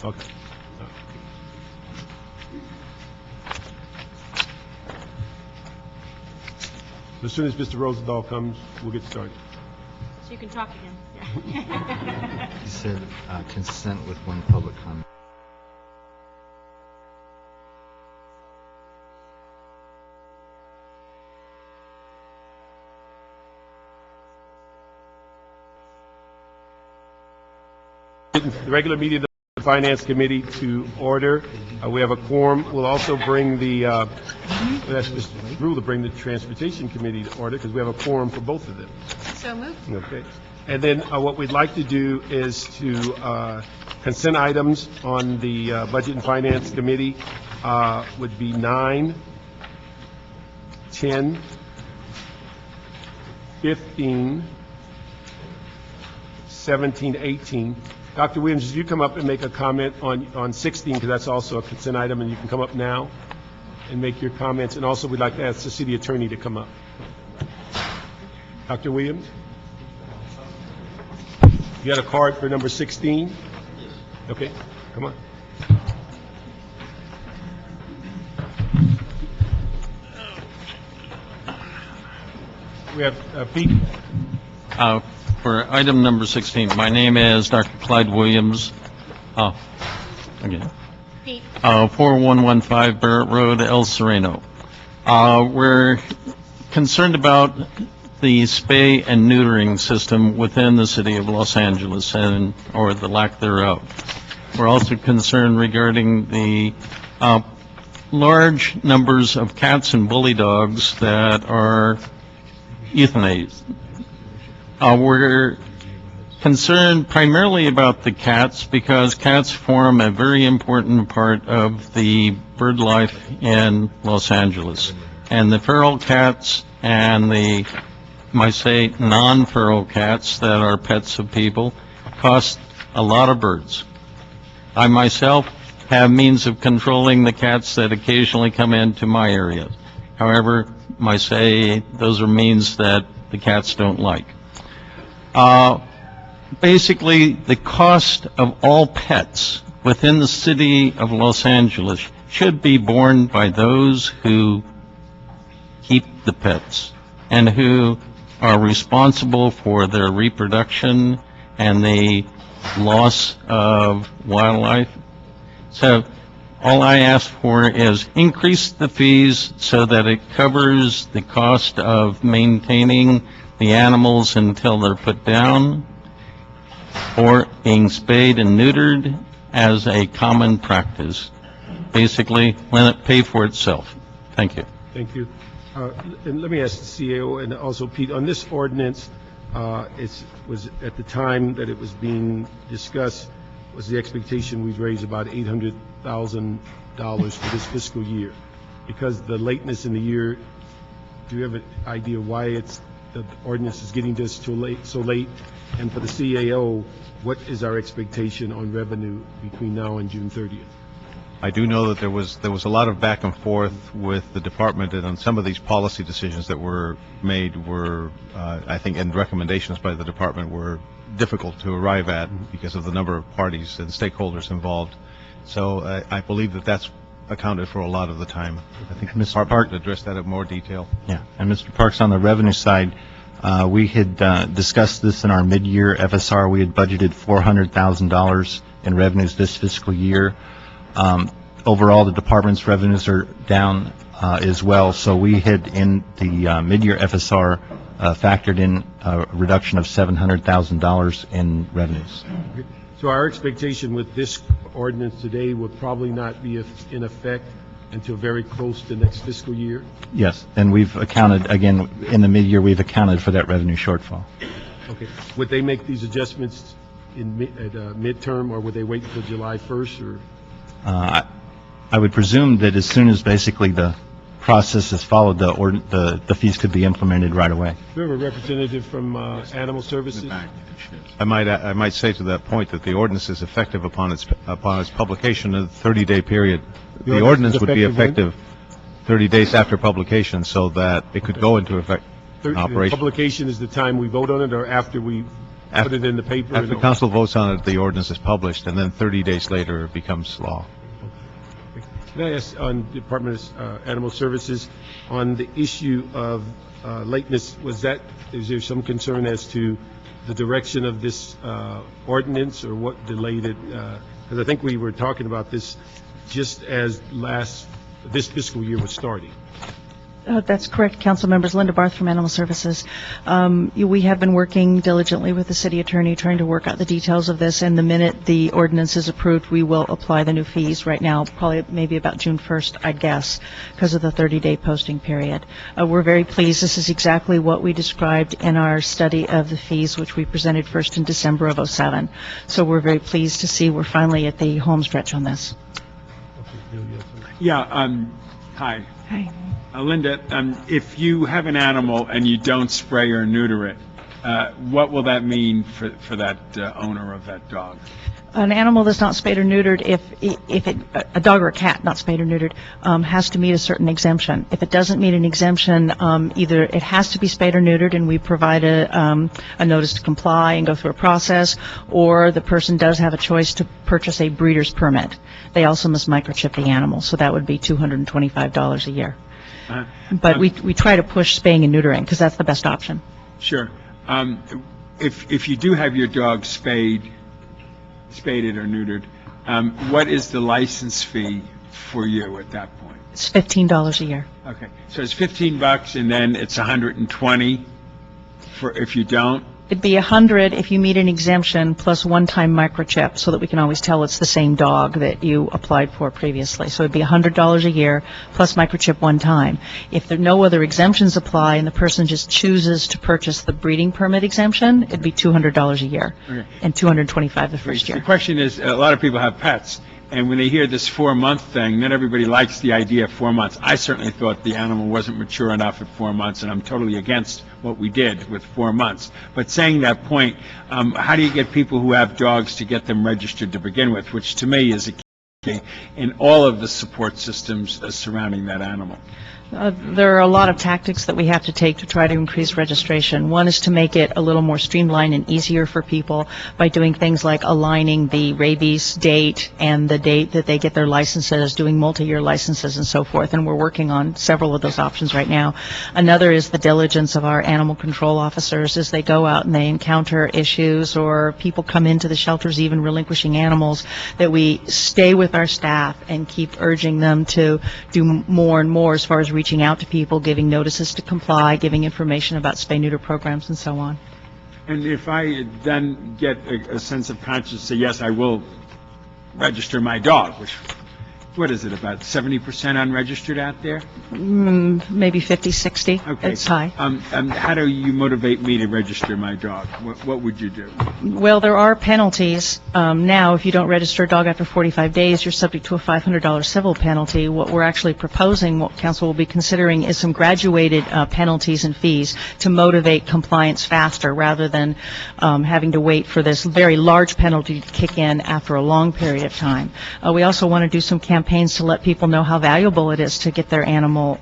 Okay. As soon as Mr. Rosendahl comes, we'll get started. So you can talk again. Yeah. He said consent with one public comment. The regular meeting of the Finance Committee to order. We have a quorum. We'll also bring the, we'll ask Mr. Rule to bring the Transportation Committee to order because we have a quorum for both of them. So moved. Okay. And then what we'd like to do is to consent items on the Budget and Finance Committee would be 9, 10, 15, 17, 18. Dr. Williams, did you come up and make a comment on 16, because that's also a consent item, and you can come up now and make your comments. And also, we'd like to ask the city attorney to come up. Dr. Williams? You got a card for number 16? Okay, come on. We have Pete. For item number 16, my name is Dr. Clyde Williams. Again. Pete. 4115 Barrett Road, El Sereno. We're concerned about the spay and neutering system within the city of Los Angeles or the lack thereof. We're also concerned regarding the large numbers of cats and bully dogs that are euthanized. We're concerned primarily about the cats because cats form a very important part of the bird life in Los Angeles. And the feral cats and the, might say, non-feral cats that are pets of people cost a lot of birds. I myself have means of controlling the cats that occasionally come into my area. However, I say those are means that the cats don't like. Basically, the cost of all pets within the city of Los Angeles should be borne by those who keep the pets and who are responsible for their reproduction and the loss of wildlife. So all I ask for is increase the fees so that it covers the cost of maintaining the animals until they're put down, or being spayed and neutered as a common practice. Basically, let it pay for itself. Thank you. Thank you. And let me ask the CAO and also Pete, on this ordinance, it was at the time that it was being discussed, was the expectation we'd raise about $800,000 for this fiscal year. Because the lateness in the year, do you have an idea why the ordinance is getting this so late? And for the CAO, what is our expectation on revenue between now and June 30th? I do know that there was a lot of back and forth with the department, and on some of these policy decisions that were made were, I think, and recommendations by the department were difficult to arrive at because of the number of parties and stakeholders involved. So I believe that that's accounted for a lot of the time. I think Mr. Park addressed that in more detail. Yeah, and Mr. Parks, on the revenue side, we had discussed this in our mid-year FSR. We had budgeted $400,000 in revenues this fiscal year. Overall, the department's revenues are down as well, so we had in the mid-year FSR factored in a reduction of $700,000 in revenues. So our expectation with this ordinance today would probably not be in effect until very close to next fiscal year? Yes, and we've accounted, again, in the mid-year, we've accounted for that revenue shortfall. Okay. Would they make these adjustments in midterm, or would they wait until July 1st? Or I would presume that as soon as basically the process is followed, the fees could be implemented right away. Do we have a representative from Animal Services? I might say to that point that the ordinance is effective upon its publication in a 30-day period. The ordinance would be effective 30 days after publication, so that it could go into effect operation. Publication is the time we vote on it, or after we put it in the paper? After the council votes on it, the ordinance is published, and then 30 days later, it becomes law. Can I ask on Department of Animal Services, on the issue of lateness, is there some concern as to the direction of this ordinance, or what delayed it? Because I think we were talking about this just as this fiscal year was starting. That's correct, council members. Linda Barth from Animal Services. We have been working diligently with the city attorney trying to work out the details of this, and the minute the ordinance is approved, we will apply the new fees right now, probably maybe about June 1st, I'd guess, because of the 30-day posting period. We're very pleased. This is exactly what we described in our study of the fees, which we presented first in December of '07. So we're very pleased to see we're finally at the home stretch on this. Yeah, hi. Hi. Linda, if you have an animal and you don't spray or neuter it, what will that mean for that owner of that dog? An animal that's not spayed or neutered, a dog or a cat not spayed or neutered, has to meet a certain exemption. If it doesn't meet an exemption, either it has to be spayed or neutered, and we provide a notice to comply and go through a process, or the person does have a choice to purchase a breeder's permit. They also must microchip the animal, so that would be $225 a year. But we try to push spaying and neutering because that's the best option. Sure. If you do have your dog spaded or neutered, what is the license fee for you at that point? It's $15 a year. Okay, so it's $15, and then it's $120 for if you don't. It'd be $100 if you meet an exemption plus one-time microchip, so that we can always tell it's the same dog that you applied for previously. So it'd be $100 a year plus microchip one time. If there no other exemptions apply and the person just chooses to purchase the breeding permit exemption, it'd be $200 a year, Okay. and $225 the first The year. question is, a lot of people have pets, and when they hear this 4-month thing, not everybody likes the idea of 4 months. I certainly thought the animal wasn't mature enough at 4 months, and I'm totally against what we did with 4 months. But saying that point, how do you get people who have dogs to get them registered to begin with, which to me is a key in all of the support systems surrounding that animal? There are a lot of tactics that we have to take to try to increase registration. One is to make it a little more streamlined and easier for people by doing things like aligning the rabies date and the date that they get their licenses, doing multi-year licenses and so forth, and we're working on several of those options right now. Another is the diligence of our animal control officers as they go out and they encounter issues, or people come into the shelters even relinquishing animals, that we stay with our staff and keep urging them to do more and more as far as reaching out to people, giving notices to comply, giving information about spay-neuter programs, and so on. And if I then get a sense of conscience, say, yes, I will register my dog, which, what is it, about 70% unregistered out there? Maybe 50, 60. Okay. It's high. How do you motivate me to register my dog? What would you do? Well, there are penalties. Now, if you don't register a dog after 45 days, you're subject to a $500 civil penalty. What we're actually proposing, what council will be considering, is some graduated penalties and fees to motivate compliance faster, rather than having to wait for this very large penalty to kick in after a long period of time. We also want to do some campaigns to let people know how valuable it is to get their animal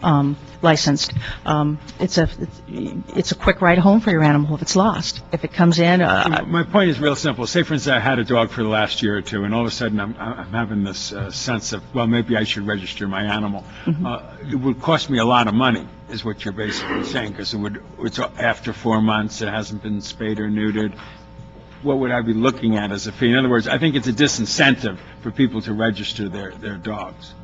licensed. It's a quick ride home for your animal if it's lost. If it comes in, My point is real simple. Say, for instance, I had a dog for the last year or two, and all of a sudden I'm having this sense of, well, maybe I should register my animal. It would cost me a lot of money, is what you're basically saying, because it's after 4 months, it hasn't been spayed or neutered. What would I be looking at as a fee? In other words, I think it's a disincentive for people to register their dogs.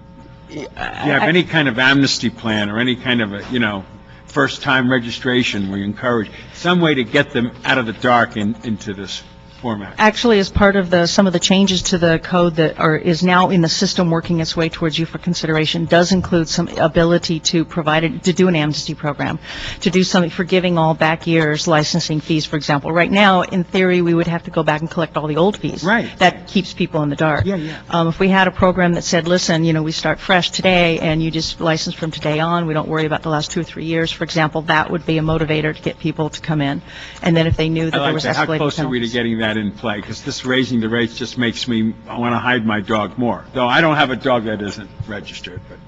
Do you have any kind of amnesty plan or any kind of a, first-time registration where you encourage some way to get them out of the dark into this format? actually, as part of some of the changes to the code that is now in the system working its way towards you for consideration, does include some ability to do an amnesty program, to do something for giving all back years licensing fees, for example. Right now, in theory, we would have to go back and collect all the old fees. Right. That keeps people in the dark. Yeah. If we had a program that said, listen, we start fresh today and you just license from today on, we don't worry about the last 2 or 3 years, for example, that would be a motivator to get people to come in. And then if they knew that there was escalating How close are we to penalties. getting that that in play, because this raising the rates just makes me, I want to hide my dog more. Though I don't have a dog that isn't registered, but.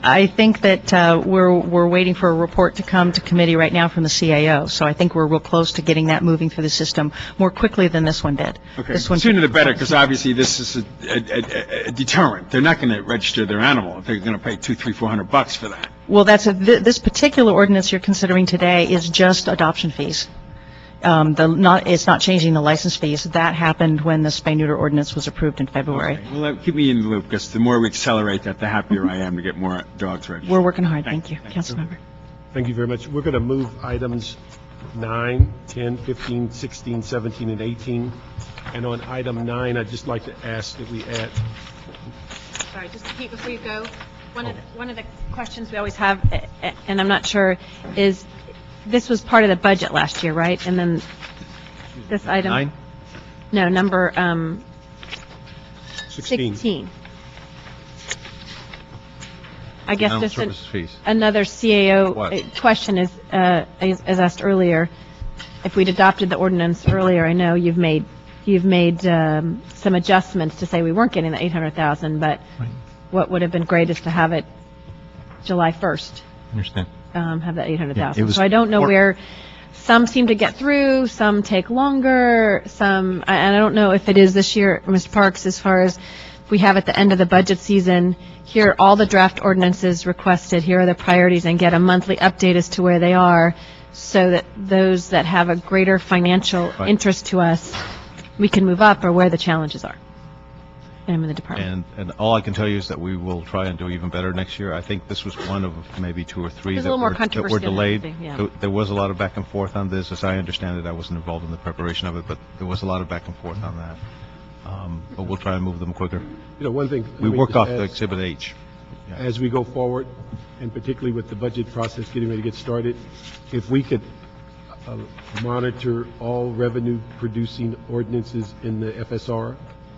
I think that we're waiting for a report to come to committee right now from the CAO, so I think we're real close to getting that moving through the system more quickly than this one did. Okay, This one sooner the better, because obviously this is a deterrent. They're not going to register their animal. They're going to pay $200-$400 for that. Well, this particular ordinance you're considering today is just adoption fees. It's not changing the license fees. That happened when the spay-neuter ordinance was approved in February. Okay. Well, keep me in the loop, because the more we accelerate that, the happier I am to get more dogs registered. We're working hard. Thank you, Councilmember. Thank you very much. We're going to move items 9, 10, 15, 16, 17, and 18. And on item 9, I'd just like to ask that we add, Sorry, just Pete, before you go, one of the questions we always have, and I'm not sure, is this was part of the budget last year, right? And then this item? 9? No, number 16. 16. I guess Animal just services fees. another CAO What? question is, as asked earlier, if we'd adopted the ordinance earlier, I know you've made some adjustments to say we weren't getting the 800,000, but what would have been great is to have it July 1st, Understand? have that Yeah, 800,000. it was So I don't know or- where, some seem to get through, some take longer, and I don't know if it is this year, Mr. Parks, as far as we have at the end of the budget season, here are all the draft ordinances requested, here are the priorities, and get a monthly update as to where they are, so that those that have a greater financial Right. interest to us, we can move up, or where the challenges are. And I'm in the department. And all I can tell you is that we will try and do even better next year. I think this was one of maybe 2 or 3 There's a that little more were controversy than delayed. anything, yeah. There was a lot of back and forth on this. As I understand it, I wasn't involved in the preparation of it, but there was a lot of back and forth on that. But we'll try and move them quicker. one thing. We let me work just off add, the Exhibit H. as we go forward, and particularly with the budget process getting ready to get started, if we could monitor all revenue-producing ordinances in the FSR,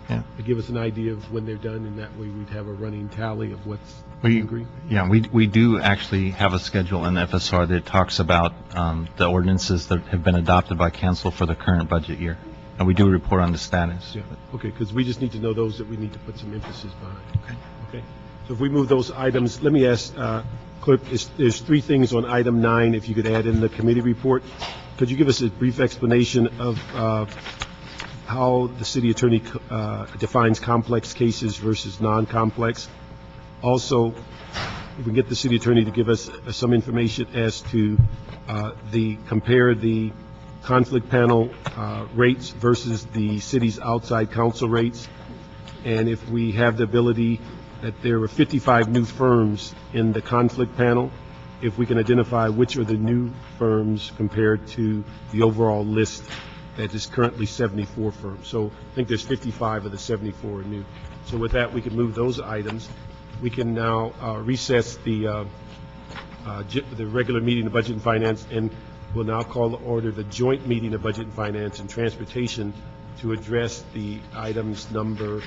Yeah. to give us an idea of when they're done, and that way we'd have a running tally of what's We, agree. yeah, we do actually have a schedule in the FSR that talks about the ordinances that have been adopted by council for the current budget year. And we do report on the status. Yeah, okay, because we just need to know those that we need to put some emphasis behind. Okay. So if we move those items, let me ask, Clerk, there's 3 things on item 9, if you could add in the committee report. Could you give us a brief explanation of how the city attorney defines complex cases versus non-complex? Also, if we can get the city attorney to give us some information as to compare the conflict panel rates versus the city's outside counsel rates. And if we have the ability that there were 55 new firms in the conflict panel, if we can identify which are the new firms compared to the overall list that is currently 74 firms. So I think there's 55 of the 74 are new. So with that, we can move those items. We can now recess the regular meeting of Budget and Finance, and we'll now call to order the joint meeting of Budget and Finance and Transportation to address the items number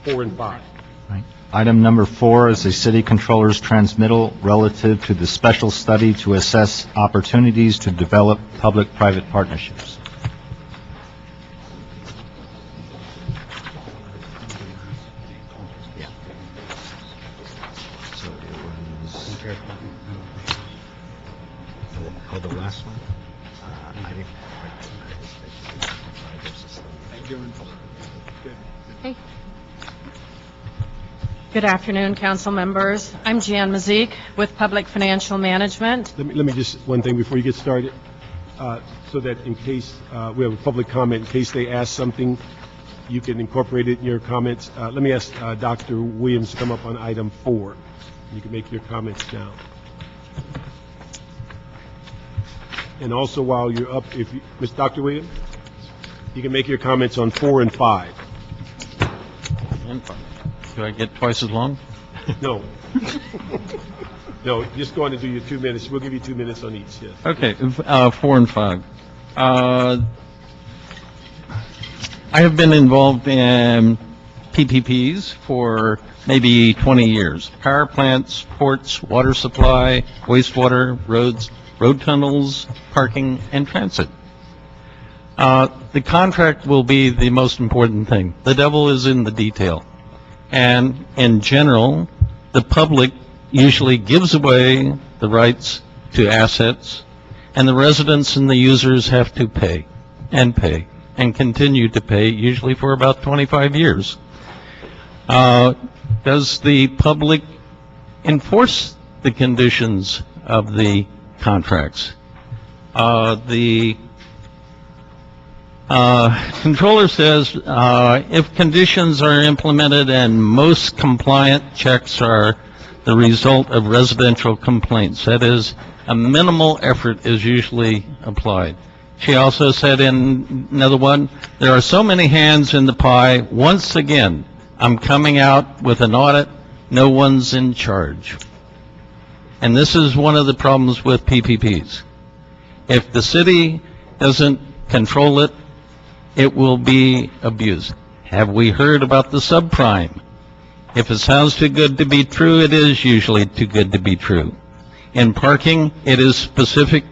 4 and 5. Right. Item number 4 is the city controller's transmittal relative to the special study to assess opportunities to develop public-private partnerships. So it was... Oh, the last one? I didn't... Hey. Good afternoon, council members. I'm Jan Mazik with Public Financial Management. Let me just, one thing before you get started, so that in case we have a public comment, in case they ask something, you can incorporate it in your comments. Let me ask Dr. Williams to come up on item 4. You can make your comments now. And also while you're up, if you, Dr. Williams, you can make your comments on 4 and 5. Do I get twice as long? No. No, just go on and do your 2 minutes. We'll give you 2 minutes on each, yes. Okay, 4 and 5. I have been involved in PPPs for maybe 20 years. Power plants, ports, water supply, wastewater, roads, road tunnels, parking, and transit. The contract will be the most important thing. The devil is in the detail. And in general, the public usually gives away the rights to assets, and the residents and the users have to pay and continue to pay, usually for about 25 years. Does the public enforce the conditions of the contracts? The controller says if conditions are implemented and most compliant checks are the result of residential complaints, that is, a minimal effort is usually applied. She also said in another one, there are so many hands in the pie, once again, I'm coming out with an audit, no one's in charge. And this is one of the problems with PPPs. If the city doesn't control it, it will be abused. Have we heard about the subprime? If it sounds too good to be true, it is usually too good to be true. In parking, it is specific,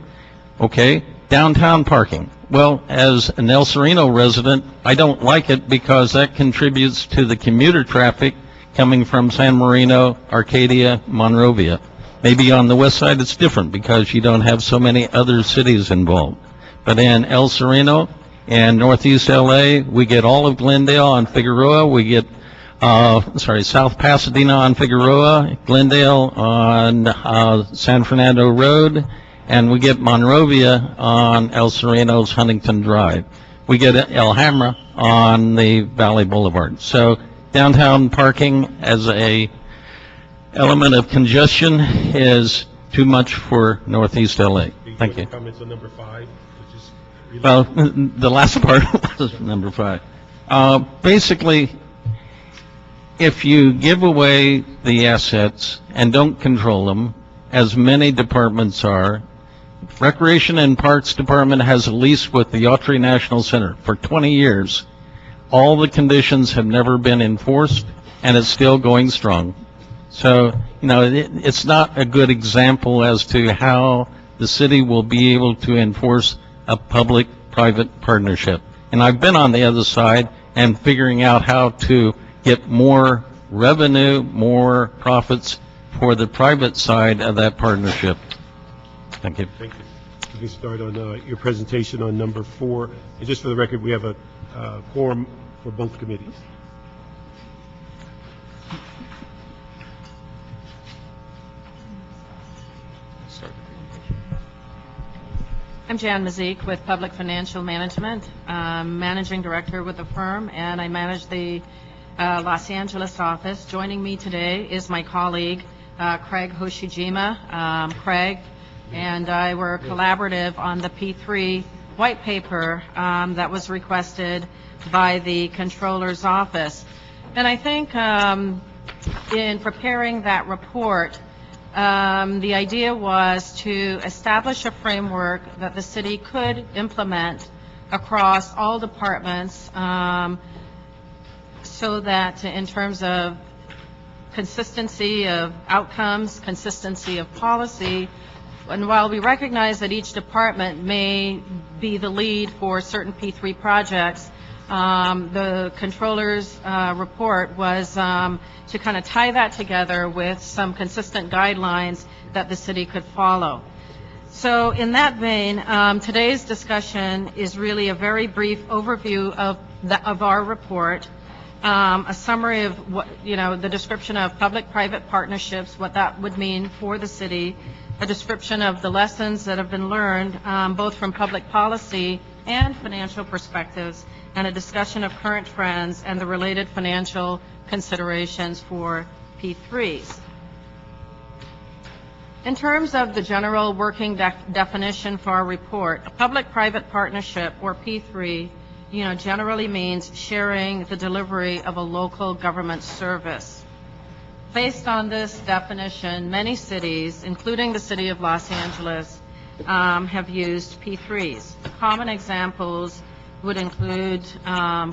okay, downtown parking. Well, as an El Sereno resident, I don't like it because that contributes to the commuter traffic coming from San Marino, Arcadia, Monrovia. Maybe on the west side it's different because you don't have so many other cities involved. But in El Sereno and Northeast LA, we get all of Glendale on Figueroa, we get South Pasadena on Figueroa, Glendale on San Fernando Road, and we get Monrovia on El Sereno's Huntington Drive. We get El Hamra on the Valley Boulevard. So downtown parking as a element of congestion is too much for Northeast LA. Thank you. Comments on number 5, which is really Well, the last part was number 5. Basically, if you give away the assets and don't control them, as many departments are, Recreation and Parks Department has a lease with the Autry National Center for 20 years. All the conditions have never been enforced, and it's still going strong. So, it's not a good example as to how the city will be able to enforce a public-private partnership. And I've been on the other side and figuring out how to get more revenue, more profits for the private side of that partnership. Thank you. Thank you. You can start on your presentation on number 4. And just for the record, we have a quorum for both committees. I'm Jan Mazik with Public Financial Management, Managing Director with the firm, and I manage the Los Angeles office. Joining me today is my colleague, Craig Hoshijima. Craig and I were collaborative on the P3 white paper that was requested by the Controller's office. And I think in preparing that report, the idea was to establish a framework that the city could implement across all departments so that in terms of consistency of outcomes, consistency of policy, and while we recognize that each department may be the lead for certain P3 projects, the Controller's report was to kind of tie that together with some consistent guidelines that the city could follow. So in that vein, today's discussion is really a very brief overview of our report, a summary of what, the description of public-private partnerships, what that would mean for the city, a description of the lessons that have been learned both from public policy and financial perspectives, and a discussion of current trends and the related financial considerations for P3s. In terms of the general working definition for our report, a public-private partnership, or P3, generally means sharing the delivery of a local government service. Based on this definition, many cities, including the city of Los Angeles, have used P3s. Common examples would include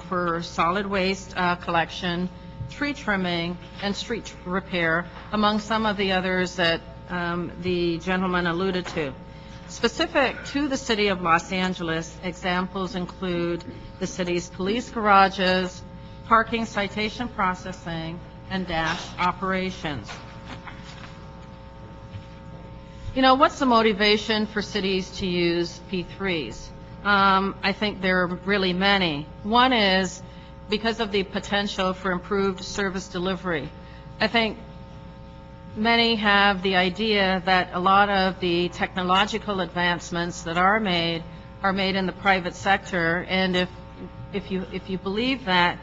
for solid waste collection, tree trimming, and street repair, among some of the others that the gentleman alluded to. Specific to the city of Los Angeles, examples include the city's police garages, parking citation processing, and dash operations. You know, what's the motivation for cities to use P3s? I think there are really many. One is because of the potential for improved service delivery. I think many have the idea that a lot of the technological advancements that are made in the private sector, and if you believe that,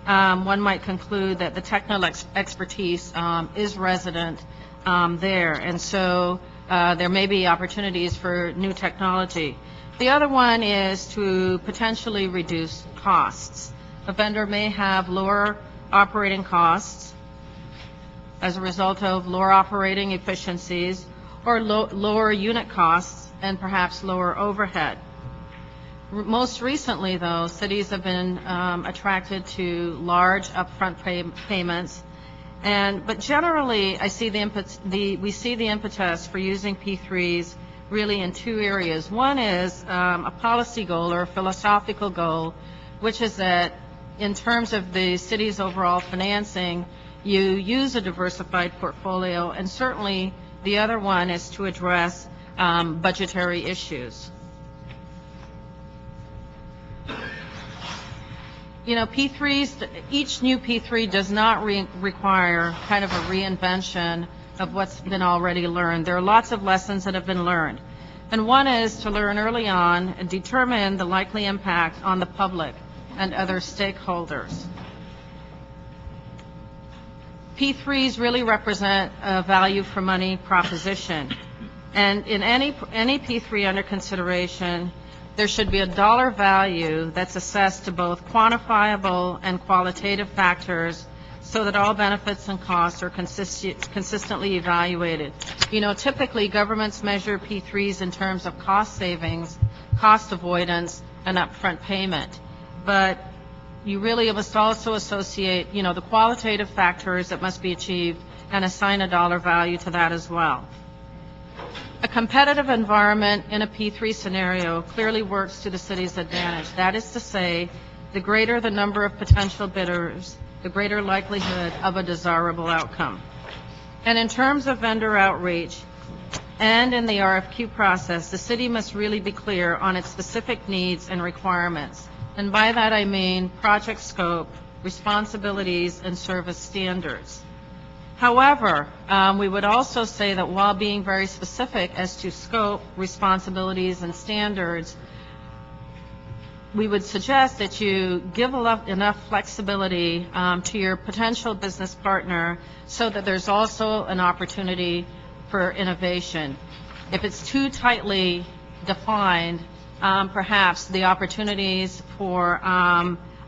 one might conclude that the technical expertise is resident there, and so there may be opportunities for new technology. The other one is to potentially reduce costs. A vendor may have lower operating costs as a result of lower operating efficiencies, or lower unit costs and perhaps lower overhead. Most recently, though, cities have been attracted to large upfront payments, but generally, we see the impetus for using P3s really in two areas. One is a policy goal or a philosophical goal, which is that in terms of the city's overall financing, you use a diversified portfolio, and certainly the other one is to address budgetary issues. You know, P3s, each new P3 does not require kind of a reinvention of what's been already learned. There are lots of lessons that have been learned. And one is to learn early on and determine the likely impact on the public and other stakeholders. P3s really represent a value for money proposition. And in any P3 under consideration, there should be a dollar value that's assessed to both quantifiable and qualitative factors so that all benefits and costs are consistently evaluated. You know, typically governments measure P3s in terms of cost savings, cost avoidance, and upfront payment. But you really must also associate, you know, the qualitative factors that must be achieved and assign a dollar value to that as well. A competitive environment in a P3 scenario clearly works to the city's advantage. That is to say, the greater the number of potential bidders, the greater likelihood of a desirable outcome. And in terms of vendor outreach and in the RFQ process, the city must really be clear on its specific needs and requirements. And by that I mean project scope, responsibilities, and service standards. However, we would also say that while being very specific as to scope, responsibilities, and standards, we would suggest that you give enough flexibility to your potential business partner so that there's also an opportunity for innovation. If it's too tightly defined, perhaps the opportunities for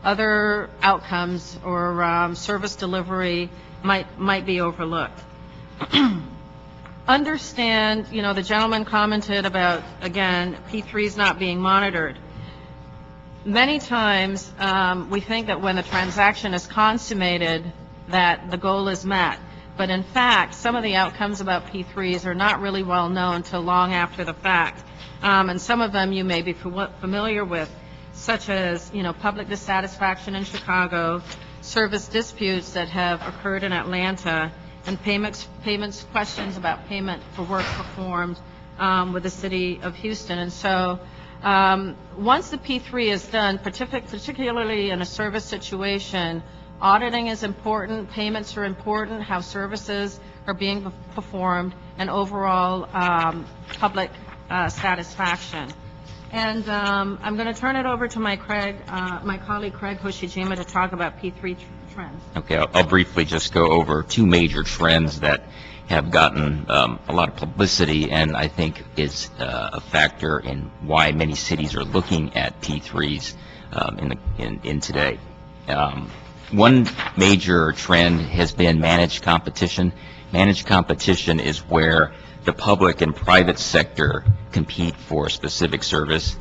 other outcomes or service delivery might be overlooked. Understand, you know, the gentleman commented about, again, P3s not being monitored. Many times we think that when the transaction is consummated that the goal is met. But in fact, some of the outcomes about P3s are not really well known till long after the fact. And some of them you may be familiar with, such as, you know, public dissatisfaction in Chicago, service disputes that have occurred in Atlanta, and payments questions about payment for work performed with the city of Houston. And so once the P3 is done, particularly in a service situation, auditing is important, payments are important, how services are being performed, and overall public satisfaction. And I'm going to turn it over to my colleague Craig Hoshijima to talk about P3 trends. Okay, I'll briefly just go over two major trends that have gotten a lot of publicity, and I think is a factor in why many cities are looking at P3s in today. One major trend has been managed competition. Managed competition is where the public and private sector compete for a specific service.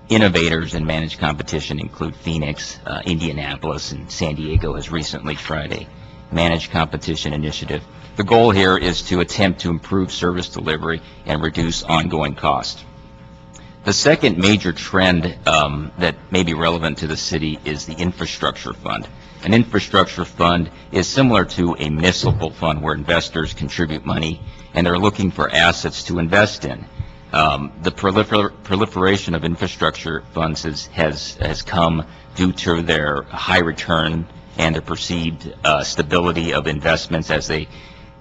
Innovators in managed competition include Phoenix, Indianapolis, and San Diego has recently tried a managed competition initiative. The goal here is to attempt to improve service delivery and reduce ongoing cost. The second major trend that may be relevant to the city is the infrastructure fund. An infrastructure fund is similar to a municipal fund where investors contribute money and they're looking for assets to invest in. The proliferation of infrastructure funds has come due to their high return and their perceived stability of investments as they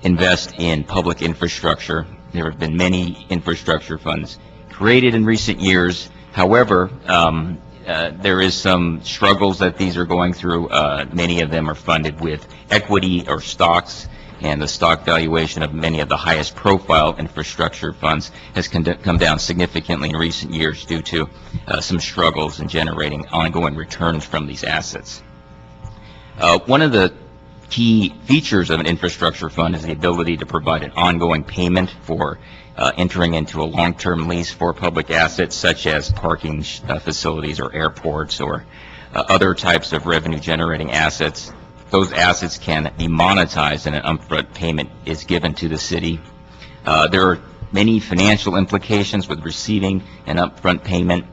invest in public infrastructure. There have been many infrastructure funds created in recent years. However, there is some struggles that these are going through. Many of them are funded with equity or stocks, and the stock valuation of many of the highest profile infrastructure funds has come down significantly in recent years due to some struggles in generating ongoing returns from these assets. One of the key features of an infrastructure fund is the ability to provide an ongoing payment for entering into a long-term lease for public assets such as parking facilities or airports or other types of revenue-generating assets. Those assets can be monetized and an upfront payment is given to the city. There are many financial implications with receiving an upfront payment.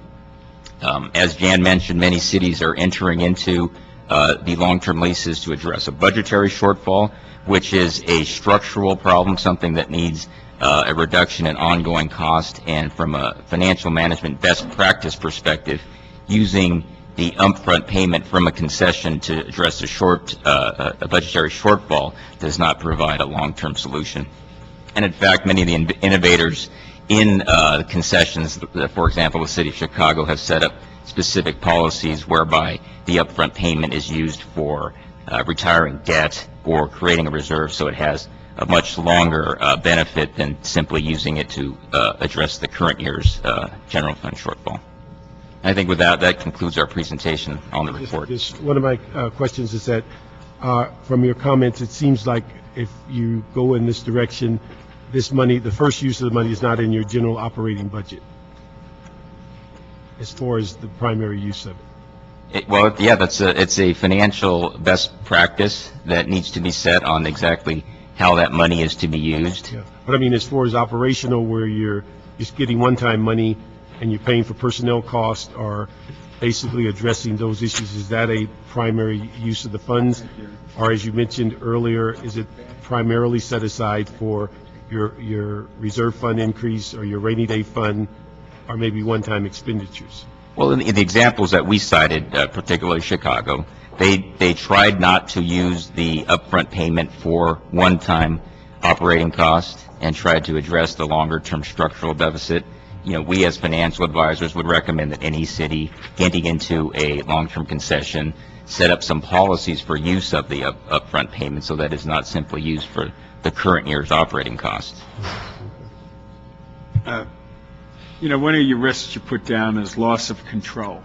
As Jan mentioned, many cities are entering into the long-term leases to address a budgetary shortfall, which is a structural problem, something that needs a reduction in ongoing cost. And from a financial management best practice perspective, using the upfront payment from a concession to address a budgetary shortfall does not provide a long-term solution. And in fact, many of the innovators in concessions, for example, the City of Chicago, have set up specific policies whereby the upfront payment is used for retiring debt or creating a reserve, so it has a much longer benefit than simply using it to address the current year's general fund shortfall. I think with that concludes our presentation on the report. One of my questions is that from your comments, it seems like if you go in this direction, this money, the first use of the money is not in your general operating budget as far as the primary use of it. Well, yeah, it's a financial best practice that needs to be set on exactly how that money is to be used. Yeah. But I mean, as far as operational, where you're just getting one-time money and you're paying for personnel costs or basically addressing those issues, is that a primary use of the funds? Or as you mentioned earlier, is it primarily set aside for your reserve fund increase or your rainy day fund or maybe one-time expenditures? Well, in the examples that we cited, particularly Chicago, they tried not to use the upfront payment for one-time operating cost and tried to address the longer-term structural deficit. You know, we as financial advisors would recommend that any city getting into a long-term concession set up some policies for use of the upfront payment so that it's not simply used for the current year's operating costs. You know, one of your risks you put down is loss of control.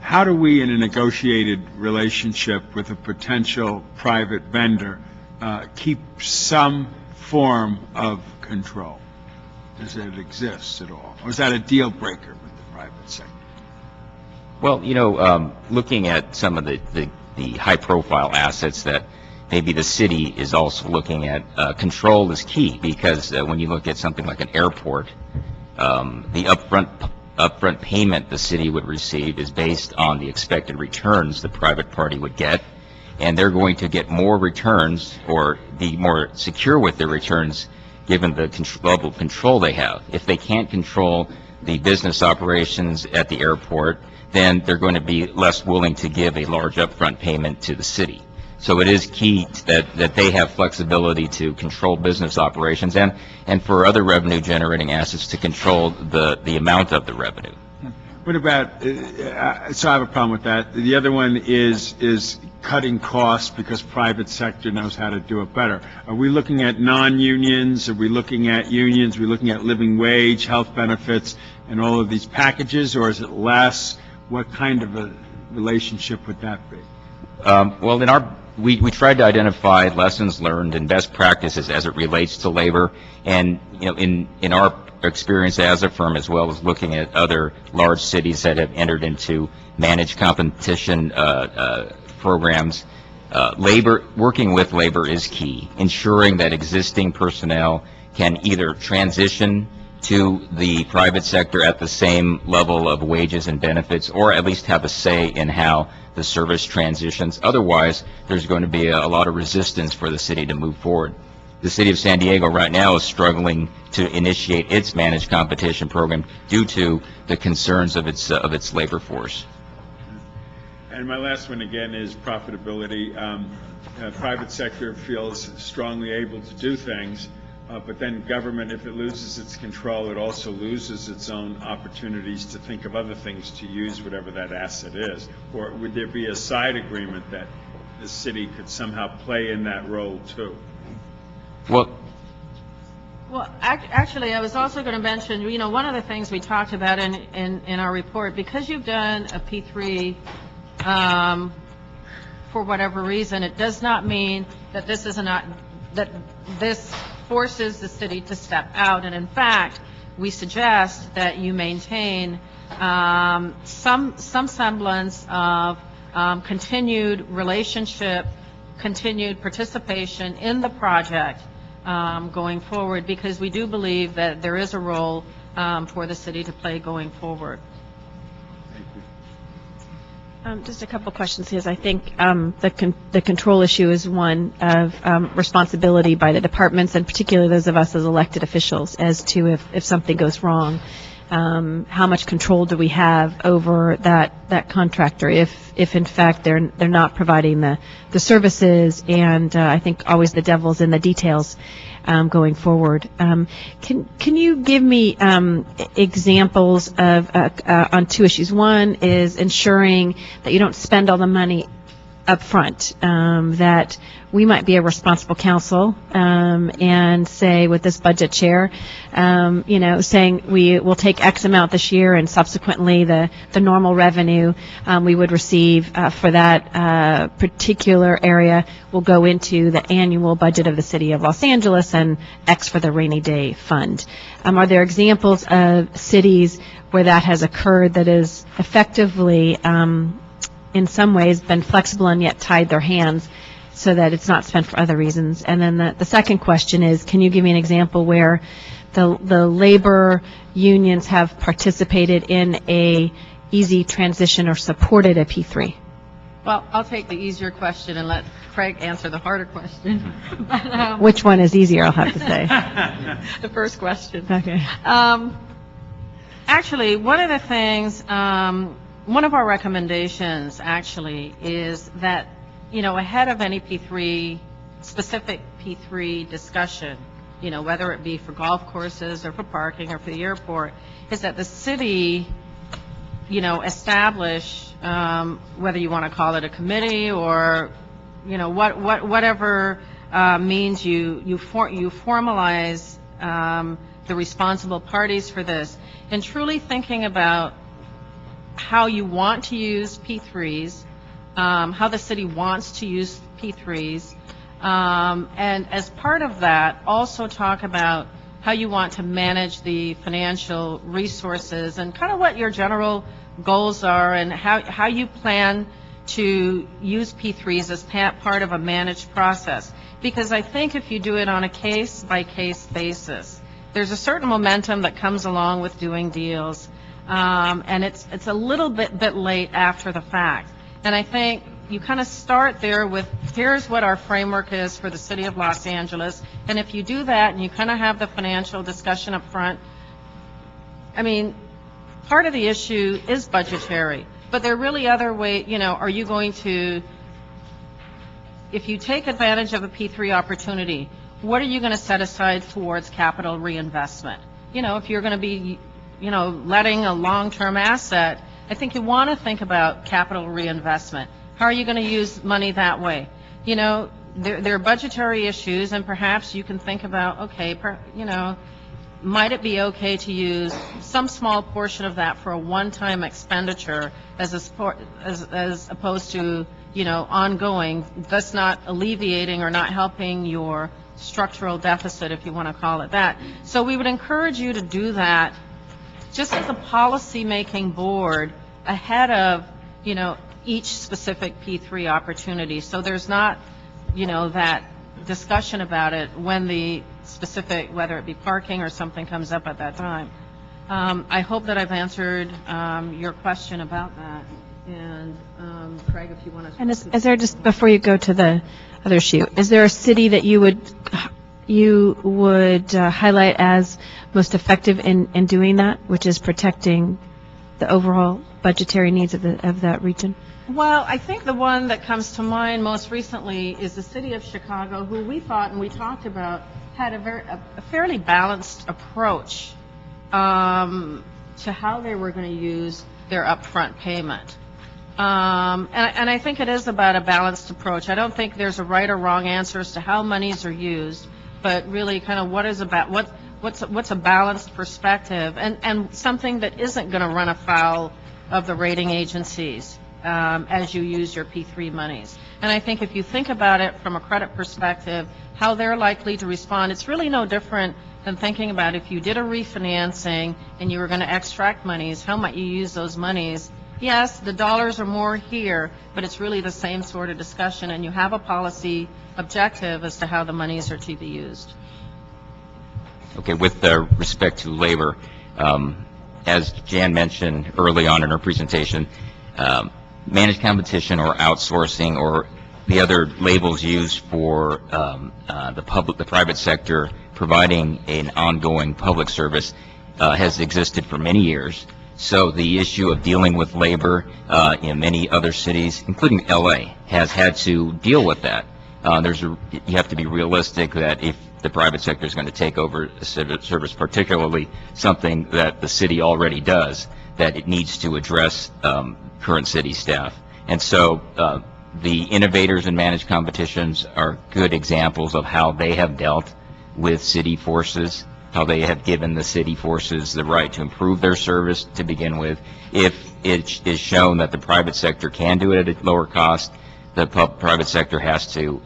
How do we, in a negotiated relationship with a potential private vendor, keep some form of control? Does it exist at all? Or is that a deal breaker with the private sector? Well, you know, looking at some of the high-profile assets that maybe the city is also looking at, control is key because when you look at something like an airport, the upfront payment the city would receive is based on the expected returns the private party would get, and they're going to get more returns or be more secure with their returns given the level of control they have. If they can't control the business operations at the airport, then they're going to be less willing to give a large upfront payment to the city. So it is key that they have flexibility to control business operations and for other revenue-generating assets to control the amount of the revenue. What about, so I have a problem with that. The other one is cutting costs because private sector knows how to do it better. Are we looking at non-unions? Are we looking at unions? Are we looking at living wage, health benefits, and all of these packages, or is it less? What kind of a relationship would that be? Well, we tried to identify lessons learned and best practices as it relates to labor, and you know, in our experience as a firm, as well as looking at other large cities that have entered into managed competition programs, Working with labor is key, ensuring that existing personnel can either transition to the private sector at the same level of wages and benefits, or at least have a say in how the service transitions. Otherwise, there's going to be a lot of resistance for the city to move forward. The city of San Diego right now is struggling to initiate its managed competition program due to the concerns of its labor force. And my last one again is profitability. Private sector feels strongly able to do things, but then government, if it loses its control, it also loses its own opportunities to think of other things to use whatever that asset is. Or would there be a side agreement that the city could somehow play in that role too? Well, actually, I was also going to mention, one of the things we talked about in our report, because you've done a P3 for whatever reason, it does not mean that this forces the city to step out. And in fact, we suggest that you maintain some semblance of continued relationship, continued participation in the project going forward, because we do believe that there is a role for the city to play going forward. Just a couple questions, because I think the control issue is one of responsibility by the departments, and particularly those of us as elected officials, as to if something goes wrong, how much control do we have over that contractor if in fact they're not providing the services, and I think always the devil's in the details going forward. Can you give me examples of on two issues? One is ensuring that you don't spend all the money up front, that we might be a responsible council and say with this budget chair, saying we will take X amount this year, and subsequently the normal revenue we would receive for that particular area will go into the annual budget of the city of Los Angeles, and X for the rainy day fund. Are there examples of cities where that has occurred that is effectively in some ways been flexible and yet tied their hands so that it's not spent for other reasons? And then the second question is, can you give me an example where the labor unions have participated in a easy transition or supported a P3? Well, I'll take the easier question and let Craig answer the harder question. But, which one is easier, I'll have to say? the first question. Okay. Actually, one of the things, one of our recommendations actually is that, ahead of any specific P3 discussion, whether it be for golf courses or for parking or for the airport, is that the city, establish, whether you want to call it a committee or, whatever means you formalize the responsible parties for this, and truly thinking about how you want to use P3s, how the city wants to use P3s, and as part of that, also talk about how you want to manage the financial resources and kind of what your general goals are, and how you plan to use P3s as part of a managed process. Because I think if you do it on a case-by-case basis, there's a certain momentum that comes along with doing deals, and it's a little bit late after the fact. And I think you kind of start there with, here's what our framework is for the city of Los Angeles, and if you do that and you kind of have the financial discussion up front, I mean, part of the issue is budgetary, but there are really other ways, are you going to, if you take advantage of a P3 opportunity, what are you going to set aside towards capital reinvestment? If you're going to be, letting a long-term asset, I think you want to think about capital reinvestment. How are you going to use money that way? There are budgetary issues, and perhaps you can think about, okay, might it be okay to use some small portion of that for a one-time expenditure as opposed to, ongoing, thus not alleviating or not helping your structural deficit, if you want to call it that. So we would encourage you to do that just as a policy-making board ahead of, each specific P3 opportunity. So there's not, that discussion about it when the specific, whether it be parking or something comes up at that time. I hope that I've answered your question about that. And Craig, if you want to... And is there, just before you go to the other issue, is there a city that you would highlight as most effective in doing that, which is protecting the overall budgetary needs of that region? Well, I think the one that comes to mind most recently is the city of Chicago, who we thought and we talked about had a fairly balanced approach to how they were going to use their upfront payment. And I think it is about a balanced approach. I don't think there's a right or wrong answer as to how monies are used, but really kind of what's a balanced perspective and something that isn't going to run afoul of the rating agencies as you use your P3 monies. And I think if you think about it from a credit perspective, how they're likely to respond, it's really no different than thinking about if you did a refinancing and you were going to extract monies, how might you use those monies? Yes, the dollars are more here, but it's really the same sort of discussion, and you have a policy objective as to how the monies are to be used. Okay, with respect to labor, as Jan mentioned early on in her presentation, managed competition or outsourcing or the other labels used for the private sector providing an ongoing public service has existed for many years. So the issue of dealing with labor in many other cities, including LA, has had to deal with that. You have to be realistic that if the private sector is going to take over a service, particularly something that the city already does, that it needs to address current city staff. And so the innovators in managed competitions are good examples of how they have dealt with city forces, how they have given the city forces the right to improve their service to begin with. If it is shown that the private sector can do it at a lower cost, the private sector has to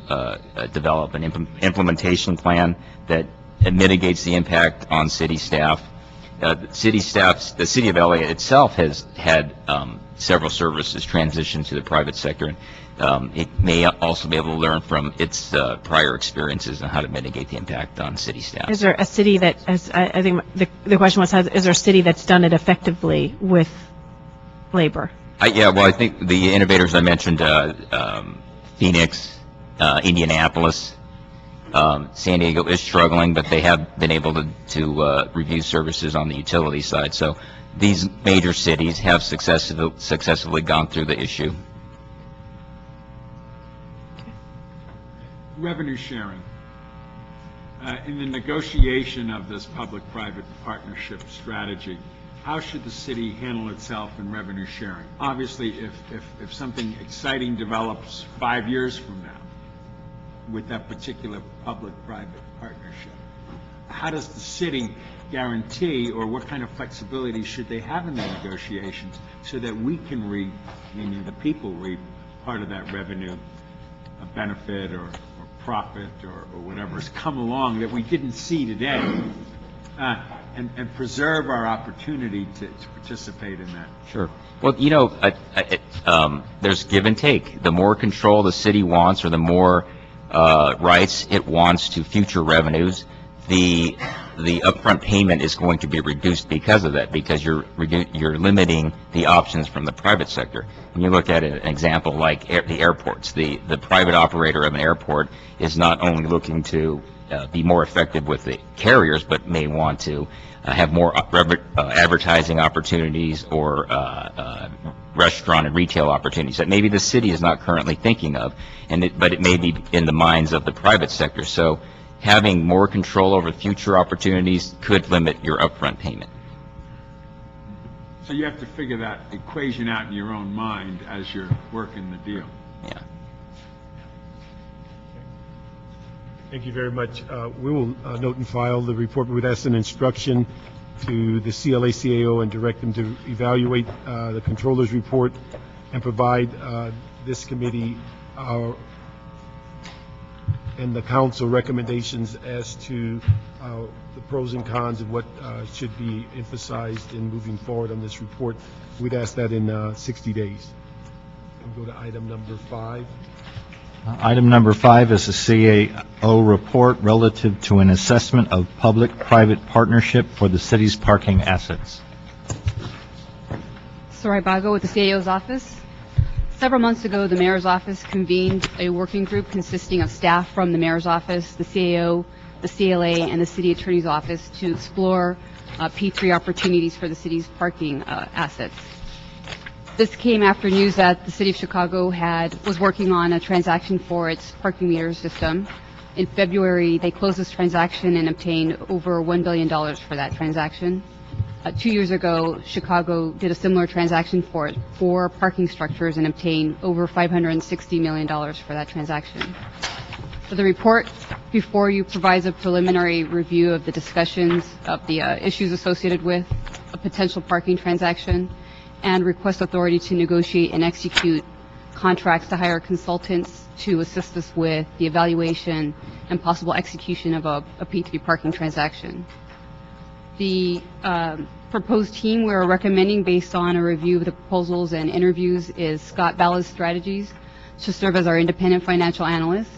develop an implementation plan that mitigates the impact on city staff. The city of LA itself has had several services transition to the private sector. It may also be able to learn from its prior experiences on how to mitigate the impact on city staff. Is there a city that, as I think the question was, is there a city that's done it effectively with labor? I think the innovators I mentioned, Phoenix, Indianapolis, San Diego is struggling, but they have been able to review services on the utility side. So these major cities have successfully gone through the issue. Revenue sharing. In the negotiation of this public-private partnership strategy, how should the city handle itself in revenue sharing? Obviously, if something exciting develops 5 years from now with that particular public-private partnership, how does the city guarantee, or what kind of flexibility should they have in their negotiations so that we can reap, meaning the people reap, part of that revenue, a benefit or profit or whatever has come along that we didn't see today, and preserve our opportunity to participate in that? Sure. Well, there's give and take. The more control the city wants, or the more rights it wants to future revenues, the upfront payment is going to be reduced because of that, because you're limiting the options from the private sector. When you look at an example like the airports, the private operator of an airport is not only looking to be more effective with the carriers, but may want to have more advertising opportunities or restaurant and retail opportunities that maybe the city is not currently thinking of, but it may be in the minds of the private sector. So having more control over future opportunities could limit your upfront payment. So you have to figure that equation out in your own mind as you're working the deal. Yeah. Thank you very much. We will note and file the report. We would ask an instruction to the CLA-CAO and direct them to evaluate the controller's report and provide this committee and the council recommendations as to the pros and cons of what should be emphasized in moving forward on this report. We'd ask that in 60 days. Go to item number 5. Item number 5 is a CAO report relative to an assessment of public-private partnership for the city's parking assets. Sarai Bago with the CAO's office. Several months ago, the mayor's office convened a working group consisting of staff from the mayor's office, the CAO, the CLA, and the city attorney's office to explore P3 opportunities for the city's parking assets. This came after news that the city of Chicago was working on a transaction for its parking meter system. In February, they closed this transaction and obtained over $1 billion for that transaction. 2 years ago, Chicago did a similar transaction for 4 parking structures and obtained over $560 million for that transaction. So the report before you provides a preliminary review of the discussions of the issues associated with a potential parking transaction and request authority to negotiate and execute contracts to hire consultants to assist us with the evaluation and possible execution of a P3 parking transaction. The proposed team we're recommending based on a review of the proposals and interviews is Scott Ballas Strategies to serve as our independent financial analyst,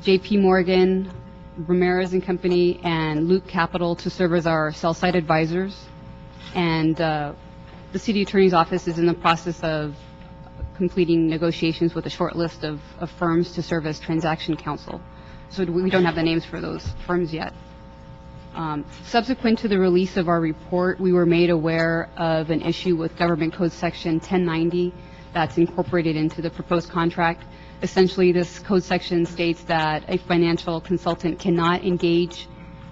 J.P. Morgan, Ramirez and Company, and Luke Capital to serve as our sell-side advisors, and the city attorney's office is in the process of completing negotiations with a short list of firms to serve as transaction counsel. So we don't have the names for those firms yet. Subsequent to the release of our report, we were made aware of an issue with Government Code Section 1090 that's incorporated into the proposed contract. Essentially, this code section states that a financial consultant cannot engage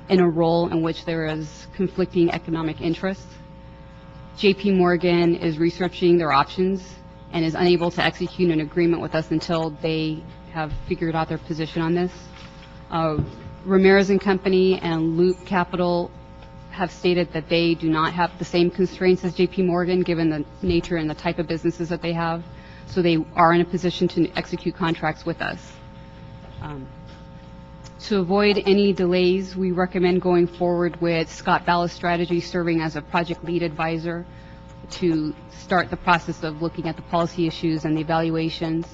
in a role in which there is conflicting economic interests. J.P. Morgan is researching their options and is unable to execute an agreement with us until they have figured out their position on this. Ramirez and Company and Luke Capital have stated that they do not have the same constraints as J.P. Morgan, given the nature and the type of businesses that they have, so they are in a position to execute contracts with us. To avoid any delays, we recommend going forward with Scott Ballas Strategy serving as a project lead advisor to start the process of looking at the policy issues and the evaluations.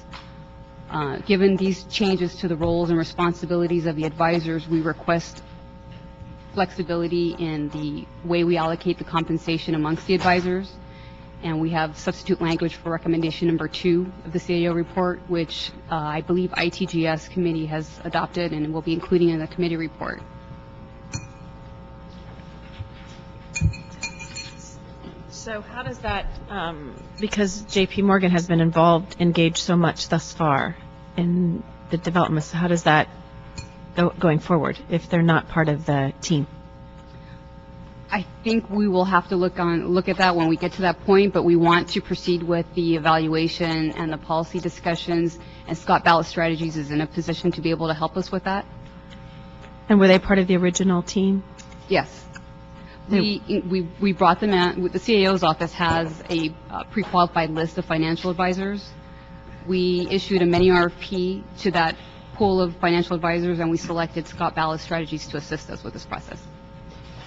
Given these changes to the roles and responsibilities of the advisors, we request flexibility in the way we allocate the compensation amongst the advisors. And we have substitute language for recommendation number 2 of the CAO report, which I believe ITGS committee has adopted and will be including in the committee report. So how does that, because J.P. Morgan has been engaged so much thus far in the development, so how does that go going forward if they're not part of the team? I think we will have to look at that when we get to that point, but we want to proceed with the evaluation and the policy discussions, and Scott Ballas Strategies is in a position to be able to help us with that. And were they part of the original team? Yes. We brought them in. The CAO's office has a pre-qualified list of financial advisors. We issued a mini RFP to that pool of financial advisors, and we selected Scott Ballas Strategies to assist us with this process.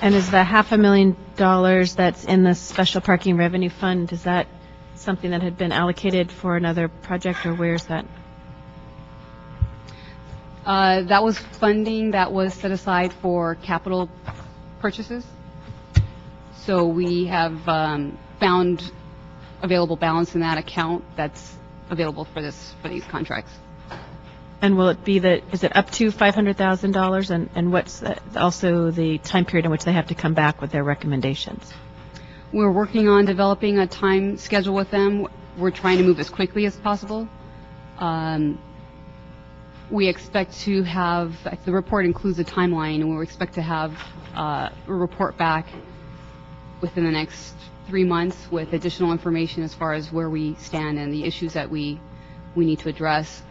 And is the $500,000 that's in the special parking revenue fund, is that something that had been allocated for another project, or where's that? That was funding that was set aside for capital purchases. So we have found available balance in that account that's available for these contracts. And will it be is it up to $500,000, and what's also the time period in which they have to come back with their recommendations? We're working on developing a time schedule with them. We're trying to move as quickly as possible. We expect to have, the report includes a timeline, and we expect to have a report back within the next 3 months with additional information as far as where we stand and the issues that we need to address.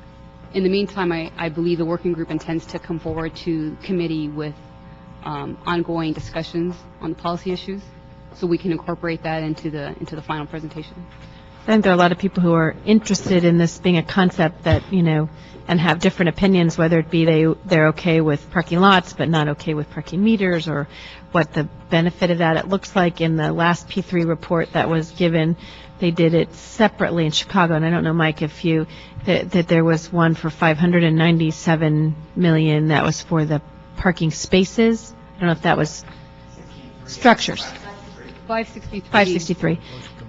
In the meantime, I believe the working group intends to come forward to committee with ongoing discussions on the policy issues, so we can incorporate that into the final presentation. I think there are a lot of people who are interested in this being a concept that, and have different opinions, whether it be they're okay with parking lots but not okay with parking meters, or what the benefit of that. It looks like in the last P3 report that was given, they did it separately in Chicago, and I don't know, Mike, if you, that there was one for $597 million that was for the parking spaces. I don't know if that was structures. 563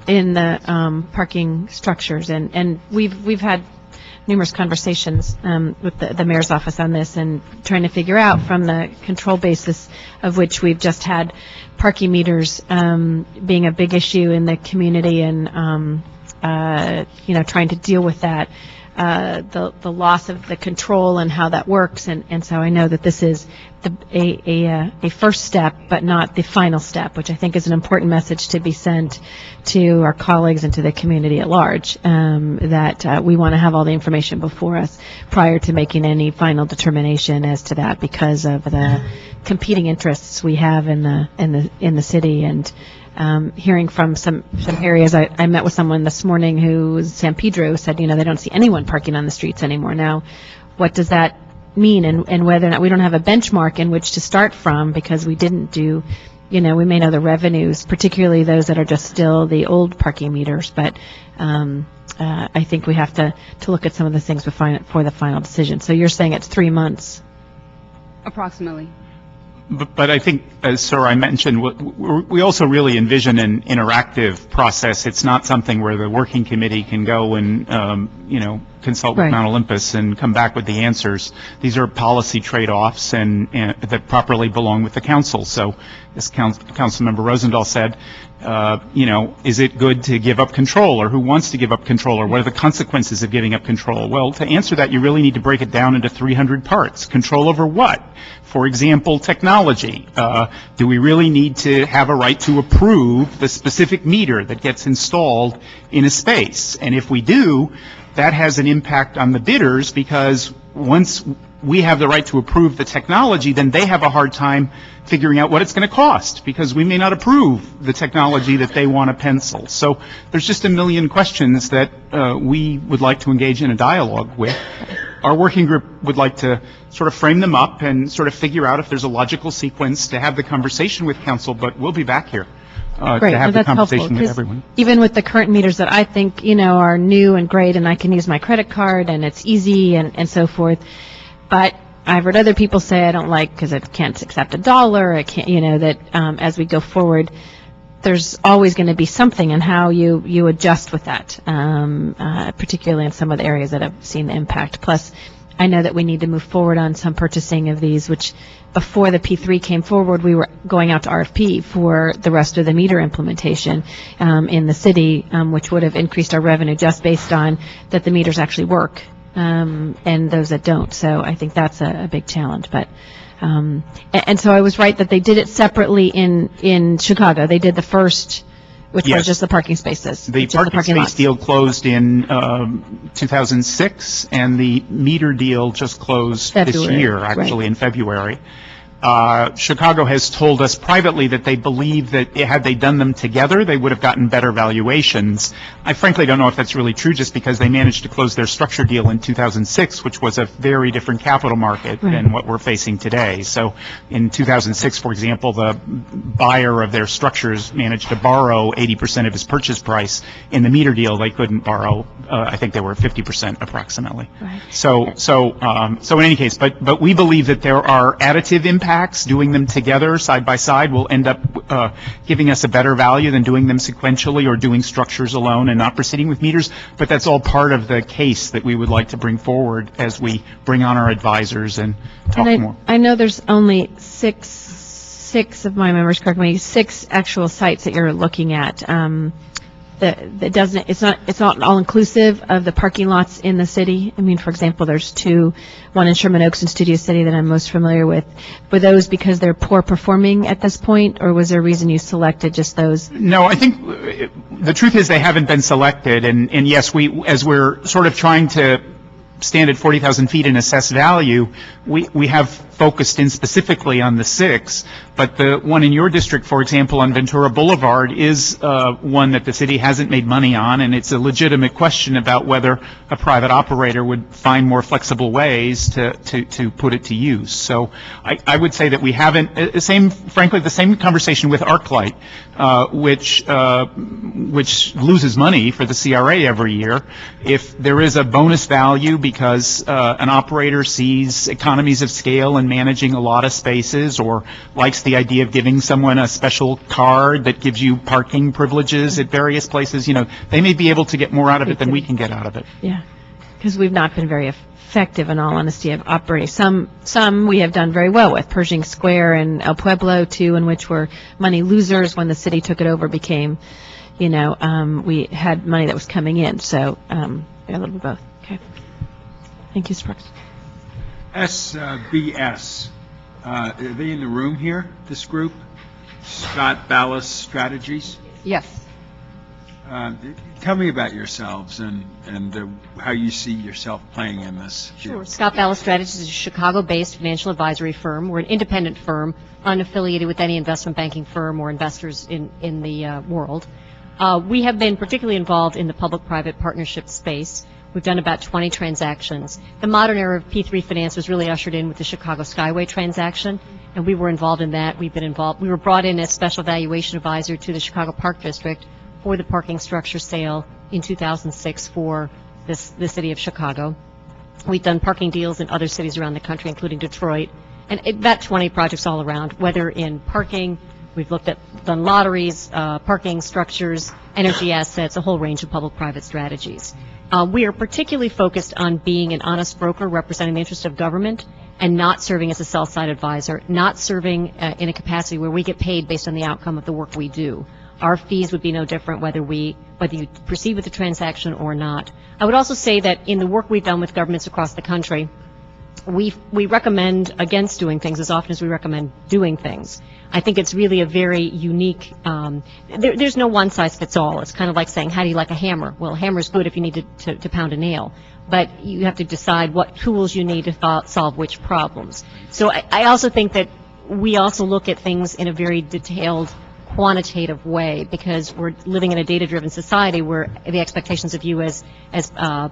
in the parking structures, and we've had numerous conversations with the mayor's office on this, and trying to figure out from the control basis of which we've just had parking meters being a big issue in the community, and trying to deal with that, the loss of the control and how that works, and so I know that this is a first step, but not the final step, which I think is an important message to be sent to our colleagues and to the community at large, that we want to have all the information before us prior to making any final determination as to that, because of the competing interests we have in the city. And hearing from some areas, I met with someone this morning who was San Pedro, said, they don't see anyone parking on the streets anymore. Now, what does that mean, and whether or not we don't have a benchmark in which to start from, because we didn't do, we may know the revenues, particularly those that are just still the old parking meters, but I think we have to look at some of the things for the final decision. So you're saying it's 3 months? Approximately. But I think, as Sir, I mentioned, we also really envision an interactive process. It's not something where the working committee can go and, consult with Mount Olympus and come back with the answers. These are policy trade-offs and that properly belong with the council. So, as Councilmember Rosendahl said, is it good to give up control, or who wants to give up control, or what are the consequences of giving up control? Well, to answer that, you really need to break it down into 300 parts. Control over what? For example, technology. Do we really need to have a right to approve the specific meter that gets installed in a space? And if we do, that has an impact on the bidders, because once we have the right to approve the technology, then they have a hard time figuring out what it's going to cost, because we may not approve the technology that they want to pencil. So there's just a million questions that we would like to engage in a dialogue with. Our working group would like to sort of frame them up and sort of figure out if there's a logical sequence to have the conversation with council, but we'll be back here to have the conversation with everyone. Even with the current meters that I think, are new and great, and I can use my credit card and it's easy and so forth, but I've heard other people say I don't like because it can't accept $1. I can't, that as we go forward, there's always going to be something in how you adjust with that, particularly in some of the areas that have seen the impact. Plus, I know that we need to move forward on some purchasing of these, which before the P3 came forward, we were going out to RFP for the rest of the meter implementation in the city, which would have increased our revenue just based on that the meters actually work, and those that don't. So I think that's a big challenge. But and so I was right that they did it separately in Chicago. They did the first, which was just the parking spaces. The parking space deal closed in 2006, and the meter deal just closed this year, actually, in February. Chicago has told us privately that they believe that had they done them together, they would have gotten better valuations. I frankly don't know if that's really true, just because they managed to close their structure deal in 2006, which was a very different capital market than what we're facing today. So in 2006, for example, the buyer of their structures managed to borrow 80% of his purchase price. In the meter deal, they couldn't borrow, I think they were 50% approximately. So in any case, but we believe that there are additive impacts. Doing them together side by side will end up giving us a better value than doing them sequentially or doing structures alone and not proceeding with meters. But that's all part of the case that we would like to bring forward as we bring on our advisors and talk more. I know there's only six of my members, correct me, 6 actual sites that you're looking at. It's not all inclusive of the parking lots in the city. I mean, for example, there's 2, one in Sherman Oaks and Studio City that I'm most familiar with. Were those because they're poor performing at this point, or was there a reason you selected just those? No, I think the truth is they haven't been selected, and yes, as we're sort of trying to stand at 40,000 feet and assess value, we have focused in specifically on the 6, but the one in your district, for example, on Ventura Boulevard, is one that the city hasn't made money on, and it's a legitimate question about whether a private operator would find more flexible ways to put it to use. So I would say that we haven't, frankly, the same conversation with ArcLight, which loses money for the CRA every year. If there is a bonus value because an operator sees economies of scale in managing a lot of spaces, or likes the idea of giving someone a special card that gives you parking privileges at various places, they may be able to get more out of it than we can get out of it. Yeah, because we've not been very effective, in all honesty, of operating. Some we have done very well with. Pershing Square and El Pueblo, too, in which were money losers when the city took it over, became, we had money that was coming in. So a little bit of both. Okay. Thank you, Sparks. SBS, are they in the room here, this group? Scott Ballas Strategies? Yes. Tell me about yourselves and how you see yourself playing in this. Sure. Scott Ballas Strategies is a Chicago-based financial advisory firm. We're an independent firm, unaffiliated with any investment banking firm or investors in the world. We have been particularly involved in the public-private partnership space. We've done about 20 transactions. The modern era of P3 finance was really ushered in with the Chicago Skyway transaction, and we were involved in that. We've been involved. We were brought in as special valuation advisor to the Chicago Park District for the parking structure sale in 2006 for the city of Chicago. We've done parking deals in other cities around the country, including Detroit, and about 20 projects all around, whether in parking, we've done lotteries, parking structures, energy assets, a whole range of public-private strategies. We are particularly focused on being an honest broker representing the interest of government and not serving as a sell-side advisor, not serving in a capacity where we get paid based on the outcome of the work we do. Our fees would be no different whether you proceed with the transaction or not. I would also say that in the work we've done with governments across the country, we recommend against doing things as often as we recommend doing things. I think it's really a very unique, there's no one size fits all. It's kind of like saying, how do you like a hammer? Well, a hammer's good if you need to pound a nail, but you have to decide what tools you need to solve which problems. So I also think that we also look at things in a very detailed, quantitative way, because we're living in a data-driven society where the expectations of you as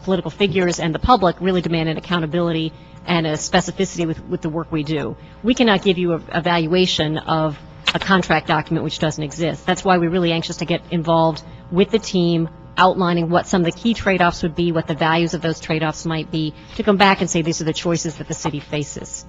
political figures and the public really demand an accountability and a specificity with the work we do. We cannot give you a valuation of a contract document which doesn't exist. That's why we're really anxious to get involved with the team, outlining what some of the key trade-offs would be, what the values of those trade-offs might be, to come back and say these are the choices that the city faces.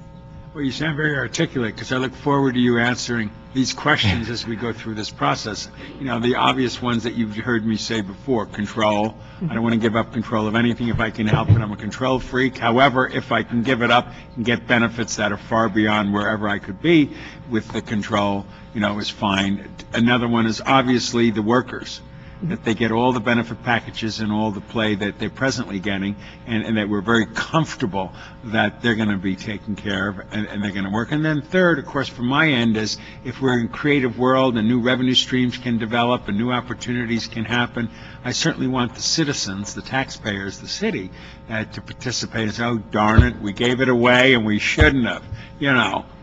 Well, you sound very articulate, because I look forward to you answering these questions as we go through this process. The obvious ones that you've heard me say before: control. I don't want to give up control of anything if I can help it. I'm a control freak. However, if I can give it up and get benefits that are far beyond wherever I could be with the control, is fine. Another one is obviously the workers, that they get all the benefit packages and all the play that they're presently getting, and that we're very comfortable that they're going to be taken care of and they're going to work. And then third, of course, from my end, is if we're in a creative world and new revenue streams can develop and new opportunities can happen, I certainly want the citizens, the taxpayers, the city, to participate and say, oh, darn it, we gave it away and we shouldn't have,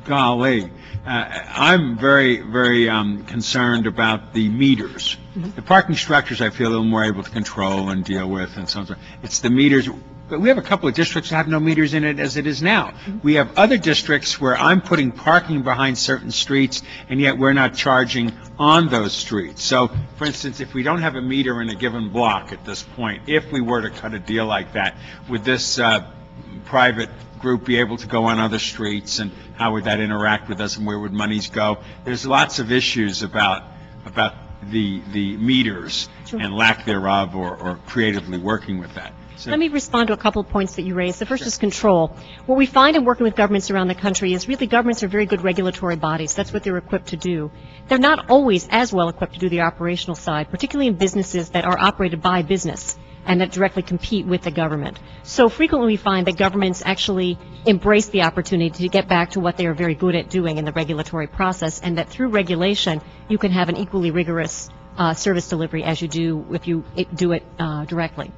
golly. I'm very, very concerned about the meters. The parking structures I feel a little more able to control and deal with and so on. It's the meters. But we have a couple of districts that have no meters in it as it is now. We have other districts where I'm putting parking behind certain streets, and yet we're not charging on those streets. So, for instance, if we don't have a meter in a given block at this point, if we were to cut a deal like that, would this private group be able to go on other streets, and how would that interact with us, and where would monies go? There's lots of issues about the meters and lack thereof, or creatively working with that. So, let me respond to a couple of points that you raised. The first is control. What we find in working with governments around the country is really governments are very good regulatory bodies. That's what they're equipped to do. They're not always as well equipped to do the operational side, particularly in businesses that are operated by business and that directly compete with the government. So frequently we find that governments actually embrace the opportunity to get back to what they are very good at doing in the regulatory process, and that through regulation you can have an equally rigorous service delivery as you do if you do it directly.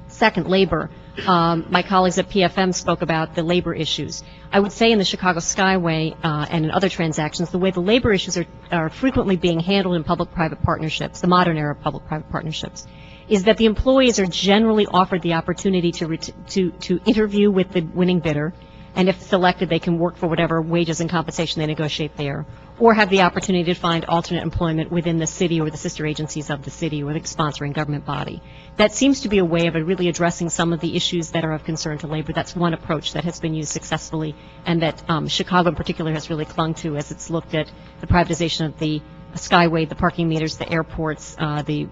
Second, labor. My colleagues at PFM spoke about the labor issues. I would say in the Chicago Skyway and in other transactions, the way the labor issues are frequently being handled in public-private partnerships, the modern era of public-private partnerships, is that the employees are generally offered the opportunity to interview with the winning bidder, and if selected, they can work for whatever wages and compensation they negotiate there, or have the opportunity to find alternate employment within the city or the sister agencies of the city or the sponsoring government body. That seems to be a way of really addressing some of the issues that are of concern to labor. That's one approach that has been used successfully, and that Chicago in particular has really clung to as it's looked at the privatization of the Skyway, the parking meters, the airports, the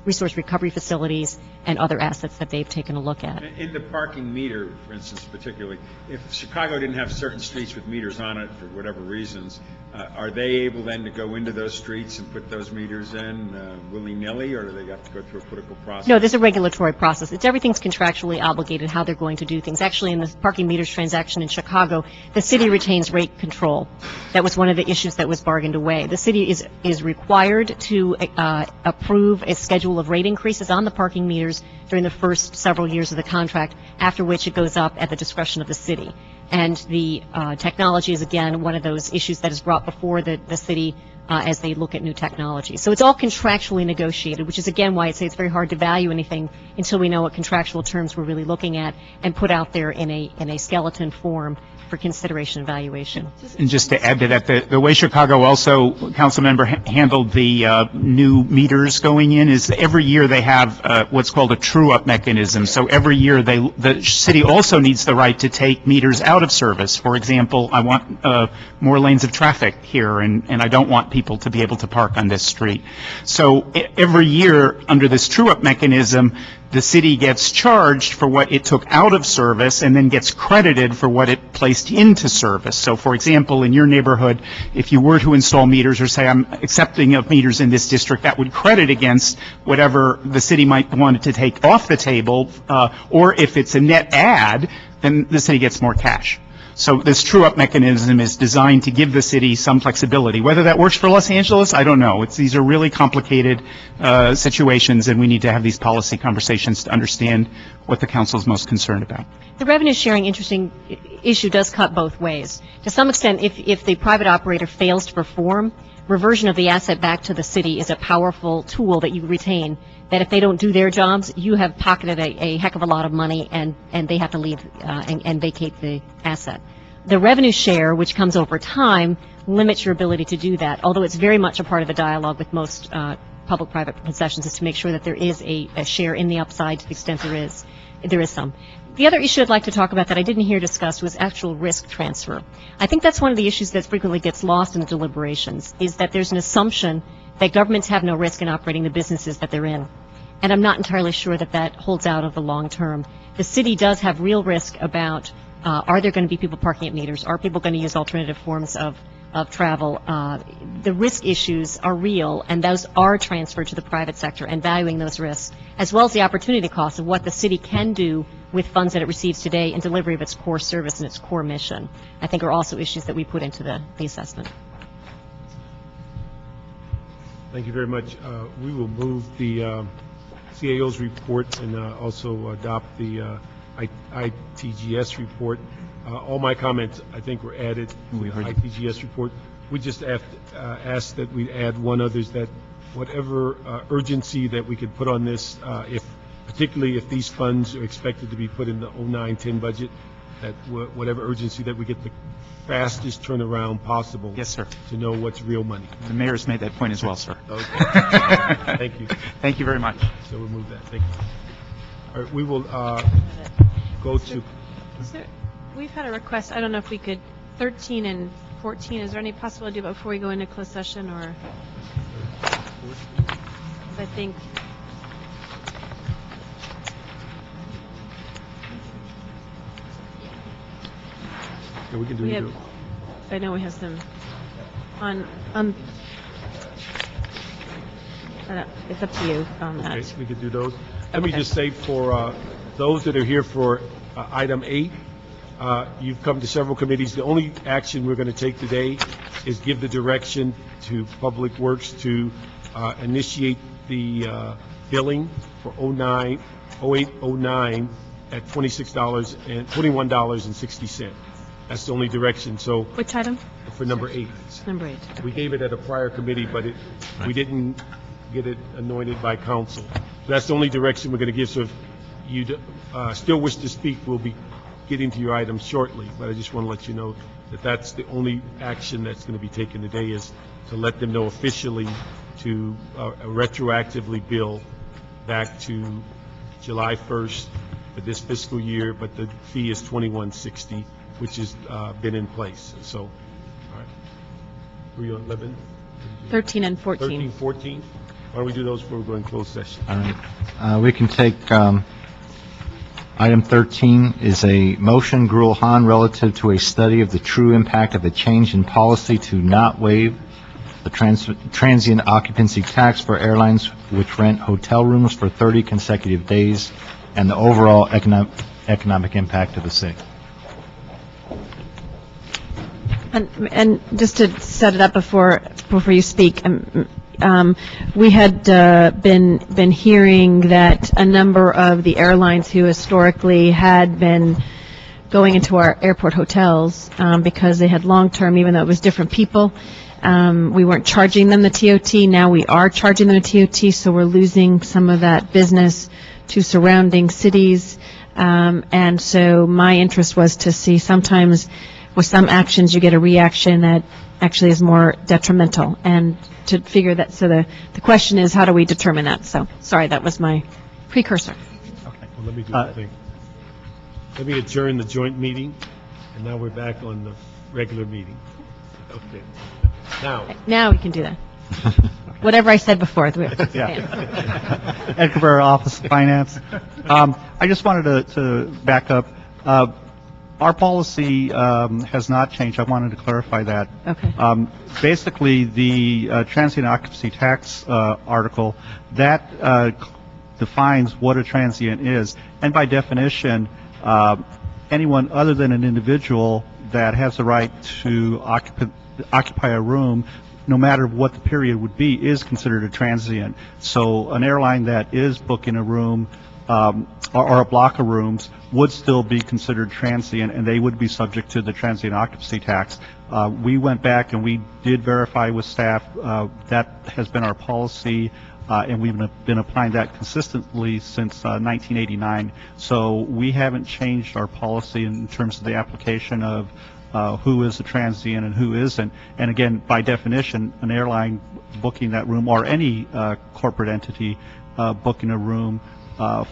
resource recovery facilities, and other assets that they've taken a look at. In the parking meter, for instance, particularly, if Chicago didn't have certain streets with meters on it for whatever reasons, are they able then to go into those streets and put those meters in willy-nilly, or do they have to go through a political process? No, there's a regulatory process. Everything's contractually obligated how they're going to do things. Actually, in the parking meters transaction in Chicago, the city retains rate control. That was one of the issues that was bargained away. The city is required to approve a schedule of rate increases on the parking meters during the first several years of the contract, after which it goes up at the discretion of the city. And the technology is, again, one of those issues that is brought before the city as they look at new technology. So it's all contractually negotiated, which is, again, why I say it's very hard to value anything until we know what contractual terms we're really looking at and put out there in a skeleton form for consideration and evaluation. And just to add to that, the way Chicago also, Councilmember, handled the new meters going in is every year they have what's called a true-up mechanism. So every year the city also needs the right to take meters out of service. For example, I want more lanes of traffic here, and I don't want people to be able to park on this street. So every year under this true-up mechanism, the city gets charged for what it took out of service and then gets credited for what it placed into service. So, for example, in your neighborhood, if you were to install meters or say I'm accepting of meters in this district, that would credit against whatever the city might want to take off the table, or if it's a net add, then the city gets more cash. So this true-up mechanism is designed to give the city some flexibility. Whether that works for Los Angeles, I don't know. These are really complicated situations, and we need to have these policy conversations to understand what the council is most concerned about. The revenue sharing issue does cut both ways. To some extent, if the private operator fails to perform, reversion of the asset back to the city is a powerful tool that you retain, that if they don't do their jobs, you have pocketed a heck of a lot of money, and they have to leave and vacate the asset. The revenue share, which comes over time, limits your ability to do that, although it's very much a part of the dialogue with most public-private concessions, is to make sure that there is a share in the upside to the extent there is some. The other issue I'd like to talk about that I didn't hear discussed was actual risk transfer. I think that's one of the issues that frequently gets lost in the deliberations, is that there's an assumption that governments have no risk in operating the businesses that they're in. And I'm not entirely sure that that holds out over the long term. The city does have real risk about, are there going to be people parking at meters? Are people going to use alternative forms of travel? The risk issues are real, and those are transferred to the private sector, and valuing those risks, as well as the opportunity cost of what the city can do with funds that it receives today in delivery of its core service and its core mission, I think are also issues that we put into the assessment. Thank you very much. We will move the CAO's report and also adopt the ITGS report. All my comments, I think, were added to the ITGS report. We just asked that we add one other, that whatever urgency that we could put on this, particularly if these funds are expected to be put in the 09-10 budget, that whatever urgency that we get the fastest turnaround possible. Yes, sir. To know what's real money. The mayor's made that point as well, sir. Okay. Thank you. Thank you very much. So we'll move that. Thank you. All right, we will go to... We've had a request, I don't know if we could, 13 and 14, is there any possibility before we go into closed session, or? I think... Yeah, we can do either. I know we have some on it's up to you on that. Okay, we could do those. Let me just say for those that are here for item 8, you've come to several committees. The only action we're going to take today is give the direction to Public Works to initiate the billing for 09 0809 at $21.60. That's the only direction, so Which item? for number 8. Number 8. We gave it at a prior committee, but we didn't get it anointed by council. That's the only direction we're going to give, so if you still wish to speak, we'll be getting to your items shortly, but I just want to let you know that that's the only action that's going to be taken today, is to let them know officially to retroactively bill back to July 1st for this fiscal year, but the fee is $21.60, which has been in place. So, all right. Were you on 11? 13 and 14. 13, 14? Why don't we do those before we go in closed session? All right. We can take item 13 is a motion, Gruel Han, relative to a study of the true impact of a change in policy to not waive the transient occupancy tax for airlines which rent hotel rooms for 30 consecutive days, and the overall economic impact of the city. And just to set it up before you speak, we had been hearing that a number of the airlines who historically had been going into our airport hotels because they had long-term, even though it was different people, we weren't charging them the TOT. Now we are charging them the TOT, so we're losing some of that business to surrounding cities. And so my interest was to see sometimes with some actions you get a reaction that actually is more detrimental, and to figure that. So the question is, how do we determine that? So sorry, that was my precursor. Okay. Well, let me do the thing. Let me adjourn the joint meeting, and now we're back on the regular meeting. Okay. Now we can do that. Whatever I said before. Ed Cabrera, Office of Finance. I just wanted to back up. Our policy has not changed. I wanted to clarify that. Okay. Basically, the transient occupancy tax article, that defines what a transient is. And by definition, anyone other than an individual that has the right to occupy a room, no matter what the period would be, is considered a transient. So an airline that is booking a room or a block of rooms would still be considered transient, and they would be subject to the transient occupancy tax. We went back and we did verify with staff. That has been our policy, and we've been applying that consistently since 1989. So we haven't changed our policy in terms of the application of who is a transient and who isn't. And again, by definition, an airline booking that room, or any corporate entity booking a room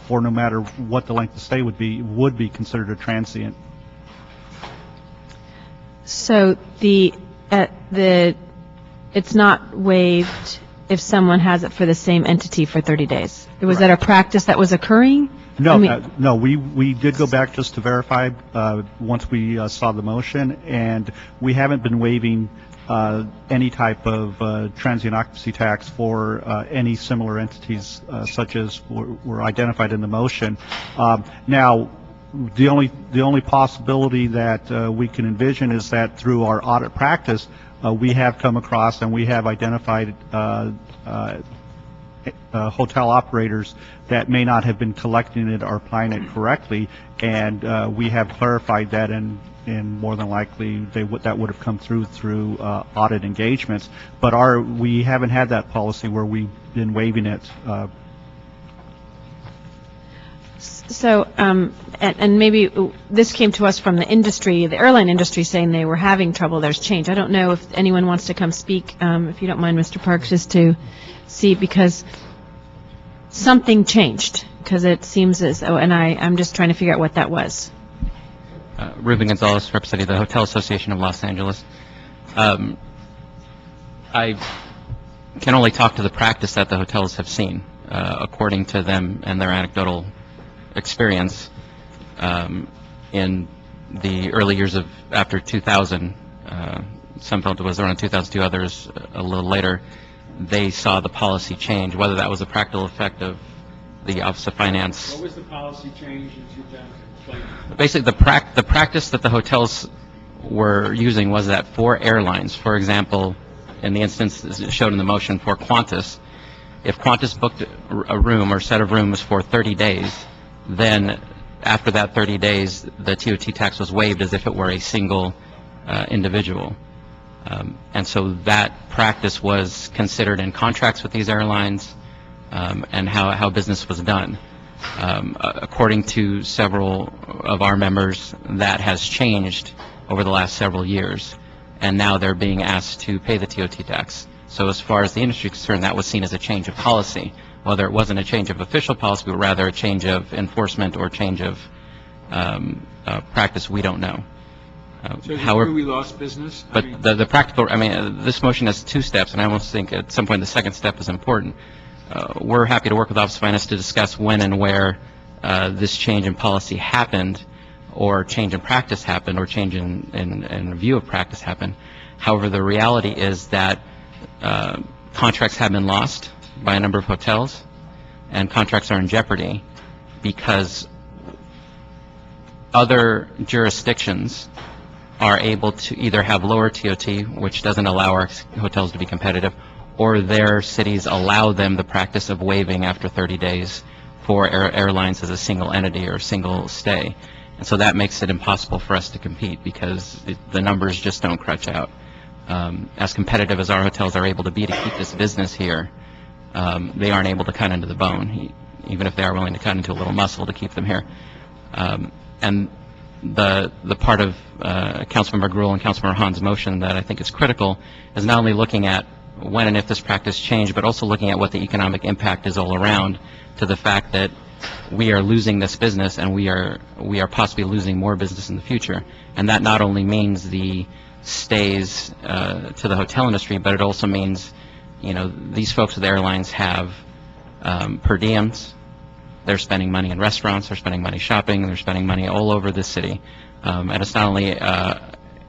for no matter what the length of stay would be considered a transient. So it's not waived if someone has it for the same entity for 30 days. Was that a practice that was occurring? No, no. We did go back just to verify once we saw the motion, and we haven't been waiving any type of transient occupancy tax for any similar entities such as were identified in the motion. Now, the only possibility that we can envision is that through our audit practice, we have come across and we have identified hotel operators that may not have been collecting it or applying it correctly, and we have clarified that, and more than likely that would have come through audit engagements. But we haven't had that policy where we've been waiving it. So, and maybe this came to us from the industry, the airline industry, saying they were having trouble. There's change. I don't know if anyone wants to come speak, if you don't mind, Mr. Parks, just to see, because something changed, because it seems as though, and I'm just trying to figure out what that was. Ruben Gonzalez, representing the Hotel Association of Los Angeles. I can only talk to the practice that the hotels have seen, according to them and their anecdotal experience. In the early years of after 2000, some felt it was around 2002, others a little later, they saw the policy change. Whether that was a practical effect of the Office of Finance. What was the policy change in 2000? Basically, the practice that the hotels were using was that for airlines, for example, in the instance as shown in the motion for Qantas, if Qantas booked a room or set of rooms for 30 days, then after that 30 days, the TOT tax was waived as if it were a single individual. And so that practice was considered in contracts with these airlines and how business was done. According to several of our members, that has changed over the last several years, and now they're being asked to pay the TOT tax. So as far as the industry is concerned, that was seen as a change of policy. Whether it wasn't a change of official policy, but rather a change of enforcement or change of practice, we don't know. So However, we lost business? but the practical, this motion has two steps, and I almost think at some point the second step is important. We're happy to work with Office of Finance to discuss when and where this change in policy happened, or change in practice happened, or change in view of practice happened. However, the reality is that contracts have been lost by a number of hotels, and contracts are in jeopardy because other jurisdictions are able to either have lower TOT, which doesn't allow our hotels to be competitive, or their cities allow them the practice of waiving after 30 days for airlines as a single entity or a single stay. And so that makes it impossible for us to compete because the numbers just don't crunch out. As competitive as our hotels are able to be to keep this business here, they aren't able to cut into the bone, even if they are willing to cut into a little muscle to keep them here. And the part of Councilmember Gruhl and Councilmember Hahn's motion that I think is critical is not only looking at when and if this practice changed, but also looking at what the economic impact is all around, to the fact that we are losing this business and we are possibly losing more business in the future. And that not only means the stays to the hotel industry, but it also means, these folks at the airlines have per diems. They're spending money in restaurants, they're spending money shopping, they're spending money all over the city. And it's not only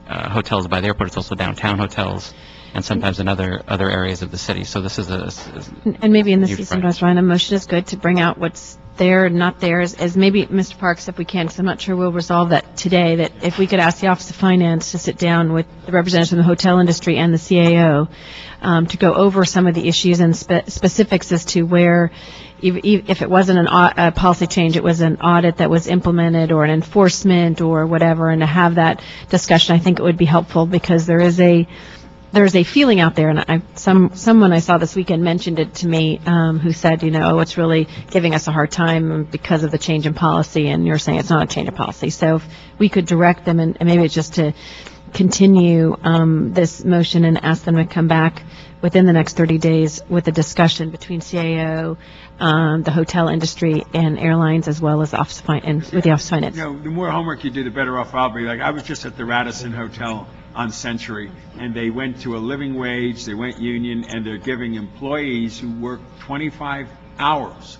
hotels by the airport, it's also downtown hotels and sometimes in other areas of the city. So this is And maybe in this huge season, price. Ryan, a motion is good to bring out what's there and not there, as maybe, Mr. Parks, if we can, because I'm not sure we'll resolve that today, that if we could ask the Office of Finance to sit down with the representatives from the hotel industry and the CAO to go over some of the issues and specifics as to where, if it wasn't a policy change, it was an audit that was implemented or an enforcement or whatever, and to have that discussion, I think it would be helpful, because there's a feeling out there, and someone I saw this weekend mentioned it to me, who said, it's really giving us a hard time because of the change in policy, and you're saying it's not a change in policy. So if we could direct them, and maybe it's just to continue this motion and ask them to come back within the next 30 days with a discussion between CAO, the hotel industry, and airlines, as well as the Office of Finance, with the Office of Finance. The more homework you do, the better off I'll be. Like, I was just at the Radisson Hotel on Century, and they went to a living wage, they went union, and they're giving employees who work 25 hours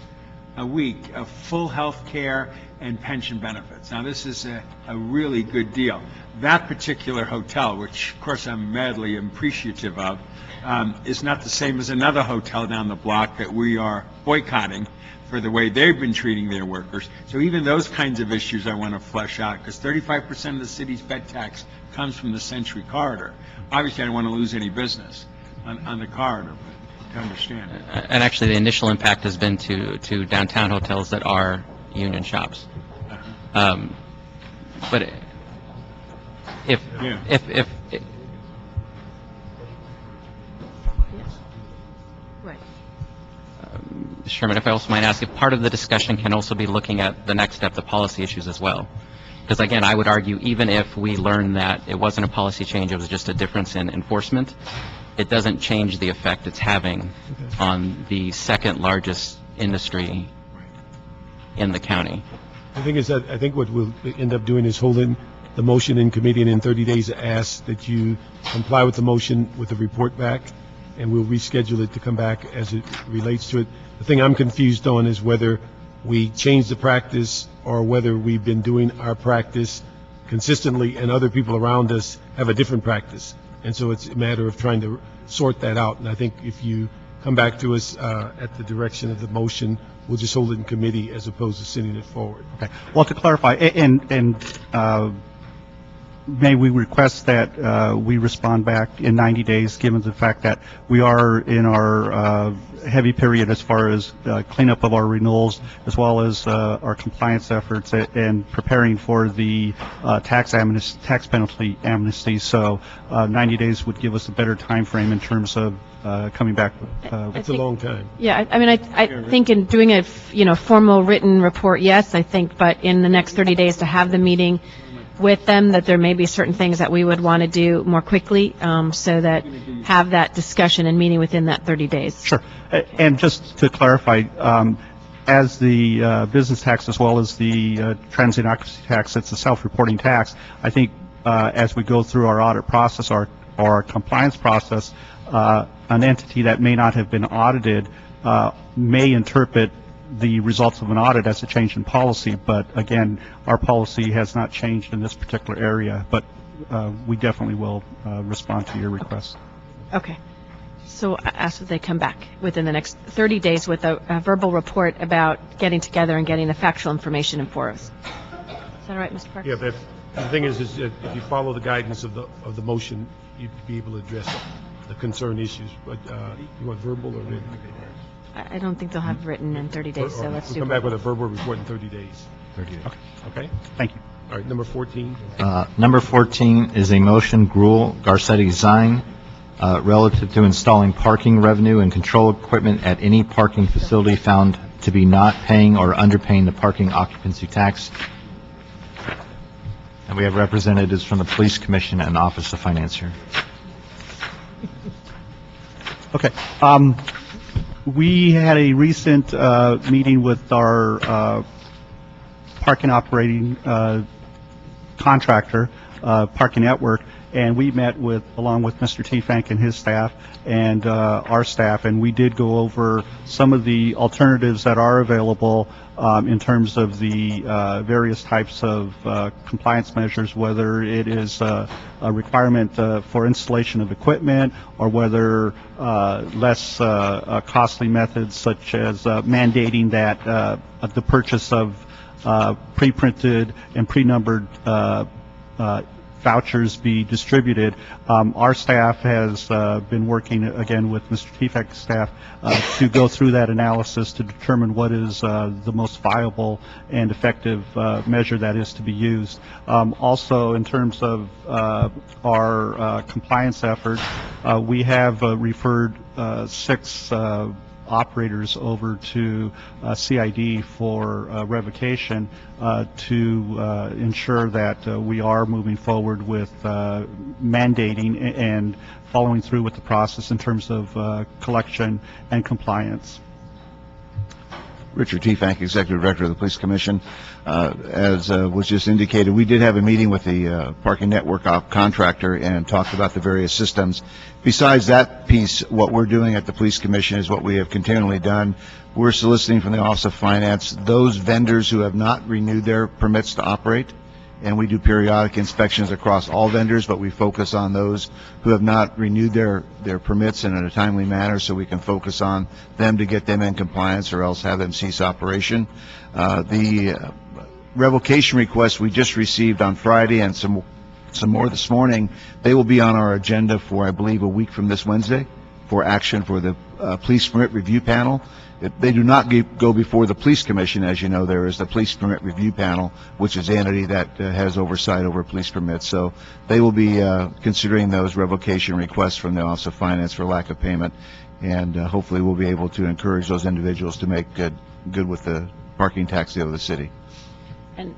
a week of full health care and pension benefits. Now, this is a really good deal. That particular hotel, which, of course, I'm madly appreciative of, is not the same as another hotel down the block that we are boycotting for the way they've been treating their workers. So even those kinds of issues I want to flesh out, because 35% of the city's bed tax comes from the Century Corridor. Obviously, I don't want to lose any business on the corridor, but to understand it. And actually, the initial impact has been to downtown hotels that are union shops. But if Right. Sherman, if I also might ask, if part of the discussion can also be looking at the next step, the policy issues as well. Because again, I would argue, even if we learn that it wasn't a policy change, it was just a difference in enforcement, it doesn't change the effect it's having on the second largest industry in the county. The thing is that I think what we'll end up doing is holding the motion in committee, and in 30 days ask that you comply with the motion with the report back, and we'll reschedule it to come back as it relates to it. The thing I'm confused on is whether we change the practice or whether we've been doing our practice consistently and other people around us have a different practice. And so it's a matter of trying to sort that out. And I think if you come back to us at the direction of the motion, we'll just hold it in committee as opposed to sending it forward. Okay. Well, to clarify, and may we request that we respond back in 90 days, given the fact that we are in our heavy period as far as cleanup of our renewals, as well as our compliance efforts and preparing for the tax penalty amnesty. So 90 days would give us a better time frame in terms of coming back. It's a long time. Yeah, I mean, I think in doing a, formal written report, yes, I think, but in the next 30 days to have the meeting with them, that there may be certain things that we would want to do more quickly, so that have that discussion and meeting within that 30 days. Sure. And just to clarify, as the business tax as well as the transient occupancy tax, it's a self-reporting tax. I think as we go through our audit process, our compliance process, an entity that may not have been audited may interpret the results of an audit as a change in policy, but again, our policy has not changed in this particular area, but we definitely will respond to your request. Okay. So I ask that they come back within the next 30 days with a verbal report about getting together and getting the factual information in for us. Is that all right, Mr. Parks? Yeah, but the thing is that if you follow the guidance of the motion, you'd be able to address the concern issues. But you want verbal or written? I don't think they'll have written in 30 days, so let's we'll do come back with a verbal report in 30 days. 30 days. Okay? Thank you. All right, number 14. Number 14 is a motion, Gruel Garcetti Zine, relative to installing parking revenue and control equipment at any parking facility found to be not paying or underpaying the parking occupancy tax. And we have representatives from the Police Commission and Office of Finance here. Okay. We had a recent meeting with our parking operating contractor, Parking Network, and we met along with Mr. T-Fank and his staff and our staff, and we did go over some of the alternatives that are available in terms of the various types of compliance measures, whether it is a requirement for installation of equipment or whether less costly methods such as mandating that the purchase of pre-printed and pre-numbered vouchers be distributed. Our staff has been working again with Mr. T-Fank's staff to go through that analysis to determine what is the most viable and effective measure that is to be used. Also, in terms of our compliance efforts, we have referred 6 operators over to CID for revocation to ensure that we are moving forward with mandating and following through with the process in terms of collection and compliance. Richard T-Fank, Executive Director of the Police Commission. As was just indicated, we did have a meeting with the Parking Network contractor and talked about the various systems. Besides that piece, what we're doing at the Police Commission is what we have continually done. We're soliciting from the Office of Finance those vendors who have not renewed their permits to operate, and we do periodic inspections across all vendors, but we focus on those who have not renewed their permits in a timely manner so we can focus on them to get them in compliance or else have them cease operation. The revocation requests we just received on Friday and some more this morning, they will be on our agenda for, I believe, a week from this Wednesday for action for the Police Permit Review Panel. They do not go before the Police Commission. As you know, there is the Police Permit Review Panel, which is the entity that has oversight over police permits. So they will be considering those revocation requests from the Office of Finance for lack of payment, and hopefully we'll be able to encourage those individuals to make good with the parking tax of the city. And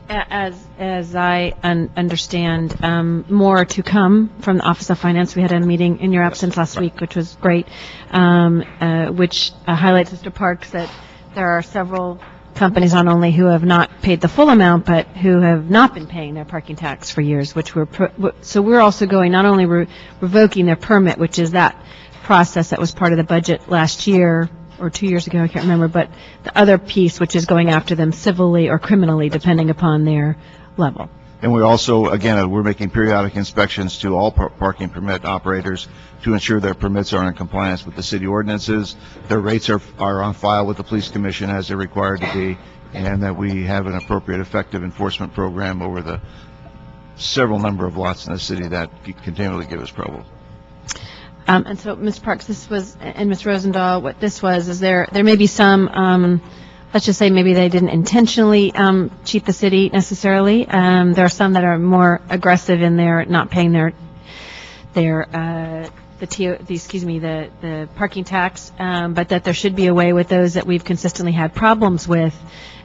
as I understand, more to come from the Office of Finance. We had a meeting in your absence last week, which was great, which highlights, Mr. Parks, that there are several companies not only who have not paid the full amount, but who have not been paying their parking tax for years, so we're also going not only revoking their permit, which is that process that was part of the budget last year, or 2 years ago, I can't remember, but the other piece, which is going after them civilly or criminally, depending upon their level. And we also, again, we're making periodic inspections to all parking permit operators to ensure their permits are in compliance with the city ordinances, their rates are on file with the Police Commission as they're required to be, and that we have an appropriate, effective enforcement program over the several number of lots in the city that continually give us trouble. And so, Mr. Parks, this was, and Ms. Rosendahl, what this was, is there may be some, let's just say maybe they didn't intentionally cheat the city necessarily. There are some that are more aggressive in their not paying the parking tax, but that there should be a way with those that we've consistently had problems with,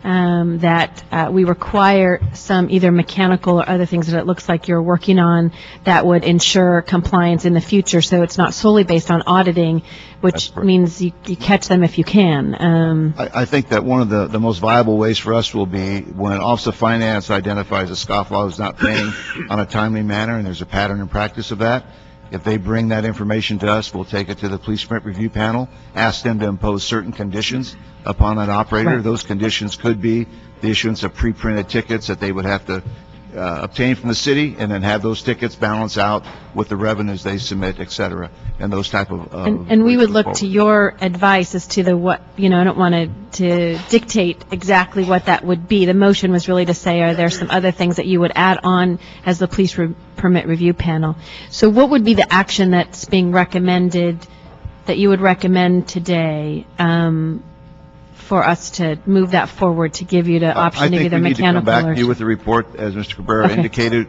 that we require some either mechanical or other things that it looks like you're working on that would ensure compliance in the future, so it's not solely based on auditing, which means you catch them if you can. I think that one of the most viable ways for us will be when Office of Finance identifies a scofflaw is not paying on a timely manner, and there's a pattern and practice of that. If they bring that information to us, we'll take it to the Police Permit Review Panel, ask them to impose certain conditions upon that operator. Right. Those conditions could be the issuance of pre-printed tickets that they would have to obtain from the city, and then have those tickets balance out with the revenues they submit, et cetera, and those type of... And we would look to your advice as to I don't want to dictate exactly what that would be. The motion was really to say, are there some other things that you would add on as the Police Permit Review Panel? So what would be the action that's being recommended, that you would recommend today, for us to move that forward, to give you the option of either mechanical or... I think we need to come back to you with the report, as Mr. Cabrera indicated,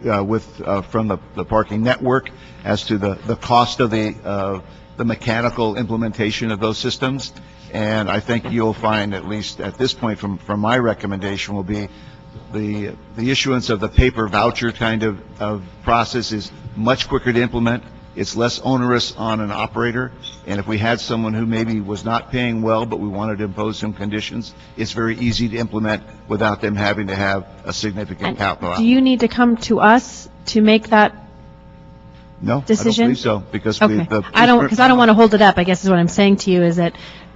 from the parking network as to the cost of the mechanical implementation of those systems. And I think you'll find, at least at this point, from my recommendation, will be the issuance of the paper voucher kind of process is much quicker to implement. It's less onerous on an operator, and if we had someone who maybe was not paying well, but we wanted to impose some conditions, it's very easy to implement without them having to have a significant capital. Do you need to come to us to make that decision? No, I don't believe so, because because I don't want to hold it up, I guess is what I'm saying to you, is that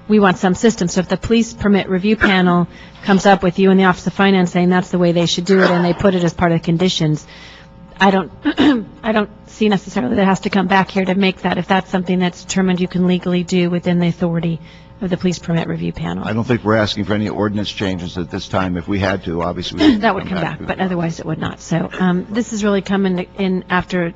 we want some system. So if the Police Permit Review Panel comes up with you and the Office of Finance saying that's the way they should do it, and they put it as part of the conditions, I don't see necessarily that it has to come back here to make that, if that's something that's determined you can legally do within the authority of the Police Permit Review Panel. I don't think we're asking for any ordinance changes at this time. If we had to, obviously, that would come back, but otherwise it would not. So this is really coming in after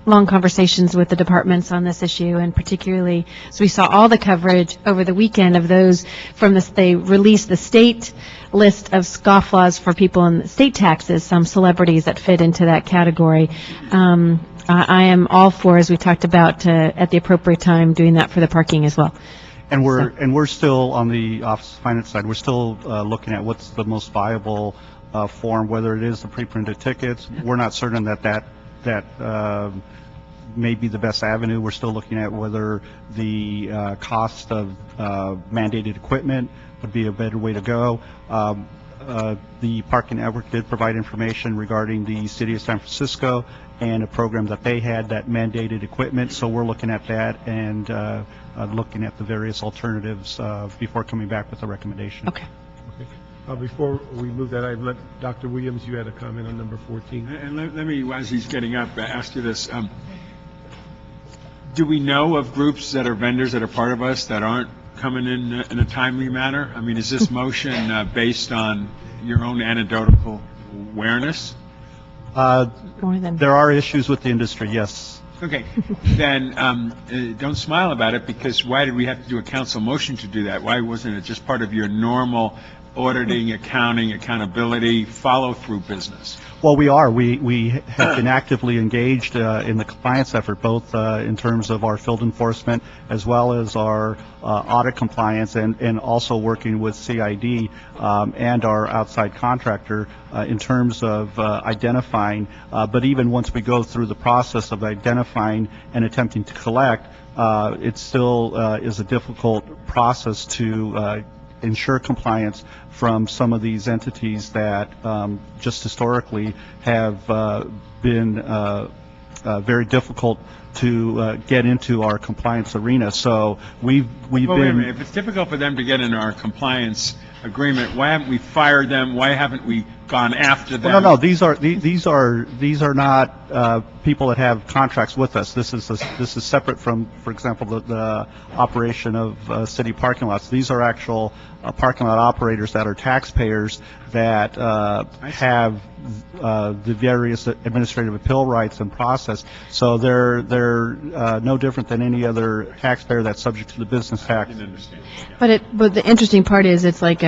long conversations with the departments on this issue, and particularly, so we saw all the coverage over the weekend of those from this. They released the state list of scofflaws for people in state taxes, some celebrities that fit into that category. I am all for, as we talked about, at the appropriate time, doing that for the parking as well. And we're still on the Office of Finance side. We're still looking at what's the most viable form, whether it is the pre-printed tickets. We're not certain that may be the best avenue. We're still looking at whether the cost of mandated equipment would be a better way to go. The Parking Network did provide information regarding the City of San Francisco and a program that they had that mandated equipment. So we're looking at that and looking at the various alternatives before coming back with a recommendation. Okay. Before we move that, I'd let Dr. Williams, you had a comment on number 14. And let me, as he's getting up, ask you this. Do we know of groups that are vendors that are part of us that aren't coming in a timely manner? I mean, is this motion based on your own anecdotal awareness? There are issues with the industry, yes. Okay, then don't smile about it, because why did we have to do a council motion to do that? Why wasn't it just part of your normal auditing, accounting, accountability, follow-through business? Well, we are. We have been actively engaged in the compliance effort, both in terms of our field enforcement as well as our audit compliance, and also working with CID and our outside contractor in terms of identifying. But even once we go through the process of identifying and attempting to collect, it still is a difficult process to ensure compliance from some of these entities that just historically have been very difficult to get into our compliance arena. So we've Wait a been... minute. If it's difficult for them to get in our compliance agreement, why haven't we fired them? Why haven't we gone after them? Well, no, these are not people that have contracts with us. This is separate from, for example, the operation of city parking lots. These are actual parking lot operators that are taxpayers that have the various administrative appeal rights and process. So they're no different than any other taxpayer that's subject to the business tax. But the interesting part is it's like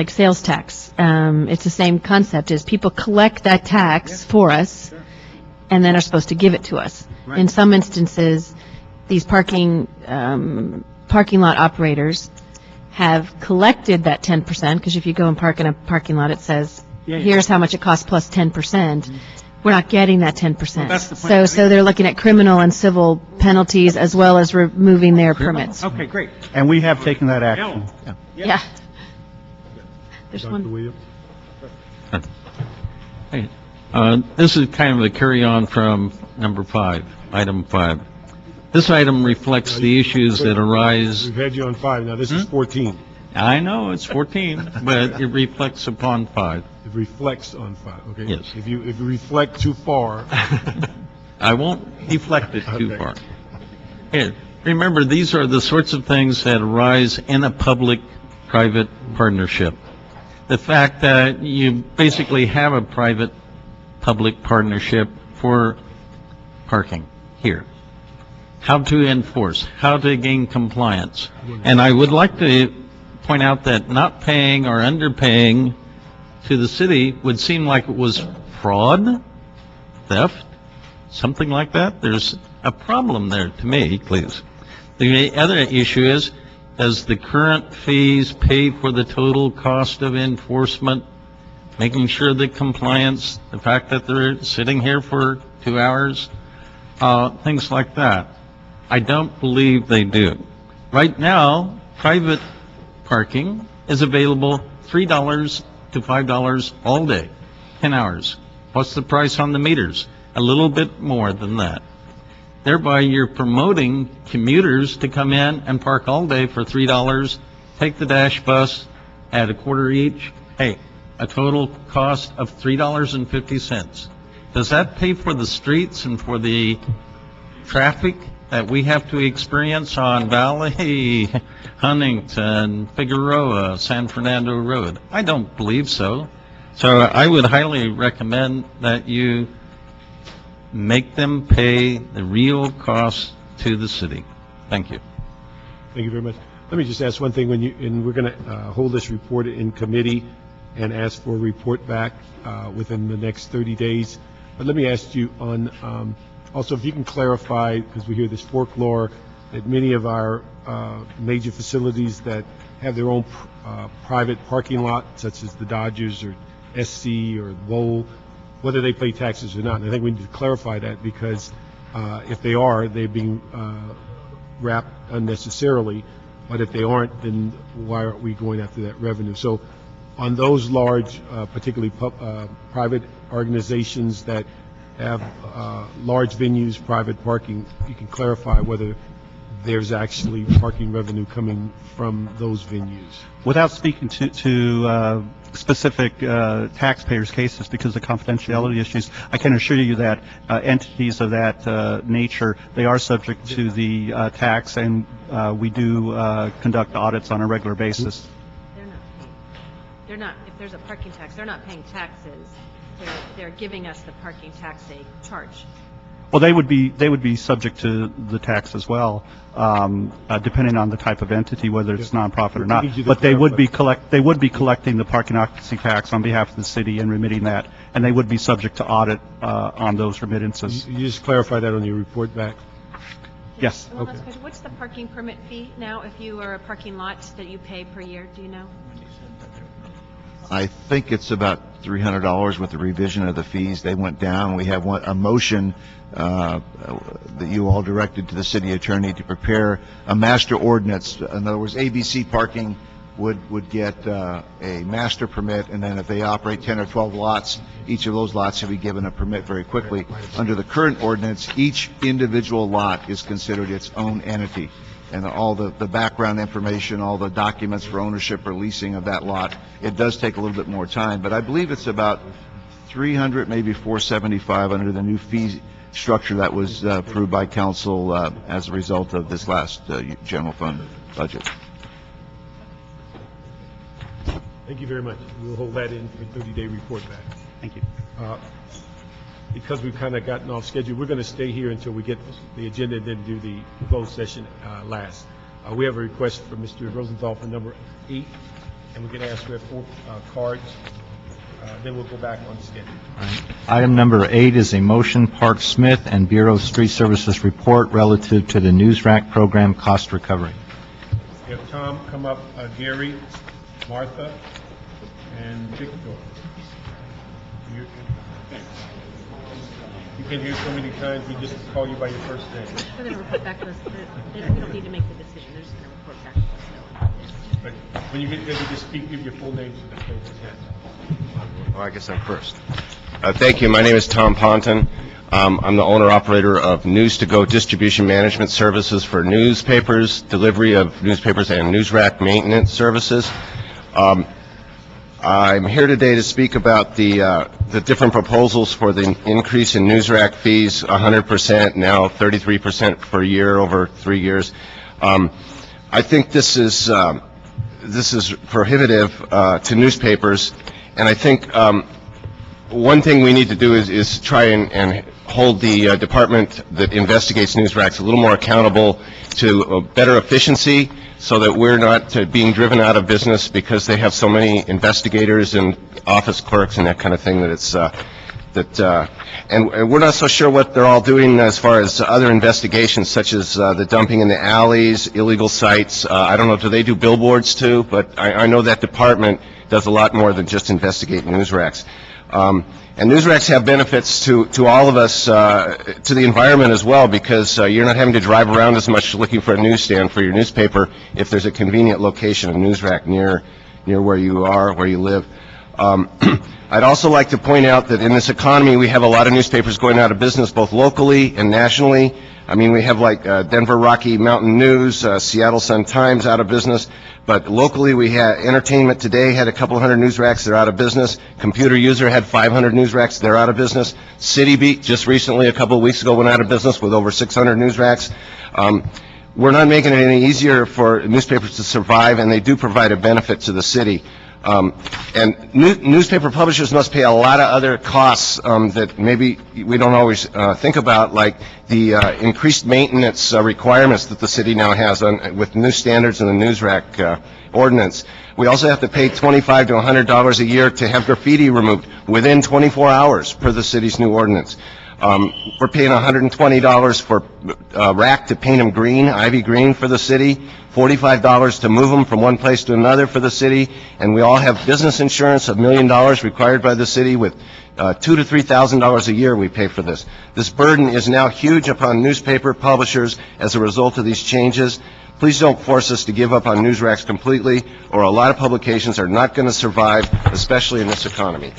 sales tax. It's the same concept, is people collect that tax for us and then are supposed to give it to us. Right. In some instances, these parking lot operators have collected that 10%, because if you go and park in a parking lot, it says, here's how much it costs plus 10%. We're not getting that 10%. Well, that's the point. So they're looking at criminal and civil penalties as well as removing their permits. Okay, great. And we have taken that action. Yeah. There's Dr. one. Williams? Hey, this is kind of a carry-on from number 5, item 5. This item reflects the issues that arise. We've had you on 5, now this is 14. I know, it's 14, but it reflects upon 5. It reflects on 5, okay? Yes. If you reflect too far, I won't deflect it too Okay. far. Here, remember, these are the sorts of things that arise in a public-private partnership. The fact that you basically have a private-public partnership for parking here. How to enforce, how to gain compliance. And I would like to point out that not paying or underpaying to the city would seem like it was fraud, theft, something like that. There's a problem there to me, please. The other issue is, does the current fees pay for the total cost of enforcement, making sure that compliance, the fact that they're sitting here for 2 hours, things like that? I don't believe they do. Right now, private parking is available $3 to $5 all day, 10 hours. What's the price on the meters? A little bit more than that. Thereby, you're promoting commuters to come in and park all day for $3, take the dash bus at a quarter each. Hey, a total cost of $3.50. Does that pay for the streets and for the traffic that we have to experience on Valley, Huntington, Figueroa, San Fernando Road? I don't believe so. So I would highly recommend that you make them pay the real cost to the city. Thank you. thank you very much. Let me just ask one thing, and we're going to hold this report in committee and ask for a report back within the next 30 days. But let me ask you on, also if you can clarify, because we hear this folklore that many of our major facilities that have their own private parking lot, such as the Dodgers or SC or Lowell, whether they pay taxes or not. And I think we need to clarify that, because if they are, they're being wrapped unnecessarily. But if they aren't, then why aren't we going after that revenue? So on those large, particularly private organizations that have large venues, private parking, you can clarify whether there's actually parking revenue coming from those venues. Without speaking to specific taxpayers' cases because of confidentiality issues, I can assure you that entities of that nature, they are subject to the tax, and we do conduct audits on a regular basis. They're not, if there's a parking tax, they're not paying taxes. They're giving us the parking tax they charge. Well, they would be subject to the tax as well, depending on the type of entity, whether it's nonprofit or not. But they would be collecting the parking occupancy tax on behalf of the city and remitting that, and they would be subject to audit on those remittances. You just clarify that on your report back. Yes. One last question. What's the parking permit fee now if you are a parking lot that you pay per year? Do you know? I think it's about $300 with the revision of the fees. They went down. We have a motion that you all directed to the city attorney to prepare a master ordinance. In other words, ABC Parking would get a master permit, and then if they operate 10 or 12 lots, each of those lots should be given a permit very quickly. Under the current ordinance, each individual lot is considered its own entity, and all the background information, all the documents for ownership or leasing of that lot, it does take a little bit more time. But I believe it's about $300, maybe $475 under the new fee structure that was approved by council as a result of this last general fund budget. Thank you very much. We'll hold that in for 30-day report back. Thank you. Because we've kind of gotten off schedule, we're going to stay here until we get the agenda and then do the closed session last. We have a request from Mr. Rosenthal for number 8, and we're going to ask for 4 cards. Then we'll go back on schedule. Item number 8 is a motion, Park Smith and Bureau of Street Services report relative to the News Rack program cost recovery. We have Tom come up, Gary, Martha, and Victor. You can hear so many times, we just call you by your first name. They're going to report back to us. We don't need to make the decision. They're just going to report back to us. But when you get ready to speak, give your full name so the clerk has. Well, I guess I'm first. Thank you. My name is Tom Ponton. I'm the owner-operator of News-to-Go Distribution Management Services for newspapers, delivery of newspapers, and news rack maintenance services. I'm here today to speak about the different proposals for the increase in news rack fees, 100%, now 33% per year over 3 years. I think this is prohibitive to newspapers, and I think one thing we need to do is try and hold the department that investigates news racks a little more accountable to better efficiency, so that we're not being driven out of business because they have so many investigators and office clerks and that kind of thing that it's and we're not so sure what they're all doing as far as other investigations, such as the dumping in the alleys, illegal sites. I don't know, do they do billboards too? But I know that department does a lot more than just investigate news racks. And news racks have benefits to all of us, to the environment as well, because you're not having to drive around as much looking for a newsstand for your newspaper if there's a convenient location, a news rack near where you are, where you live. I'd also like to point out that in this economy we have a lot of newspapers going out of business, both locally and nationally. I mean, we have like Denver Rocky Mountain News, Seattle Sun-Times out of business. But locally, we had Entertainment Today had a couple hundred news racks. They're out of business. Computer User had 500 news racks. They're out of business. City Beat just recently, a couple of weeks ago, went out of business with over 600 news racks. We're not making it any easier for newspapers to survive, and they do provide a benefit to the city. And newspaper publishers must pay a lot of other costs that maybe we don't always think about, like the increased maintenance requirements that the city now has with new standards in the news rack ordinance. We also have to pay $25 to $100 a year to have graffiti removed within 24 hours per the city's new ordinance. We're paying $120 for rack to paint them green, ivy green for the city, $45 to move them from one place to another for the city, and we all have business insurance of $1 million required by the city with $2,000 to $3,000 a year we pay for this. This burden is now huge upon newspaper publishers as a result of these changes. Please don't force us to give up on news racks completely, or a lot of publications are not going to survive, especially in this economy.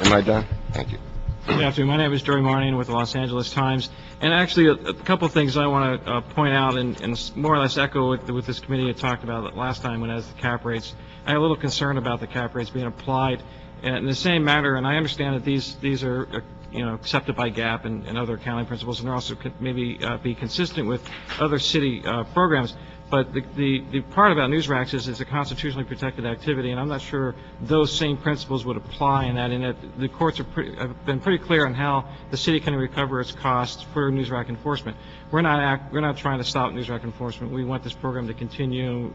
Am I done? Thank you. Good afternoon. My name is Joey Marnian with the Los Angeles Times. And actually, a couple of things I want to point out and more or less echo what this committee had talked about last time when it was the cap rates. I had a little concern about the cap rates being applied in the same manner, and I understand that these are accepted by GAAP and other accounting principles, and they're also maybe be consistent with other city programs. But the part about news racks is it's a constitutionally protected activity, and I'm not sure those same principles would apply in that the courts have been pretty clear on how the city can recover its costs for news rack enforcement. We're not trying to stop news rack enforcement. We want this program to continue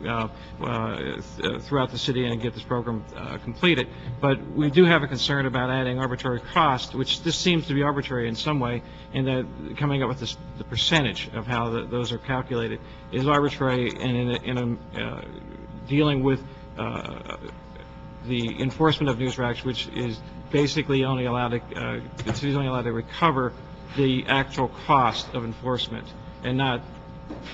throughout the city and get this program completed. But we do have a concern about adding arbitrary cost, which this seems to be arbitrary in some way, in that coming up with the percentage of how those are calculated is arbitrary, and in dealing with the enforcement of news racks, which is basically only allowed to the city's only allowed to recover the actual cost of enforcement and not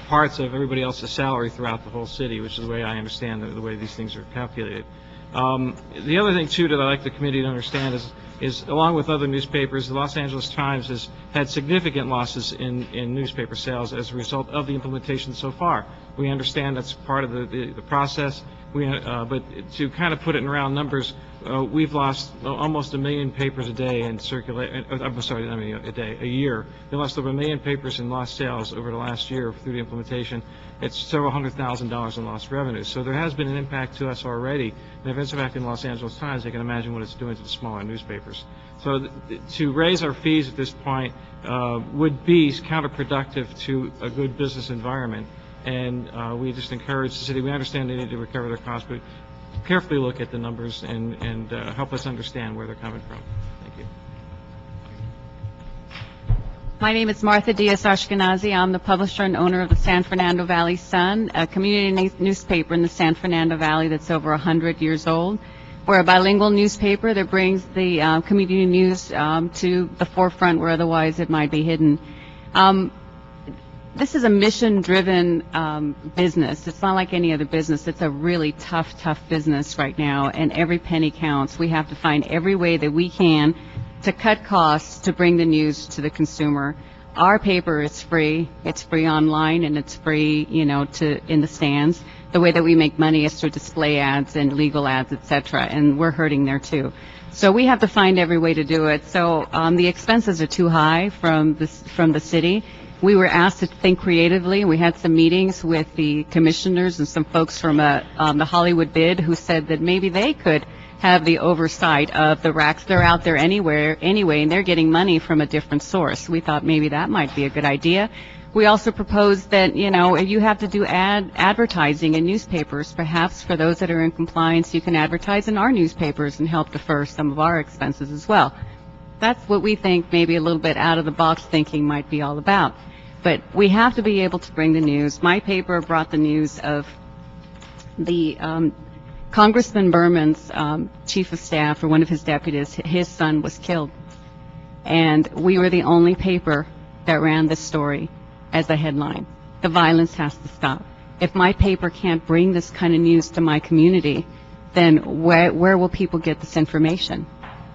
parts of everybody else's salary throughout the whole city, which is the way I understand the way these things are calculated. The other thing too that I'd like the committee to understand is along with other newspapers, the Los Angeles Times has had significant losses in newspaper sales as a result of the implementation so far. We understand that's part of the process. But to kind of put it in round numbers, we've lost almost 1 million papers a day in a year. We lost over 1 million papers in lost sales over the last year through the implementation. It's several $100,000 in lost revenue. So there has been an impact to us already. And if it's impacting Los Angeles Times, I can imagine what it's doing to the smaller newspapers. So to raise our fees at this point would be counterproductive to a good business environment. And we just encourage the city. We understand they need to recover their costs, but carefully look at the numbers and help us understand where they're coming from. Thank you. My name is Martha Diaz-Ashkenazi. I'm the publisher and owner of the San Fernando Valley Sun, a community newspaper in the San Fernando Valley that's over 100 years old. We're a bilingual newspaper that brings the community news to the forefront where otherwise it might be hidden. This is a mission-driven business. It's not like any other business. It's a really tough business right now, and every penny counts. We have to find every way that we can to cut costs to bring the news to the consumer. Our paper is free. It's free online, and it's free, in the stands. The way that we make money is through display ads and legal ads, etc., and we're hurting there too. So we have to find every way to do it. So the expenses are too high from the city. We were asked to think creatively, and we had some meetings with the commissioners and some folks from the Hollywood bid who said that maybe they could have the oversight of the racks. They're out there anyway, and they're getting money from a different source. We thought maybe that might be a good idea. We also proposed that, if you have to do advertising in newspapers, perhaps for those that are in compliance, you can advertise in our newspapers and help defer some of our expenses as well. That's what we think maybe a little bit out-of-the-box thinking might be all about. But we have to be able to bring the news. My paper brought the news of the Congressman Berman's chief of staff, or one of his deputies, his son was killed. And we were the only paper that ran this story as a headline. The violence has to stop. If my paper can't bring this kind of news to my community, then where will people get this information?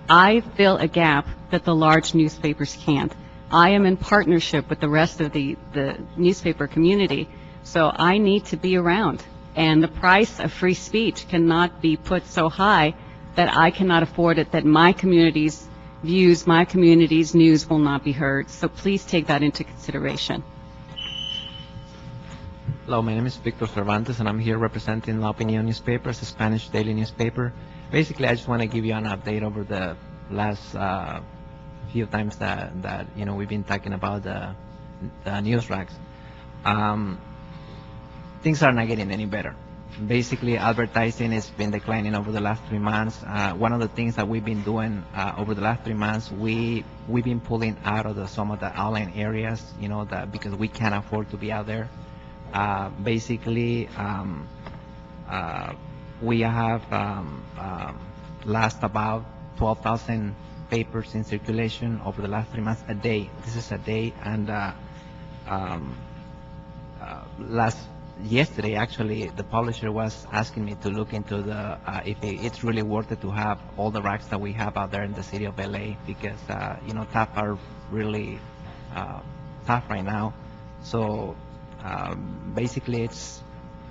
I fill a gap that the large newspapers can't. I am in partnership with the rest of the newspaper community, so I need to be around. And the price of free speech cannot be put so high that I cannot afford it, that my community's views, my community's news will not be heard. So please take that into consideration. Hello, my name is Victor Cervantes, and I'm here representing La Opinión newspapers, a Spanish daily newspaper. Basically, I just want to give you an update over the last few times that we've been talking about the news racks. Things are not getting any better. Basically, advertising has been declining over the last 3 months. One of the things that we've been doing over the last 3 months, we've been pulling out of some of the outlying areas, because we can't afford to be out there. Basically, we have lost about 12,000 papers in circulation over the last 3 months a day. This is a day, and yesterday, actually, the publisher was asking me to look into if it's really worth it to have all the racks that we have out there in the city of LA, because TAP are really tough right now. So basically, it's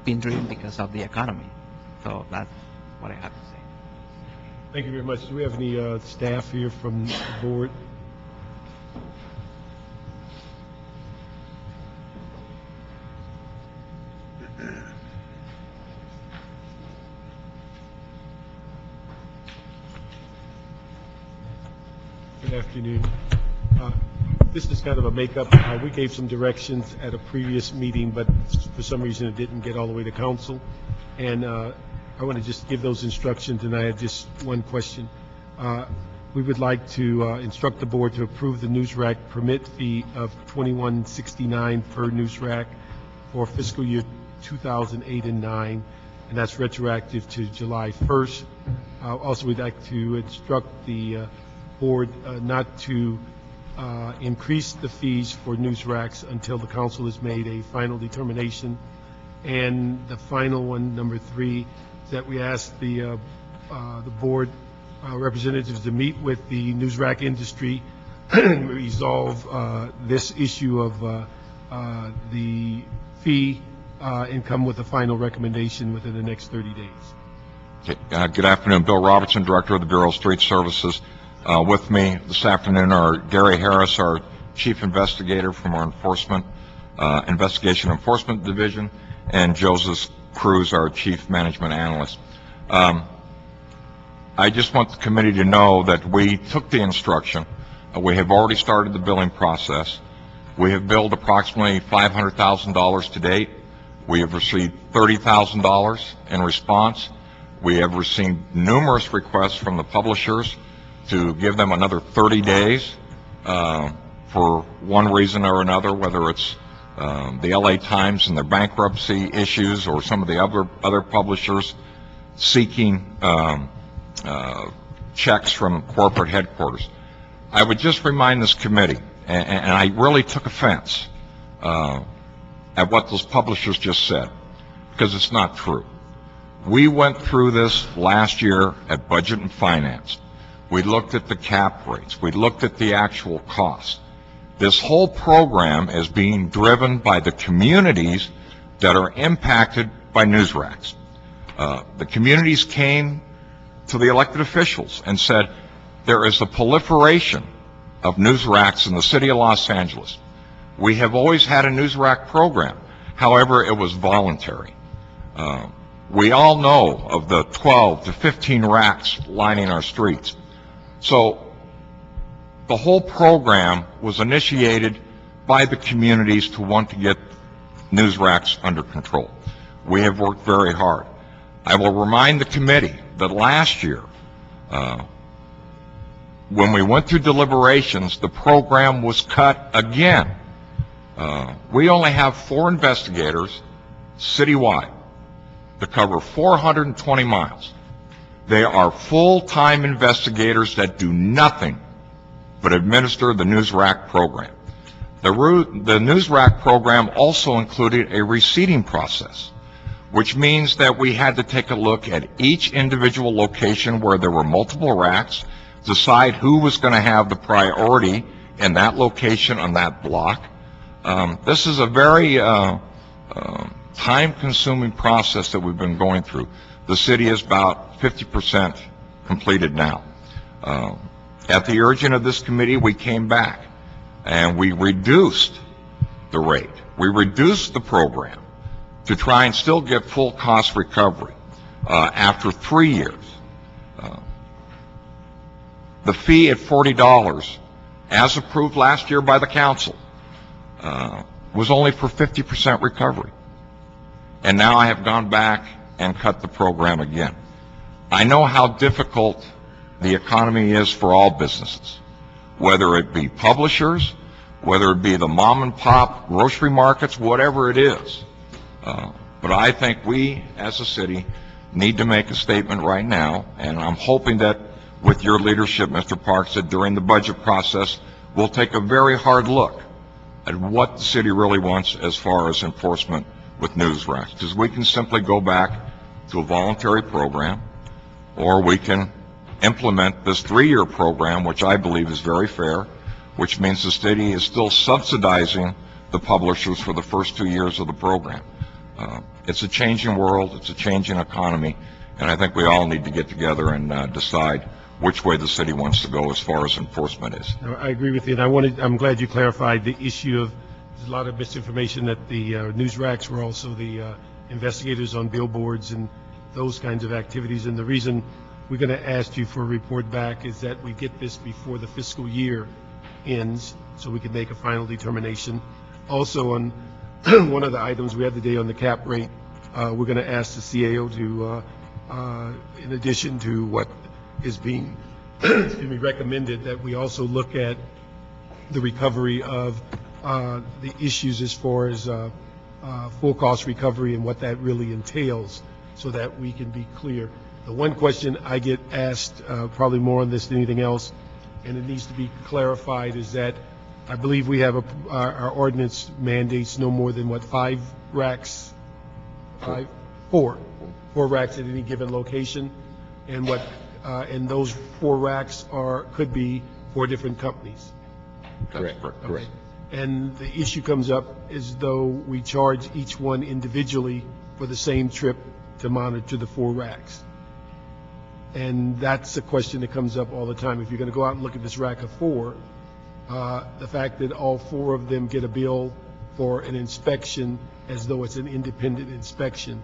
been driven because of the economy. So that's what I have to say. Thank you very much. Do we have any staff here from the board? Good afternoon. This is kind of a makeup. We gave some directions at a previous meeting, but for some reason it didn't get all the way to council. And I want to just give those instructions, and I have just one question. We would like to instruct the board to approve the news rack permit fee of $21.69 per news rack for fiscal year 2008 and 9, and that's retroactive to July 1st. Also, we'd like to instruct the board not to increase the fees for news racks until the council has made a final determination. And the final one, number 3, is that we ask the board representatives to meet with the news rack industry and resolve this issue of the fee and come with a final recommendation within the next 30 days. Okay. Good afternoon. Bill Robertson, Director of the Bureau of Street Services. With me this afternoon are Gary Harris, our Chief Investigator from our Investigation Enforcement Division, and Joseph Cruz, our Chief Management Analyst. I just want the committee to know that we took the instruction. We have already started the billing process. We have billed approximately $500,000 to date. We have received $30,000 in response. We have received numerous requests from the publishers to give them another 30 days for one reason or another, whether it's the LA Times and their bankruptcy issues or some of the other publishers seeking checks from corporate headquarters. I would just remind this committee, and I really took offense at what those publishers just said, because it's not true. We went through this last year at Budget and Finance. We looked at the cap rates. We looked at the actual cost. This whole program is being driven by the communities that are impacted by news racks. The communities came to the elected officials and said, there is a proliferation of news racks in the city of Los Angeles. We have always had a news rack program. However, it was voluntary. We all know of the 12 to 15 racks lining our streets. So the whole program was initiated by the communities to want to get news racks under control. We have worked very hard. I will remind the committee that last year, when we went through deliberations, the program was cut again. We only have 4 investigators citywide to cover 420 miles. They are full-time investigators that do nothing but administer the news rack program. The news rack program also included a receipting process, which means that we had to take a look at each individual location where there were multiple racks, decide who was going to have the priority in that location on that block. This is a very time-consuming process that we've been going through. The city is about 50% completed now. At the urging of this committee, we came back and we reduced the rate. We reduced the program to try and still get full cost recovery after 3 years. The fee at $40, as approved last year by the council, was only for 50% recovery. And now I have gone back and cut the program again. I know how difficult the economy is for all businesses, whether it be publishers, whether it be the mom and pop grocery markets, whatever it is. But I think we, as a city, need to make a statement right now, and I'm hoping that with your leadership, Mr. Parks, that during the budget process, we'll take a very hard look at what the city really wants as far as enforcement with news racks. Because we can simply go back to a voluntary program, or we can implement this 3-year program, which I believe is very fair, which means the city is still subsidizing the publishers for the first 2 years of the program. It's a changing world, it's a changing economy, and I think we all need to get together and decide which way the city wants to go as far as enforcement is. I agree with you, and I'm glad you clarified the issue of, there's a lot of misinformation that the news racks were also the investigators on billboards and those kinds of activities, and the reason we're going to ask you for a report back is that we get this before the fiscal year ends, so we can make a final determination. Also, on one of the items we had today on the cap rate, we're going to ask the CAO to, in addition to what is being recommended, that we also look at the recovery of the issues as far as full cost recovery and what that really entails, so that we can be clear. The one question I get asked, probably more on this than anything else, and it needs to be clarified, is that I believe we have our ordinance mandates no more than, what, 5 racks? 4 racks at any given location, and what, and those 4 racks could be 4 different companies. Correct. Okay. and the issue comes up as though we charge each one individually for the same trip to monitor the 4 racks. And that's a question that comes up all the time. If you're going to go out and look at this rack of 4, the fact that all 4 of them get a bill for an inspection as though it's an independent inspection,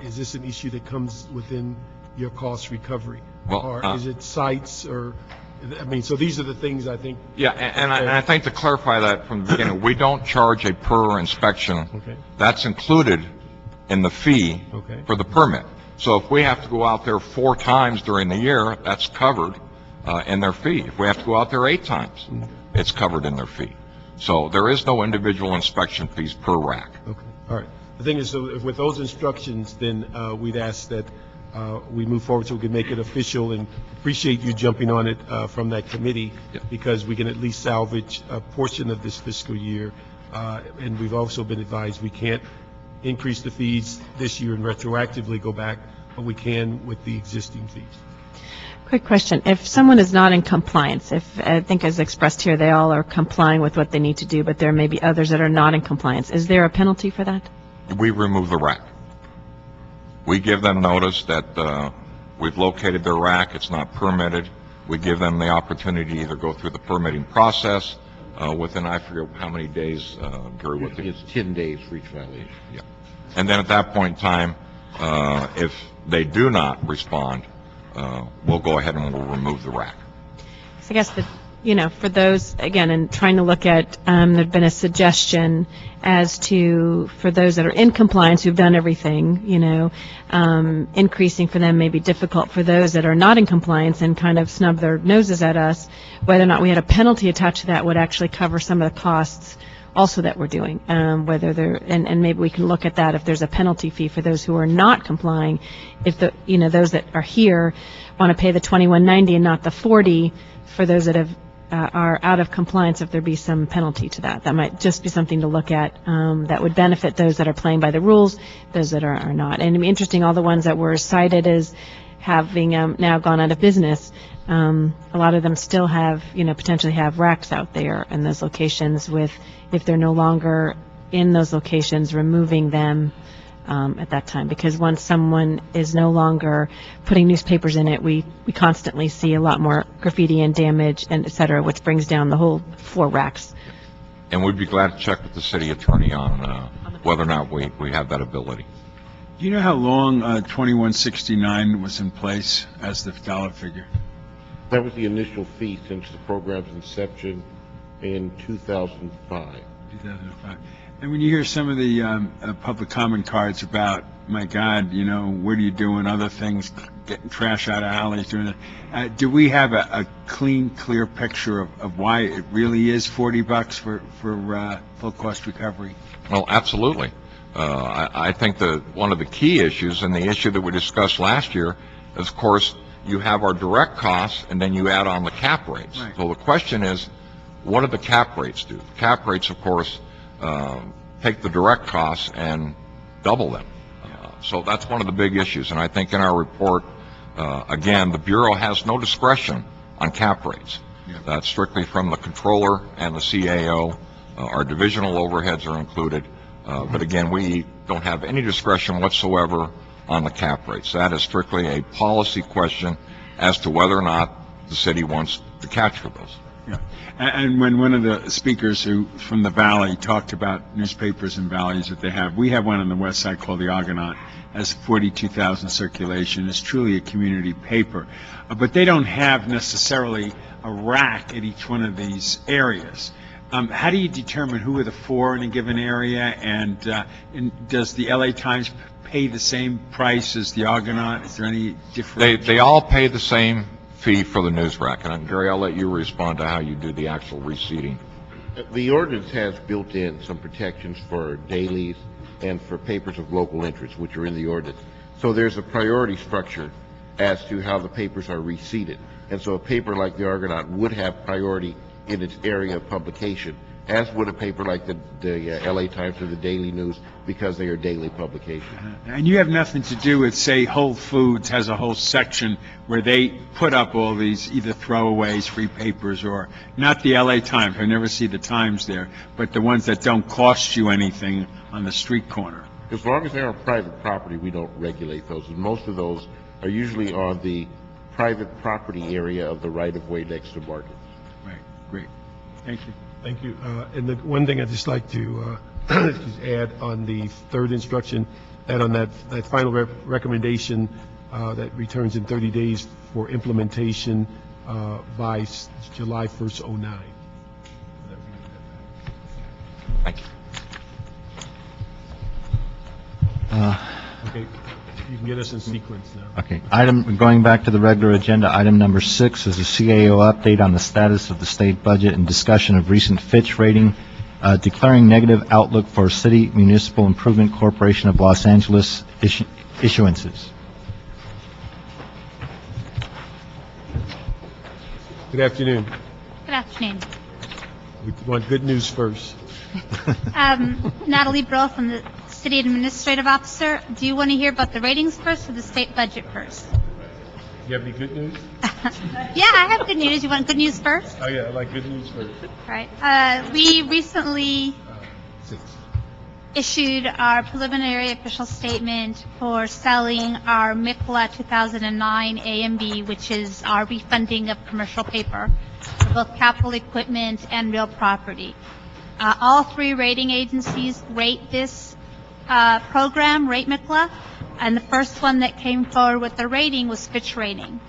is this an issue that comes within your cost recovery? Well, or is it sites, or, I mean, so these are the things I think. Yeah, and I think to clarify that from the beginning, we don't charge a per inspection. Okay. That's included in the fee for the permit. So if we have to go out there 4 times during the year, that's covered in their fee. If we have to go out there 8 times, it's covered in their fee. So there is no individual inspection fees per rack. Okay, all right. The thing is, so if with those instructions, then we'd ask that we move forward so we can make it official, and appreciate you jumping on it from that committee, because we can at least salvage a portion of this fiscal year. And we've also been advised we can't increase the fees this year and retroactively go back, but we can with the existing fees. Quick question. If someone is not in compliance, if I think as expressed here, they all are complying with what they need to do, but there may be others that are not in compliance, is there a penalty for that? We remove the rack. We give them notice that we've located their rack, it's not permitted. We give them the opportunity to either go through the permitting process within, I forget how many days, Gary, what the... It's 10 days for each violation. Yeah. And then at that point in time, if they do not respond, we'll go ahead and we'll remove the rack. So I guess that, you know, for those, again, and trying to look at, there'd been a suggestion as to, for those that are in compliance, who've done everything, you know, increasing for them may be difficult. For those that are not in compliance and kind of snub their noses at us, whether or not we had a penalty attached to that would actually cover some of the costs also that we're doing, whether they're, and maybe we can look at that if there's a penalty fee for those who are not complying. If the, you know, those that are here want to pay the $21.90 and not the $40, for those that have are out of compliance, if there be some penalty to that. That might just be something to look at that would benefit those that are playing by the rules, those that are not. And it'd be interesting, all the ones that were cited as having now gone out of business, a lot of them still have, you know, potentially have racks out there in those locations with, if they're no longer in those locations, removing them at that time. Because once someone is no longer putting newspapers in it, we constantly see a lot more graffiti and damage and et cetera, which brings down the whole 4 racks. And we'd be glad to check with the city attorney on whether or not we have that ability. Do you know how long 2169 was in place as the dollar figure? That was the initial fee since the program's inception in 2005. 2005. And when you hear some of the public comment cards about, my God, you know, what are you doing, other things, getting trash out of alleys, doing that, do we have a clean, clear picture of why it really is $40 for full cost recovery? Well, absolutely. I think that one of the key issues, and the issue that we discussed last year, is, of course, you have our direct costs, and then you add on the cap rates. Right. So the question is, what do the cap rates do? The cap rates, of course, take the direct costs and double them. So that's one of the big issues. And I think in our report, again, the Bureau has no discretion on cap rates. Yeah. That's strictly from the controller and the CAO. Our divisional overheads are included. But again, we don't have any discretion whatsoever on the cap rates. That is strictly a policy question as to whether or not the city wants to capture those. Yeah. And when one of the speakers who from the Valley talked about newspapers and values that they have, we have one on the west side called the Argonaut, has 42,000 circulation. It's truly a community paper. But they don't have necessarily a rack at each one of these areas. How do you determine who are the 4 in a given area, and does the LA Times pay the same price as the Argonaut? Is there any difference? They all pay the same fee for the news rack. And Gary, I'll let you respond to how you do the actual reseating. The ordinance has built in some protections for dailies and for papers of local interest, which are in the ordinance. So there's a priority structure as to how the papers are reseated. And so a paper like the Argonaut would have priority in its area of publication as would a paper like the LA Times or the Daily News, because they are daily publications. And you have nothing to do with, say, Whole Foods has a whole section where they put up all these either throwaways, free papers, or not the LA Times. I never see the Times there, but the ones that don't cost you anything on the street corner. As long as they're on private property, we don't regulate those, and most of those are usually on the private property area of the right-of-way next to markets. Right, great. Thank you. Thank you. And the one thing I'd just like to just add on the third instruction, that on that final recommendation that returns in 30 days for implementation by July 1st, 09. Thank you. Okay, you can get us in sequence now. Okay. Going back to the regular agenda, item number 6 is a CAO update on the status of the state budget and discussion of recent Fitch rating, declaring negative outlook for City Municipal Improvement Corporation of Los Angeles issuances. Good afternoon. Good afternoon. We want good news first. Natalie Brill from the City Administrative Officer. Do you want to hear about the ratings first or the state budget first? You have any good news? Yeah, I have good news. You want good news first? Oh, yeah, I like good news first. All right. We recently issued our preliminary official statement for selling our MICLA 2009 A and B, which is our refunding of commercial paper for both capital equipment and real property. All three rating agencies rate this program, rate MICLA, and the first one that came forward with the rating was Fitch Rating.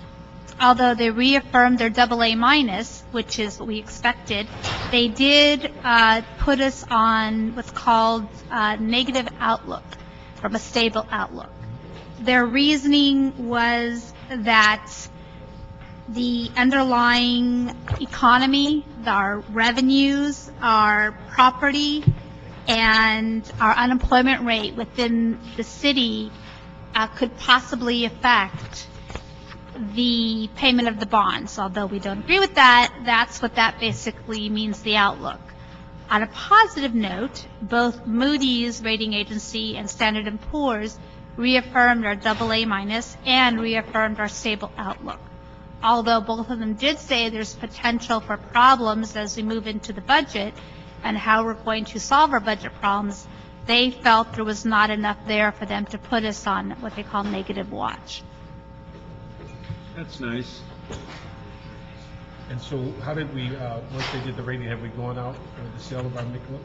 Although they reaffirmed their AA minus, which is what we expected, they did put us on what's called negative outlook from a stable outlook. Their reasoning was that the underlying economy, our revenues, our property, and our unemployment rate within the city could possibly affect the payment of the bonds. Although we don't agree with that, that's what that basically means, the outlook. On a positive note, both Moody's rating agency and Standard & Poor's reaffirmed our AA minus and reaffirmed our stable outlook. Although both of them did say there's potential for problems as we move into the budget and how we're going to solve our budget problems, they felt there was not enough there for them to put us on what they call negative watch. That's nice. And so how did we, once they did the rating, have we gone out for the sale of our MICLA?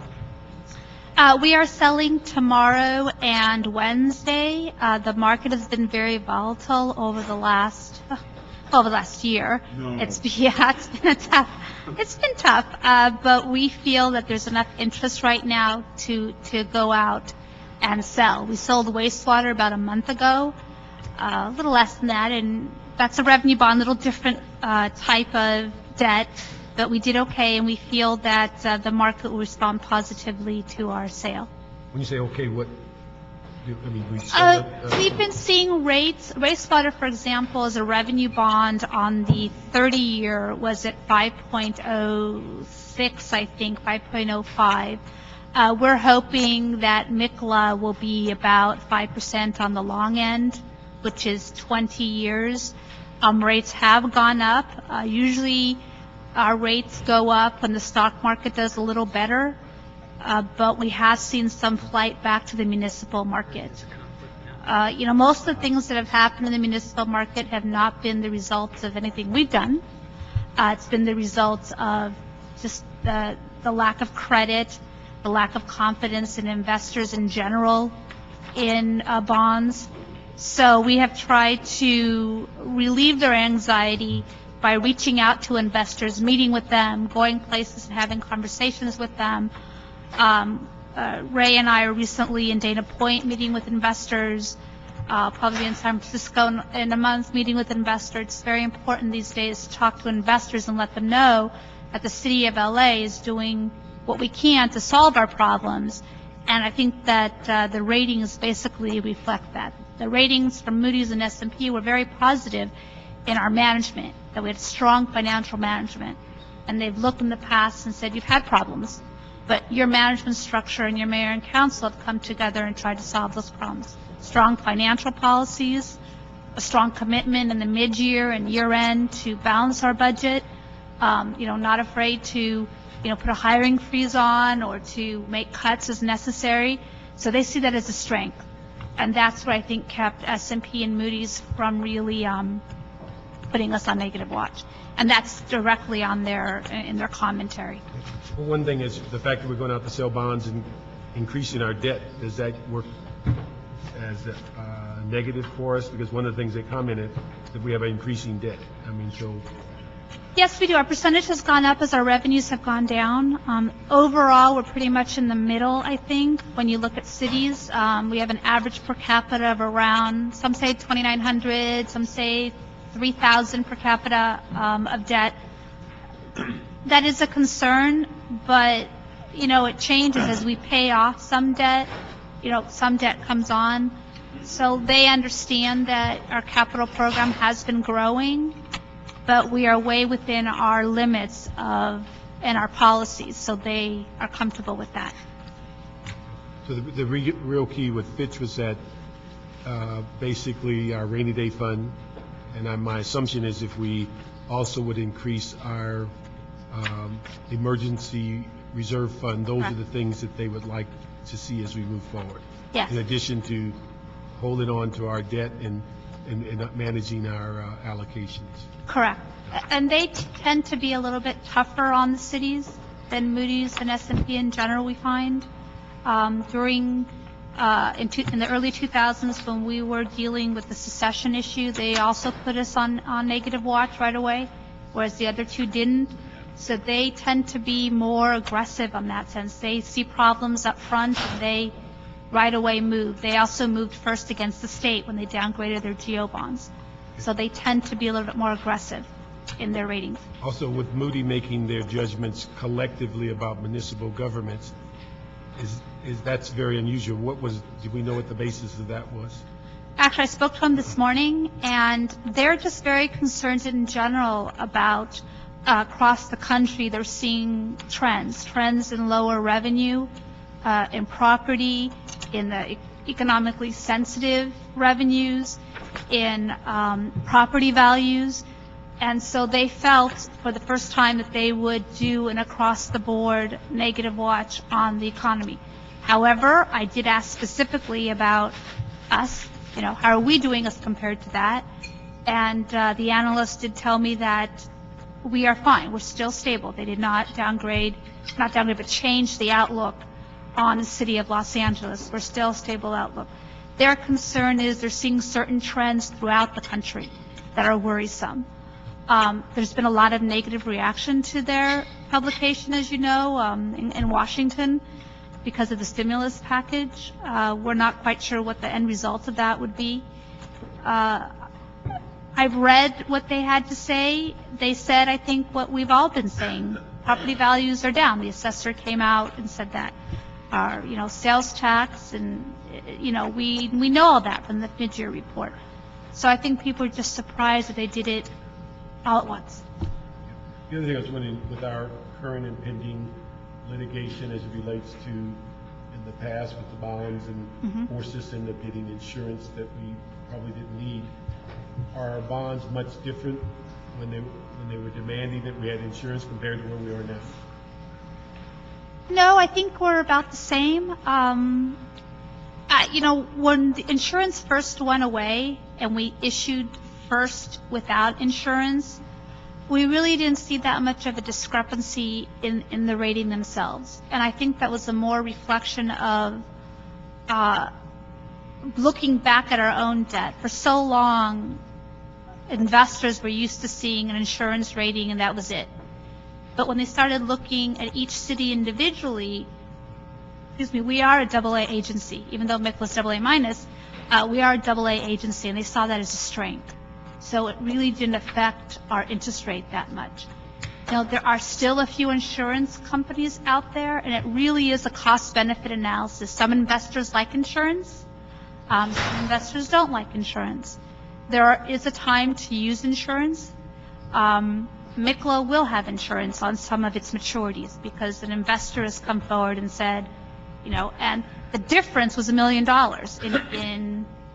We are selling tomorrow and Wednesday. The market has been very volatile over the last year. No. It's been tough, but we feel that there's enough interest right now to go out and sell. We sold wastewater about a month ago, a little less than that, and that's a revenue bond, a little different type of debt, but we did okay, and we feel that the market will respond positively to our sale. When you say okay, what, I mean, we sold it, we've been seeing rates. Wastewater, for example, is a revenue bond on the 30-year was at 5.06, I think, 5.05. We're hoping that MICLA will be about 5% on the long end, which is 20 years. Rates have gone up. Usually our rates go up when the stock market does a little better. But we have seen some flight back to the municipal market. Most of the things that have happened in the municipal market have not been the results of anything we've done. It's been the results of just the lack of credit, the lack of confidence in investors in general in bonds. So we have tried to relieve their anxiety by reaching out to investors, meeting with them, going places and having conversations with them. Ray and I are recently in Dana Point meeting with investors, probably in San Francisco in a month meeting with investors. It's very important these days to talk to investors and let them know that the City of LA is doing what we can to solve our problems. And I think that the ratings basically reflect that. The ratings from Moody's and S&P were very positive in our management, that we had strong financial management. And they've looked in the past and said, you've had problems. But your management structure and your mayor and council have come together and tried to solve those problems. Strong financial policies, a strong commitment in the mid-year and year-end to balance our budget, not afraid to, put a hiring freeze on or to make cuts as necessary. So they see that as a strength. And that's what I think kept S&P and Moody's from really putting us on negative watch. And that's directly in their commentary. Well, one thing is the fact that we're going out to sell bonds and increasing our debt. Does that work as a negative for us? Because one of the things they commented that we have an increasing debt. Yes, we do. Our percentage has gone up as our revenues have gone down. Overall, we're pretty much in the middle, I think. When you look at cities, we have an average per capita of around, some say 2,900, some say 3,000 per capita of debt. That is a concern, but, it changes as we pay off some debt. Some debt comes on. So they understand that our capital program has been growing, but we are way within our limits and our policies, so they are comfortable with that. So the real key with Fitch was that basically our rainy day fund, and my assumption is if we also would increase our emergency reserve fund, those are the things that they would like to see as we move forward. Yes. In addition to holding on to our debt and managing our allocations. Correct. And they tend to be a little bit tougher on the cities than Moody's and S&P in general, we find. In the early 2000s, when we were dealing with the secession issue, they also put us on negative watch right away, whereas the other two didn't. So they tend to be more aggressive on that sense. They see problems up front and they right away move. They also moved first against the state when they downgraded their GO bonds. So they tend to be a little bit more aggressive in their ratings. Also, with Moody making their judgments collectively about municipal governments, that's very unusual. Do we know what the basis of that was? Actually, I spoke to them this morning, and they're just very concerned in general about across the country. They're seeing trends in lower revenue, in property, in the economically sensitive revenues, in property values. And so they felt for the first time that they would do an across-the-board negative watch on the economy. However, I did ask specifically about us, how are we doing as compared to that? And the analysts did tell me that we are fine. We're still stable. They did not but change the outlook on the city of Los Angeles. We're still a stable outlook. Their concern is they're seeing certain trends throughout the country that are worrisome. There's been a lot of negative reaction to their publication, as you know, in Washington because of the stimulus package. We're not quite sure what the end result of that would be. I've read what they had to say. They said, I think, what we've all been saying. Property values are down. The assessor came out and said that. Our, sales tax, and, we know all that from the mid-year report. So I think people are just surprised that they did it all at once. The other thing I was wondering, with our current impending litigation as it relates to in the past with the bonds and forced us into getting insurance that we probably didn't need, are our bonds much different when they were demanding that we had insurance compared to where we are now? No, I think we're about the same. When the insurance first went away and we issued first without insurance, we really didn't see that much of a discrepancy in the rating themselves. And I think that was a more reflection of looking back at our own debt. For so long, investors were used to seeing an insurance rating and that was it. But when they started looking at each city individually, we are a AA agency. Even though MIC was AA minus, we are a AA agency, and they saw that as a strength. So it really didn't affect our interest rate that much. There are still a few insurance companies out there, and it really is a cost-benefit analysis. Some investors like insurance. Some investors don't like insurance. There is a time to use insurance. MICLA will have insurance on some of its maturities because an investor has come forward and said, and the difference was $1 million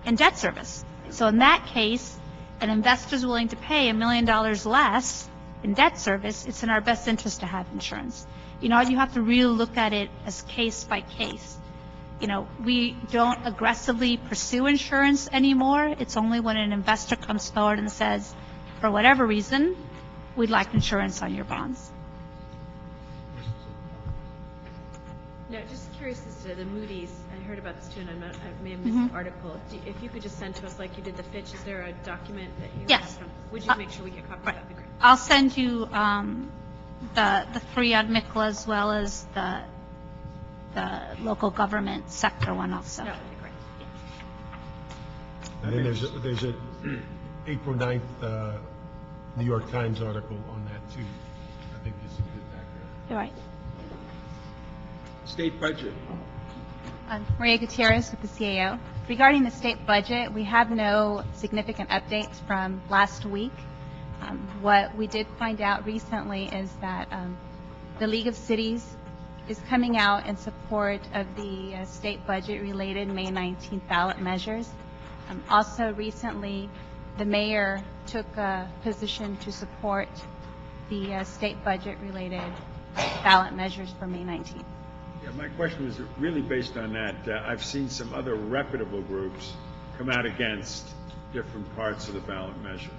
in debt service. So in that case, an investor is willing to pay $1 million less in debt service. It's in our best interest to have insurance. You have to really look at it as case by case. We don't aggressively pursue insurance anymore. It's only when an investor comes forward and says, for whatever reason, we'd like insurance on your bonds. No, just curious as to the Moody's. I heard about this too, and I may have missed the article. If you could just send to us like you did the Fitch, is there a document that you Yes. have from? Would you make sure we get copies of that? That'd be great. I'll send you the three on MICLA as well as the local government sector one also. That would be great. And then there's a April 9th New York Times article on that too. I think gives some good background. You're right. State budget. Maria Gutierrez with the CAO. Regarding the state budget, we have no significant updates from last week. What we did find out recently is that the League of Cities is coming out in support of the state budget-related May 19th ballot measures. Also recently, the mayor took a position to support the state budget-related ballot measures for May 19th. Yeah, my question was really based on that. I've seen some other reputable groups come out against different parts of the ballot measure.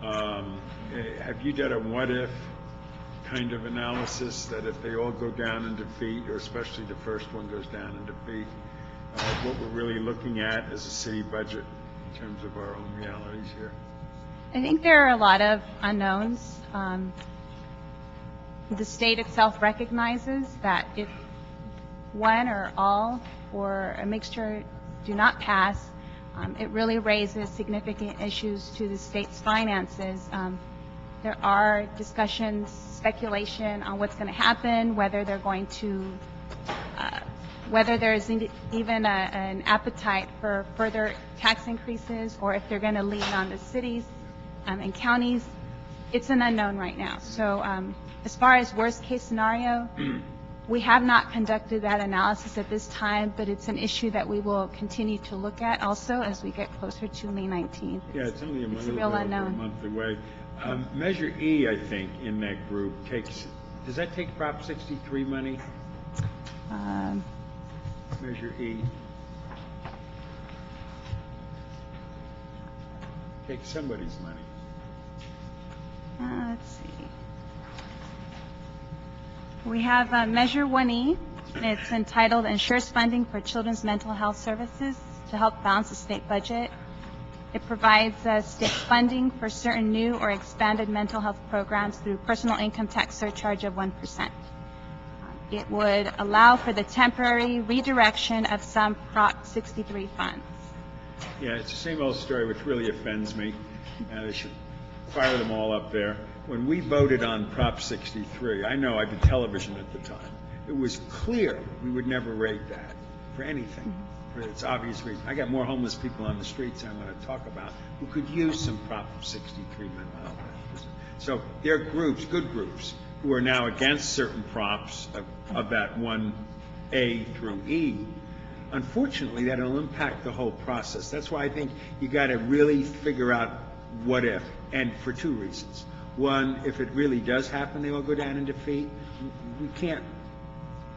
Have you done a what-if kind of analysis that if they all go down in defeat, or especially the first one goes down in defeat, what we're really looking at as a city budget in terms of our own realities here? I think there are a lot of unknowns. The state itself recognizes that if one or all or a mixture do not pass, it really raises significant issues to the state's finances. There are discussions, speculation on what's going to happen, whether they're going to, whether there's even an appetite for further tax increases, or if they're going to lean on the cities and counties. It's an unknown right now. So as far as worst case scenario, we have not conducted that analysis at this time, but it's an issue that we will continue to look at also as we get closer to May 19th. Yeah, it's only a real unknown. month away. Measure E, I think, in that group does that take Prop 63 money? Measure E. Take somebody's money. Let's see. We have Measure 1E. It's entitled Ensures Funding for Children's Mental Health Services to help balance the state budget. It provides state funding for certain new or expanded mental health programs through personal income tax surcharge of 1%. It would allow for the temporary redirection of some Prop 63 funds. Yeah, it's the same old story, which really offends me. They should fire them all up there. When we voted on Prop 63, I know I did television at the time. It was clear we would never rate that for anything, for its obvious reason. I got more homeless people on the streets I'm going to talk about who could use some Prop 63 mental health. So there are groups, good groups, who are now against certain props of that 1A through E. Unfortunately, that will impact the whole process. That's why I think you got to really figure out what if, and for two reasons. One, if it really does happen, they all go down in defeat. We can't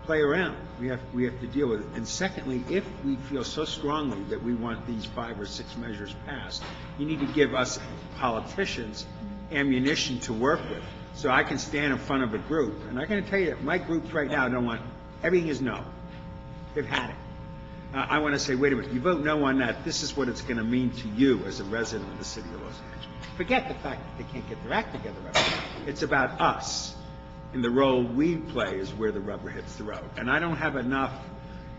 play around. We have to deal with it. And secondly, if we feel so strongly that we want these 5 or 6 measures passed, you need to give us politicians ammunition to work with. So I can stand in front of a group, and I'm going to tell you that my groups right now don't want, everything is no. They've had it. I want to say, wait a minute, you vote no on that, this is what it's going to mean to you as a resident of the city of Los Angeles. Forget the fact that they can't get their act together right now. It's about us, and the role we play is where the rubber hits the road. And I don't have enough,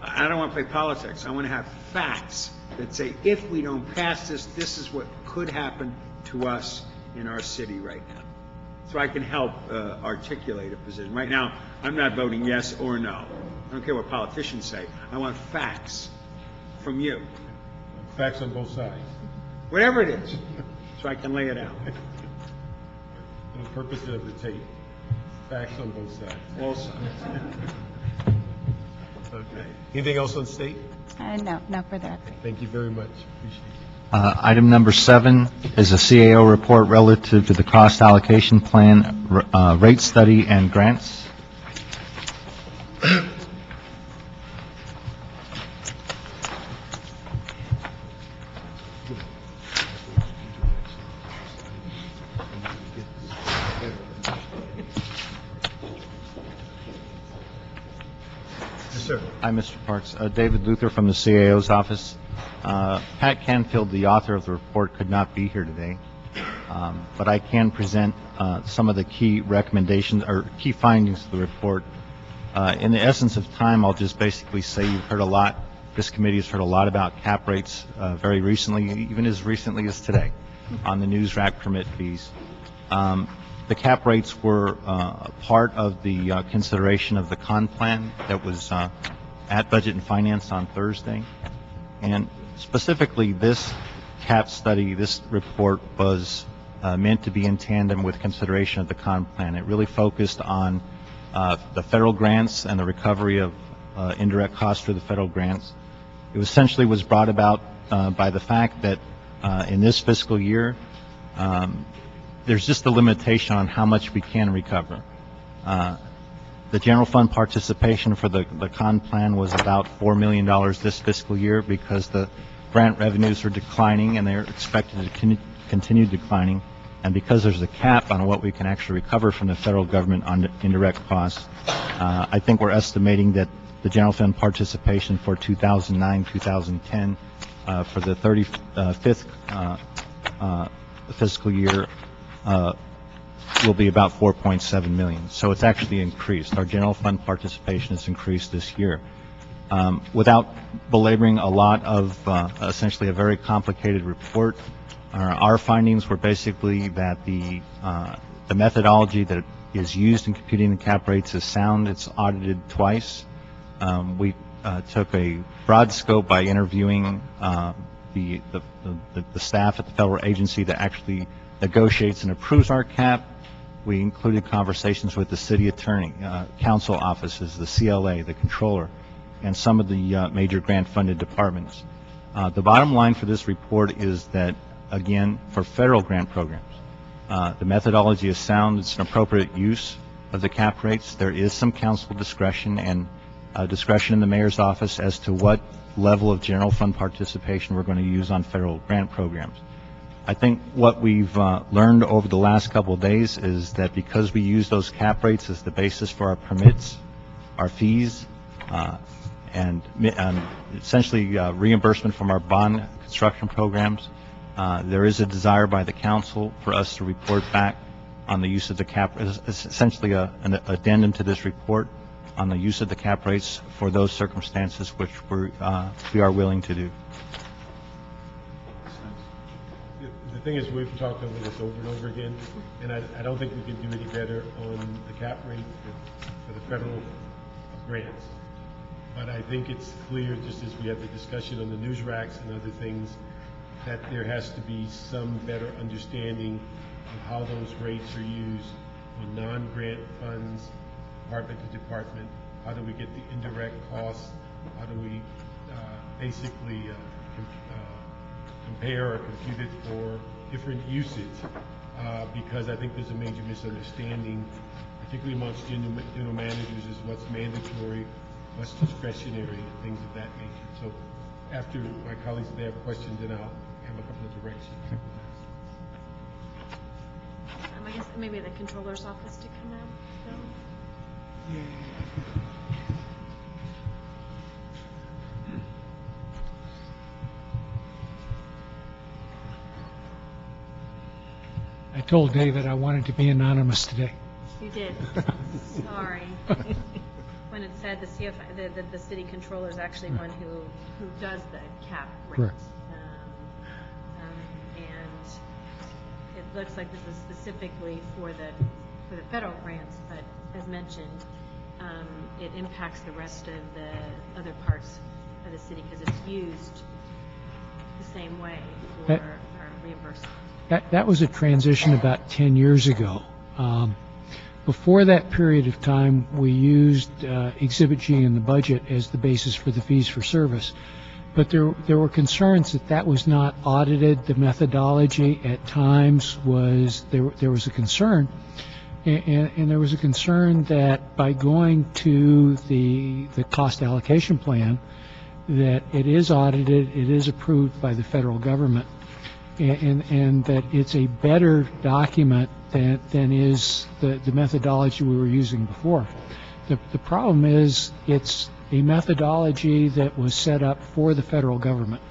I don't want to play politics, I want to have facts that say, if we don't pass this, this is what could happen to us in our city right now. So I can help articulate a position. Right now, I'm not voting yes or no. I don't care what politicians say. I want facts from you. Facts on both sides. Whatever it is, so I can lay it out. for the purpose of the tape. Facts on both sides. Okay. Anything else on state? No further update. Thank you very much. Appreciate it. Item number 7 is a CAO report relative to the cost allocation plan, rate study, and grants. Yes, sir. Hi, Mr. Parks. David Luther from the CAO's office. Pat Canfield, the author of the report, could not be here today, but I can present some of the key recommendations or key findings of the report. In the essence of time, I'll just basically say you've heard a lot, this committee has heard a lot about cap rates very recently, even as recently as today, on the news rack permit fees. The cap rates were part of the consideration of the con plan that was at Budget and Finance on Thursday. And specifically, this cap study, this report was meant to be in tandem with consideration of the con plan. It really focused on the federal grants and the recovery of indirect costs for the federal grants. It essentially was brought about by the fact that in this fiscal year, there's just a limitation on how much we can recover. The general fund participation for the con plan was about $4 million this fiscal year because the grant revenues are declining and they're expected to continue declining. And because there's a cap on what we can actually recover from the federal government on indirect costs, I think we're estimating that the general fund participation for 2009-2010 for the 35th fiscal year will be about $4.7 million. So it's actually increased. Our general fund participation has increased this year. Without belaboring a lot of essentially a very complicated report, our findings were basically that the methodology that is used in computing the cap rates is sound. It's audited twice. We took a broad scope by interviewing the staff at the federal agency that actually negotiates and approves our cap. We included conversations with the city attorney, council offices, the CLA, the controller, and some of the major grant-funded departments. The bottom line for this report is that, again, for federal grant programs, the methodology is sound. It's an appropriate use of the cap rates. There is some council discretion and discretion in the mayor's office as to what level of general fund participation we're going to use on federal grant programs. I think what we've learned over the last couple of days is that because we use those cap rates as the basis for our permits, our fees, and essentially reimbursement from our bond construction programs, there is a desire by the council for us to report back on the use of the cap, essentially an addendum to this report on the use of the cap rates for those circumstances which we are willing to do. The thing is, we've talked over this over and over again, and I don't think we can do any better on the cap rate for the federal grants. But I think it's clear, just as we had the discussion on the news racks and other things, that there has to be some better understanding of how those rates are used on non-grant funds, department to department. How do we get the indirect costs? How do we basically compare or compute it for different usage? Because I think there's a major misunderstanding, particularly amongst general managers, is what's mandatory, what's discretionary, and things of that nature. So after my colleagues, if they have questions, then I'll have a couple of directions. I guess maybe the controller's office to come out. I told David I wanted to be anonymous today. You did. Sorry. When it said the city controller is actually one who does the cap rates. Correct. And it looks like this is specifically for the federal grants, but as mentioned, it impacts the rest of the other parts of the city because it's used the same way for our reimbursement. That was a transition about 10 years ago. Before that period of time, we used Exhibit G in the budget as the basis for the fees for service. But there were concerns that that was not audited. The methodology at times was, there was a concern. And there was a concern that by going to the cost allocation plan, that it is audited, it is approved by the federal government, and that it's a better document than is the methodology we were using before. The problem is it's a methodology that was set up for the federal government,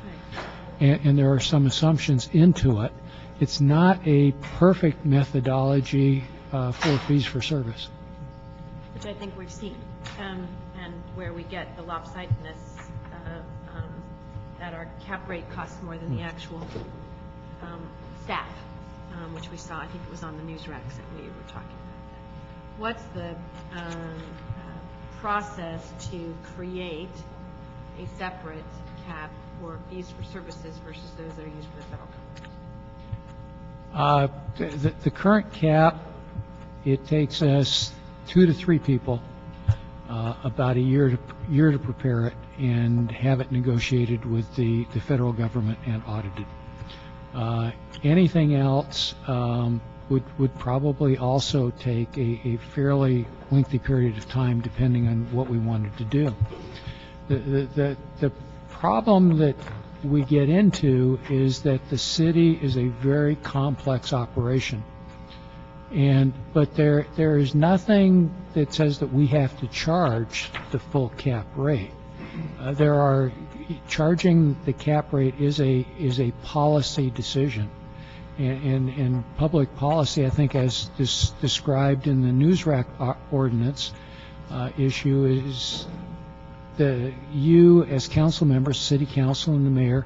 and there are some assumptions into it. It's not a perfect methodology for fees for service. Which I think we've seen, and where we get the lopsidedness that our cap rate costs more than the actual staff, which we saw, I think it was on the news racks that we were talking about. What's the process to create a separate cap for fees for services versus those that are used for the federal government? The current cap, it takes us 2 to 3 people about a year to prepare it and have it negotiated with the federal government and audited. Anything else would probably also take a fairly lengthy period of time depending on what we wanted to do. The problem that we get into is that the city is a very complex operation. But there is nothing that says that we have to charge the full cap rate. Charging the cap rate is a policy decision, and public policy, I think, as described in the news rack ordinance issue, is that you as council members, city council, and the mayor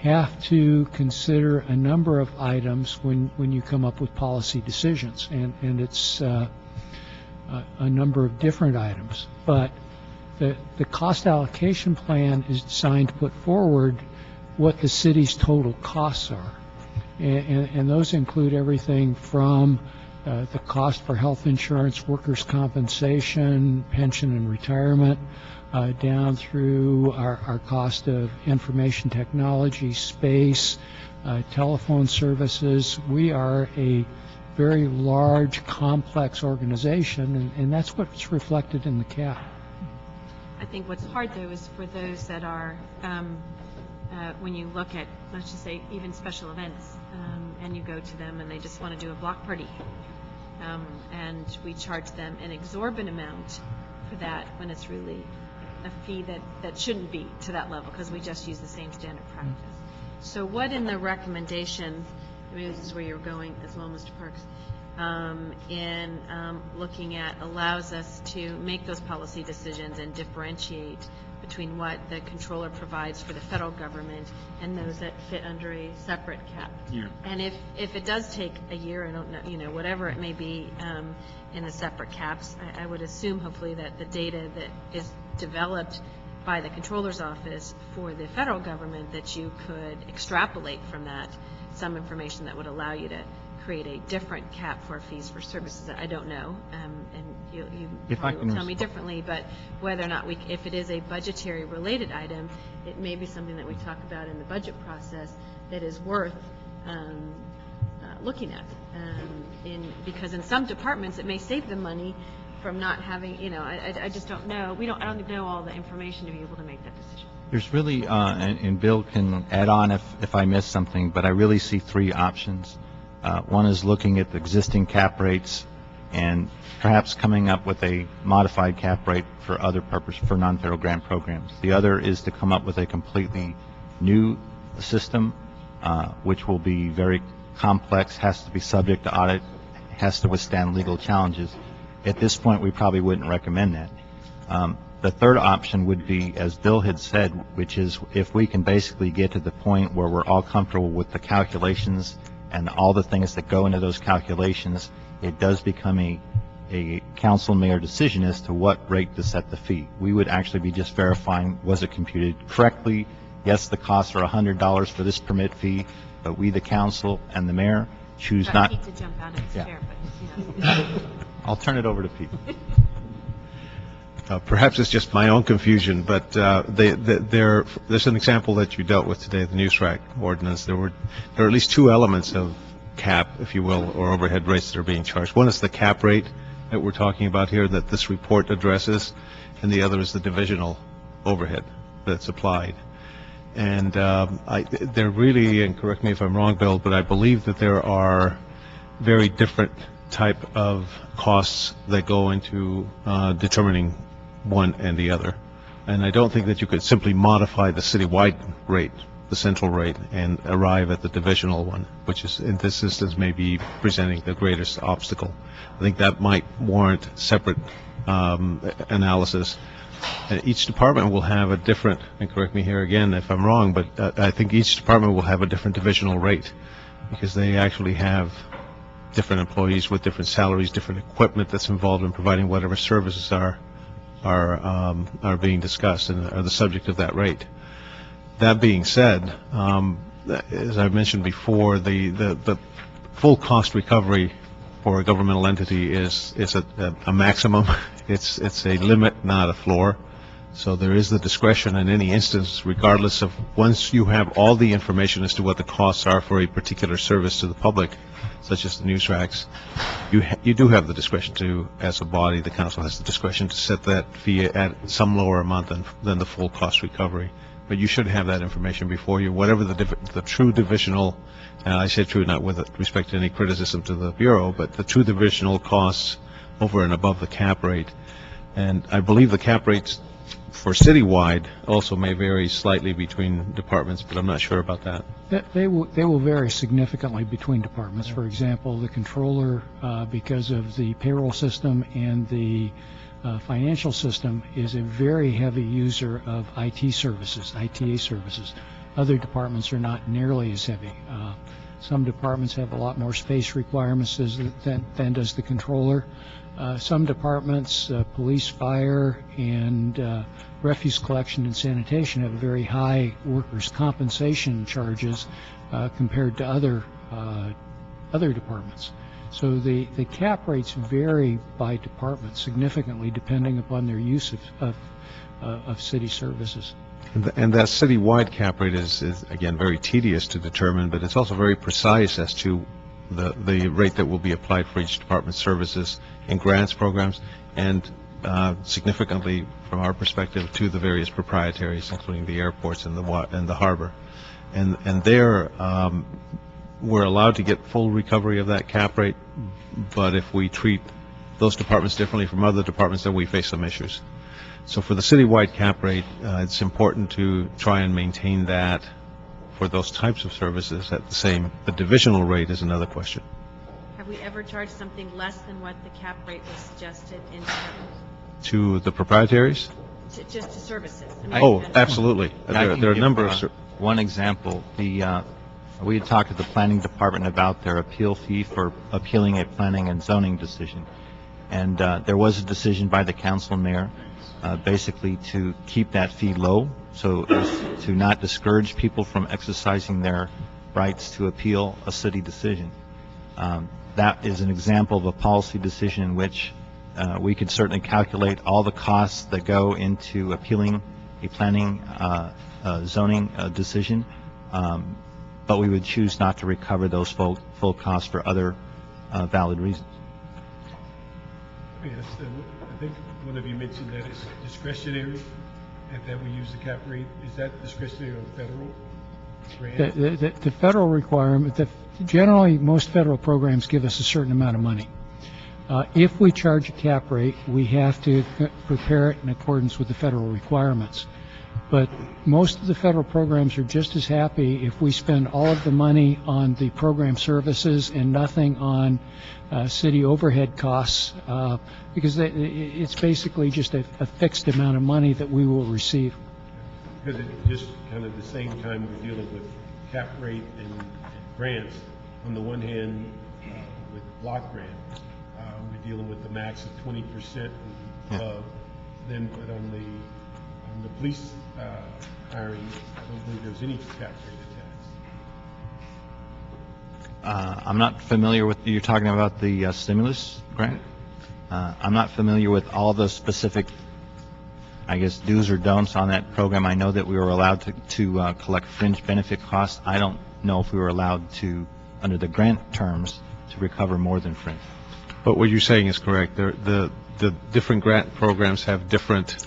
have to consider a number of items when you come up with policy decisions, and it's a number of different items. But the cost allocation plan is designed to put forward what the city's total costs are, and those include everything from the cost for health insurance, workers' compensation, pension and retirement, down through our cost of information technology, space, telephone services. We are a very large, complex organization, and that's what's reflected in the cap. I think what's hard, though, is for those that are, when you look at, let's just say, even special events, and you go to them and they just want to do a block party, and we charge them an exorbitant amount for that when it's really a fee that shouldn't be to that level because we just use the same standard practice. So what in the recommendation, maybe this is where you're going as well, Mr. Parks, in looking at allows us to make those policy decisions and differentiate between what the controller provides for the federal government and those that fit under a separate cap. Yeah. And if it does take a year, I don't know, whatever it may be in the separate caps, I would assume hopefully that the data that is developed by the controller's office for the federal government, that you could extrapolate from that some information that would allow you to create a different cap for fees for services. I don't know, and you probably will tell me differently, but whether or not if it is a budgetary related item, it may be something that we talk about in the budget process that is worth looking at, because in some departments it may save them money from not having, I just don't know. I don't know all the information to be able to make that decision. There's really, and Bill can add on if I miss something, but I really see 3 options. One is looking at the existing cap rates and perhaps coming up with a modified cap rate for other purpose for non-federal grant programs. The other is to come up with a completely new system, which will be very complex, has to be subject to audit, has to withstand legal challenges. At this point, we probably wouldn't recommend that. The third option would be, as Bill had said, which is if we can basically get to the point where we're all comfortable with the calculations and all the things that go into those calculations, it does become a council mayor decision as to what rate to set the fee. We would actually be just verifying, was it computed correctly? Yes, the costs are $100 for this permit fee, but we, the council and the mayor, choose Got not. Pete to jump out of his Yeah. chair, but, I'll turn it over to Pete. Perhaps it's just my own confusion, but there's an example that you dealt with today, the news rack ordinance. There are at least two elements of cap, if you will, or overhead rates that are being charged. One is the cap rate that we're talking about here that this report addresses, and the other is the divisional overhead that's applied. And they're really, and correct me if I'm wrong, Bill, but I believe that there are very different type of costs that go into determining one and the other. And I don't think that you could simply modify the citywide rate, the central rate, and arrive at the divisional one, which is, in this instance, may be presenting the greatest obstacle. I think that might warrant separate analysis. And each department will have a different, and correct me here again if I'm wrong, but I think each department will have a different divisional rate because they actually have different employees with different salaries, different equipment that's involved in providing whatever services are being discussed and are the subject of that rate. That being said, as I mentioned before, the full cost recovery for a governmental entity is a maximum. It's a limit, not a floor. So there is the discretion in any instance, regardless of once you have all the information as to what the costs are for a particular service to the public, such as the news racks, you do have the discretion to, as a body, the council has the discretion to set that fee at some lower amount than the full cost recovery. But you should have that information before you, whatever the true divisional, and I say true not with respect to any criticism to the Bureau, but the true divisional costs over and above the cap rate. And I believe the cap rates for citywide also may vary slightly between departments, but I'm not sure about that. They will vary significantly between departments. For example, the controller, because of the payroll system and the financial system, is a very heavy user of IT services, ITA services. Other departments are not nearly as heavy. Some departments have a lot more space requirements than does the controller. Some departments, police, fire, and refuse collection and sanitation, have very high workers' compensation charges compared to other departments. So the cap rates vary by department significantly depending upon their use of city services. And that citywide cap rate is again very tedious to determine, but it's also very precise as to the rate that will be applied for each department's services in grants programs, and significantly from our perspective to the various proprietaries, including the airports and the harbor. And there we're allowed to get full recovery of that cap rate, but if we treat those departments differently from other departments, then we face some issues. So for the citywide cap rate, it's important to try and maintain that for those types of services at the same. The divisional rate is another question. have we ever charged something less than what the cap rate was suggested in departments? To the proprietaries? Just to services? Oh, absolutely. There are a number of... One example, we had talked to the planning department about their appeal fee for appealing a planning and zoning decision. And there was a decision by the council and mayor basically to keep that fee low, so as to not discourage people from exercising their rights to appeal a city decision. That is an example of a policy decision in which we could certainly calculate all the costs that go into appealing a planning zoning decision, but we would choose not to recover those full costs for other valid reasons. Yes, I think one of you mentioned that it's discretionary, and that we use the cap rate. Is that discretionary on federal grants? The federal requirement, generally most federal programs give us a certain amount of money. If we charge a cap rate, we have to prepare it in accordance with the federal requirements. But most of the federal programs are just as happy if we spend all of the money on the program services and nothing on city overhead costs, because it's basically just a fixed amount of money that we will receive. Because it's just kind of the same time we're dealing with cap rate and grants. On the one hand, with block grant, we're dealing with the max of 20% above. Then, but on the police hiring, I don't believe there's any cap rate I'm not familiar with, you're talking about the stimulus grant? I'm not familiar with all the specific, I guess, do's or don'ts on that program. I know that we were allowed to collect fringe benefit costs. I don't know if we were allowed to, under the grant terms, to recover more than fringe. But what you're saying is correct. The different grant programs have different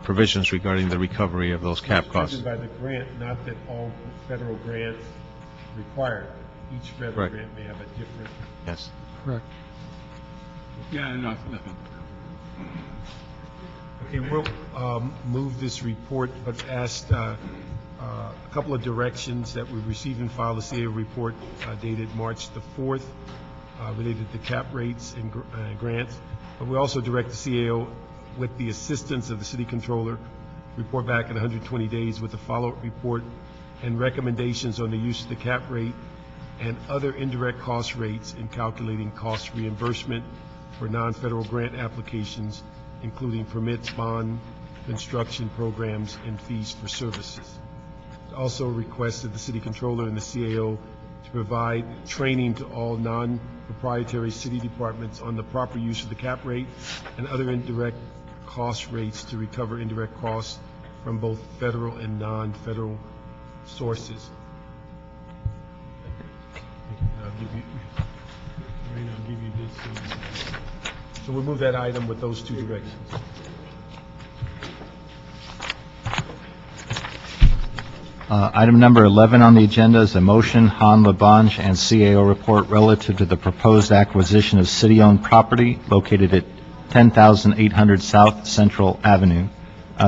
provisions regarding the recovery of those cap costs. By the grant, not that all federal grants require. Each federal Correct. grant may have a different. Yes. Correct. Yeah, nothing. Okay, we'll move this report, but asked a couple of directions that we received and filed a CAO report dated March the 4th related to cap rates and grants. But we also direct the CAO, with the assistance of the city controller, report back in 120 days with a follow-up report and recommendations on the use of the cap rate and other indirect cost rates in calculating cost reimbursement for non-federal grant applications, including permits, bond, construction programs, and fees for services. Also requested the city controller and the CAO to provide training to all non-proprietary city departments on the proper use of the cap rate and other indirect cost rates to recover indirect costs from both federal and non-federal sources. I'll give you this. So we'll move that item with those two directions. Item number 11 on the agenda is a motion, Han Labange and CAO report relative to the proposed acquisition of city-owned property located at 10,800 South Central Avenue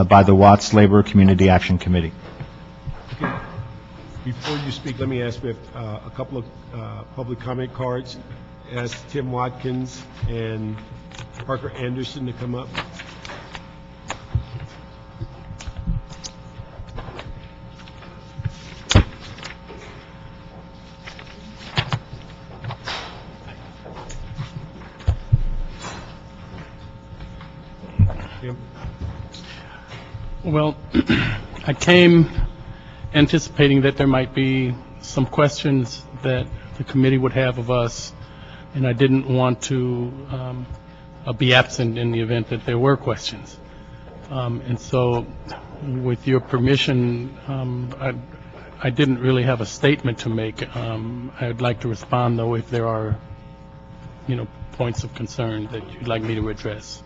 by the Watts Labor Community Action Committee. Okay. Before you speak, let me ask, we have a couple of public comment cards. Ask Tim Watkins and Parker Anderson to come up. Tim? Well, I came anticipating that there might be some questions that the committee would have of us, and I didn't want to be absent in the event that there were questions. And so, with your permission, I didn't really have a statement to make. I'd like to respond, though, if there are, points of concern that you'd like me to address.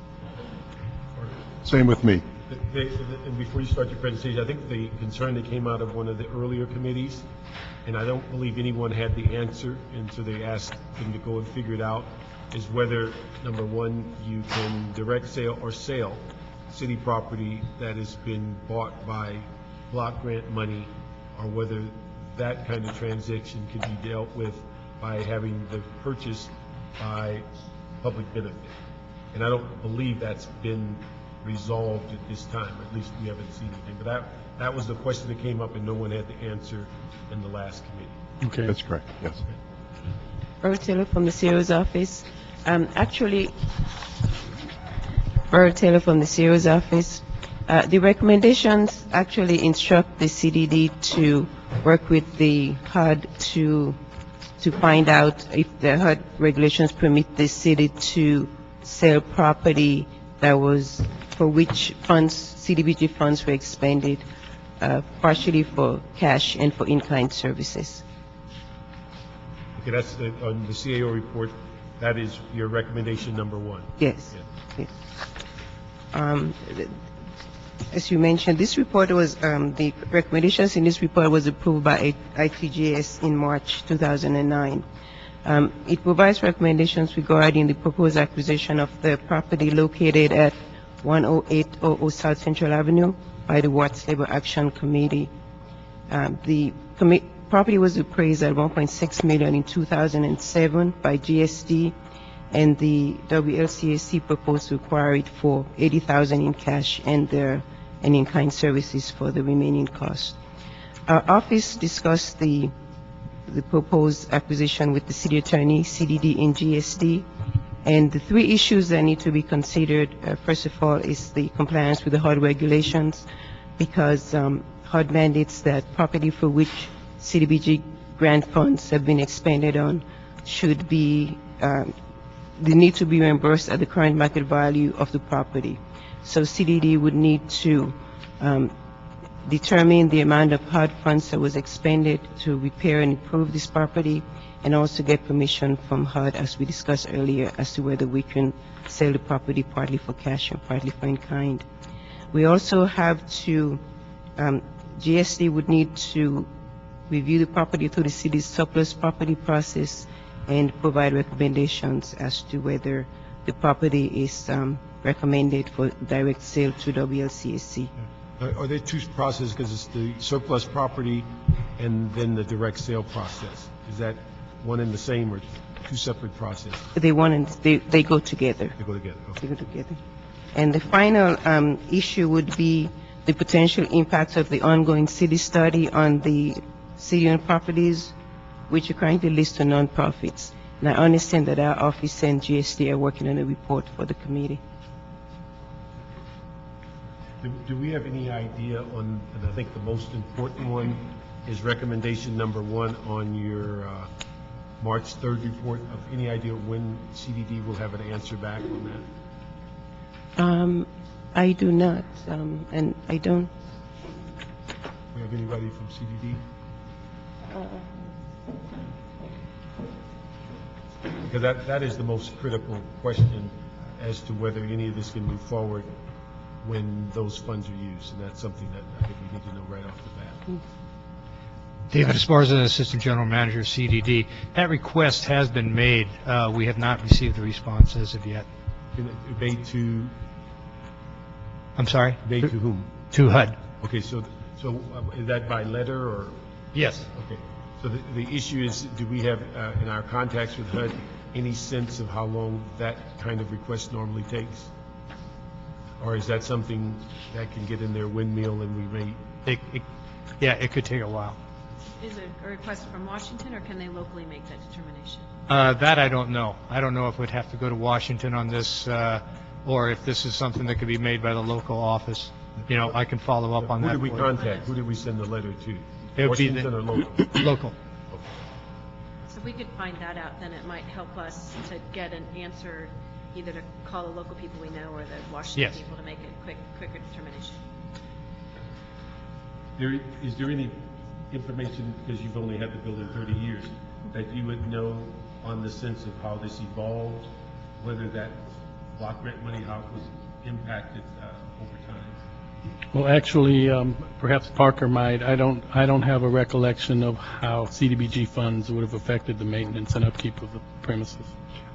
Same with me. And before you start your presentation, I think the concern that came out of one of the earlier committees, and I don't believe anyone had the answer, and so they asked them to go and figure it out, is whether, number one, you can direct sale or sell city property that has been bought by block grant money, or whether that kind of transaction can be dealt with by having the purchase by public benefit. And I don't believe that's been resolved at this time. At least we haven't seen anything. But that was the question that came up, and no one had the answer in the last committee. Okay. That's correct, yes. Earl Taylor from the CEO's office. Earl Taylor from the CEO's office. The recommendations actually instruct the CDD to work with the HUD to find out if the HUD regulations permit the city to sell property that was for which funds, CDBG funds were expended, partially for cash and for in-kind services. Okay, that's on the CAO report. That is your recommendation number one. Yes. Yes. As you mentioned, this report was, the recommendations in this report was approved by ITGS in March 2009. It provides recommendations regarding the proposed acquisition of the property located at 10800 South Central Avenue by the Watts Labor Action Committee. The property was appraised at $1.6 million in 2007 by GSD, and the WLCAC proposed to acquire it for $80,000 in cash and in-kind services for the remaining costs. Our office discussed the proposed acquisition with the city attorney, CDD, and GSD. And the three issues that need to be considered, first of all, is the compliance with the HUD regulations, because HUD mandates that property for which CDBG grant funds have been expended on should be, they need to be reimbursed at the current market value of the property. So CDD would need to determine the amount of HUD funds that was expended to repair and improve this property, and also get permission from HUD, as we discussed earlier, as to whether we can sell the property partly for cash and partly for in kind. We also have to, GSD would need to review the property through the city's surplus property process and provide recommendations as to whether the property is recommended for direct sale to WLCSC. Are there two processes, because it's the surplus property and then the direct sale process? Is that one and the same or two separate processes? They go together. They go together. Okay. They go together. And the final issue would be the potential impact of the ongoing city study on the city-owned properties, which are currently listed to nonprofits. And I understand that our office and GSD are working on a report for the committee. Do we have any idea on, and I think the most important one is recommendation number 1 on your March 3rd report, of any idea when CDD will have an answer back on that? I do not, and I don't. We have anybody from CDD? Because that is the most critical question as to whether any of this can move forward when those funds are used, and that's something that I think we need to know right off the bat. David Esparza, Assistant General Manager of CDD. That request has been made. We have not received a response as of yet. Made to? I'm sorry? Made to whom? To HUD. Okay, so is that by letter or? Yes. Okay. So the issue is, do we have, in our contacts with HUD, any sense of how long that kind of request normally takes? Or is that something that can get in their windmill and we may? It could take a while. Is it a request from Washington, or can they locally make that determination? That I don't know. I don't know if we'd have to go to Washington on this, or if this is something that could be made by the local office. You know, I can follow up on that. Who did we contact? Who did we send the letter to? It would be Washington or local? Local. So if we could find that out, then it might help us to get an answer, either to call the local people we know or the Washington people to make a quicker determination. Is there any information, because you've only had the building 30 years, that you would know on the sense of how this evolved, whether that block grant money, how it was impacted over time? Well, actually, perhaps Parker might. I don't have a recollection of how CDBG funds would have affected the maintenance and upkeep of the premises.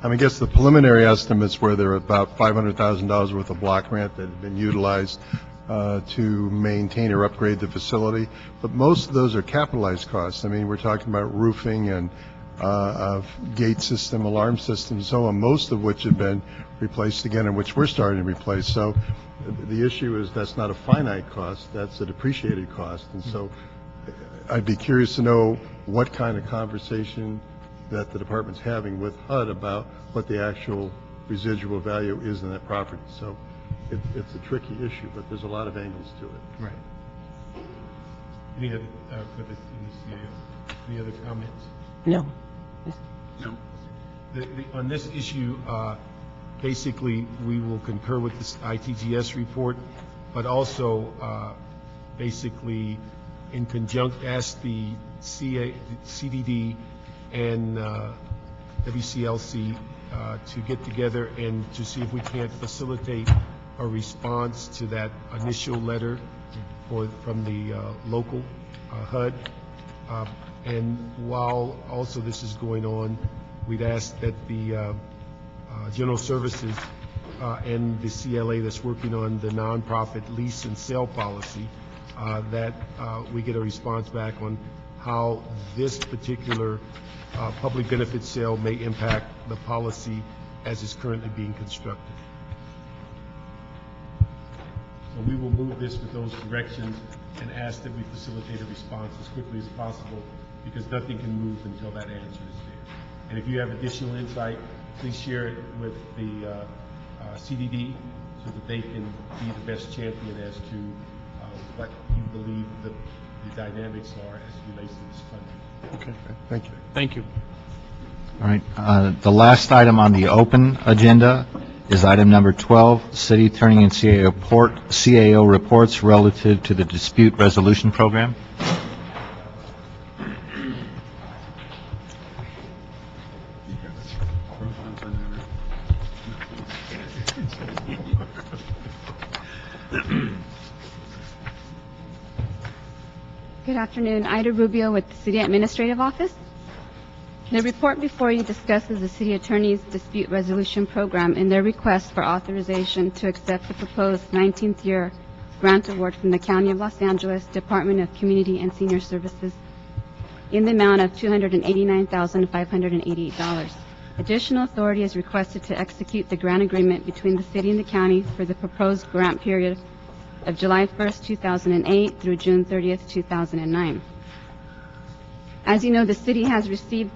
I guess the preliminary estimates were there about $500,000 worth of block grant that had been utilized to maintain or upgrade the facility, but most of those are capitalized costs. I mean, we're talking about roofing and gate system, alarm system, so on, most of which have been replaced again, and which we're starting to replace. So the issue is that's not a finite cost, that's a depreciated cost. And so I'd be curious to know what kind of conversation that the department's having with HUD about what the actual residual value is in that property. So it's a tricky issue, but there's a lot of angles to it. Right. Any other, for the CAO, any other comments? No. No. On this issue, basically, we will concur with this ITGS report, but also basically in conjunct ask the CDD and WCLC to get together and to see if we can't facilitate a response to that initial letter from the local HUD. And while also this is going on, we'd ask that the General Services and the CLA that's working on the nonprofit lease and sale policy, that we get a response back on how this particular public benefit sale may impact the policy as is currently being constructed. So we will move this with those directions and ask that we facilitate a response as quickly as possible, because nothing can move until that answer is there. And if you have additional insight, please share it with the CDD so that they can be the best champion as to what you believe the dynamics are as it relates to this funding. Okay, thank you. Thank you. All right, the last item on the open agenda is item number 12, City Attorney and CAO reports relative to the dispute resolution program. Good afternoon. Ida Rubio with the City Administrative Office. The report before you discusses the City Attorney's Dispute Resolution Program and their request for authorization to accept the proposed 19th year grant award from the County of Los Angeles Department of Community and Senior Services in the amount of $289,588. Additional authority is requested to execute the grant agreement between the City and the County for the proposed grant period of July 1st, 2008 through June 30th, 2009. As you know, the City has received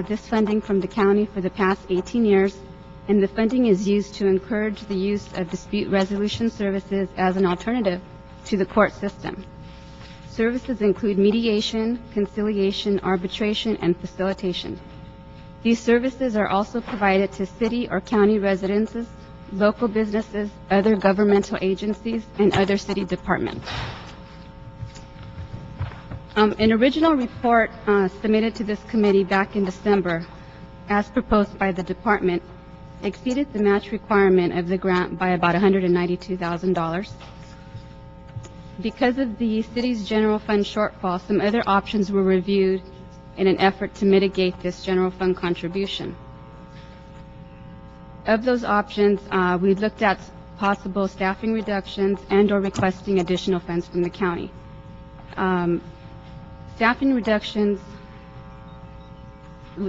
this funding from the County for the past 18 years, and the funding is used to encourage the use of dispute resolution services as an alternative to the court system. Services include mediation, conciliation, arbitration, and facilitation. These services are also provided to City or County residences, local businesses, other governmental agencies, and other City departments. An original report submitted to this committee back in December, as proposed by the department, exceeded the match requirement of the grant by about $192,000. Because of the City's general fund shortfall, some other options were reviewed in an effort to mitigate this general fund contribution. Of those options, we looked at possible staffing reductions and/or requesting additional funds from the county. Staffing reductions,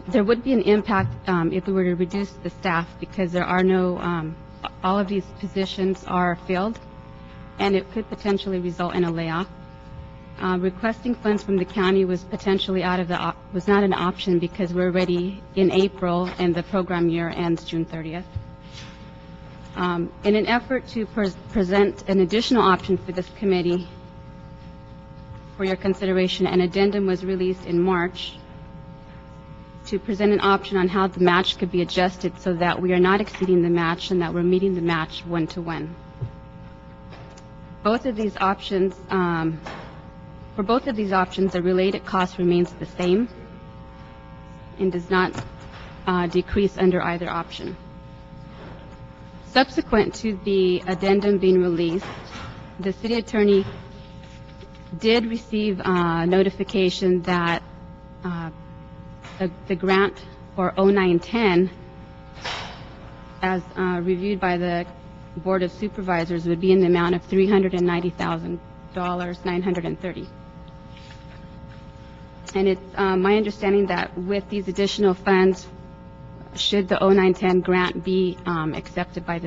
there would be an impact if we were to reduce the staff because there are no, all of these positions are filled, and it could potentially result in a layoff. Requesting funds from the county was potentially was not an option because we're already in April and the program year ends June 30th. In an effort to present an additional option for this committee for your consideration, an addendum was released in March to present an option on how the match could be adjusted so that we are not exceeding the match and that we're meeting the match one-to-one. Both of these options, for both of these options, the related cost remains the same and does not decrease under either option. Subsequent to the addendum being released, the city attorney did receive notification that the grant for 0910, as reviewed by the Board of Supervisors, would be in the amount of $390,930. And it's my understanding that with these additional funds, should the 0910 grant be accepted by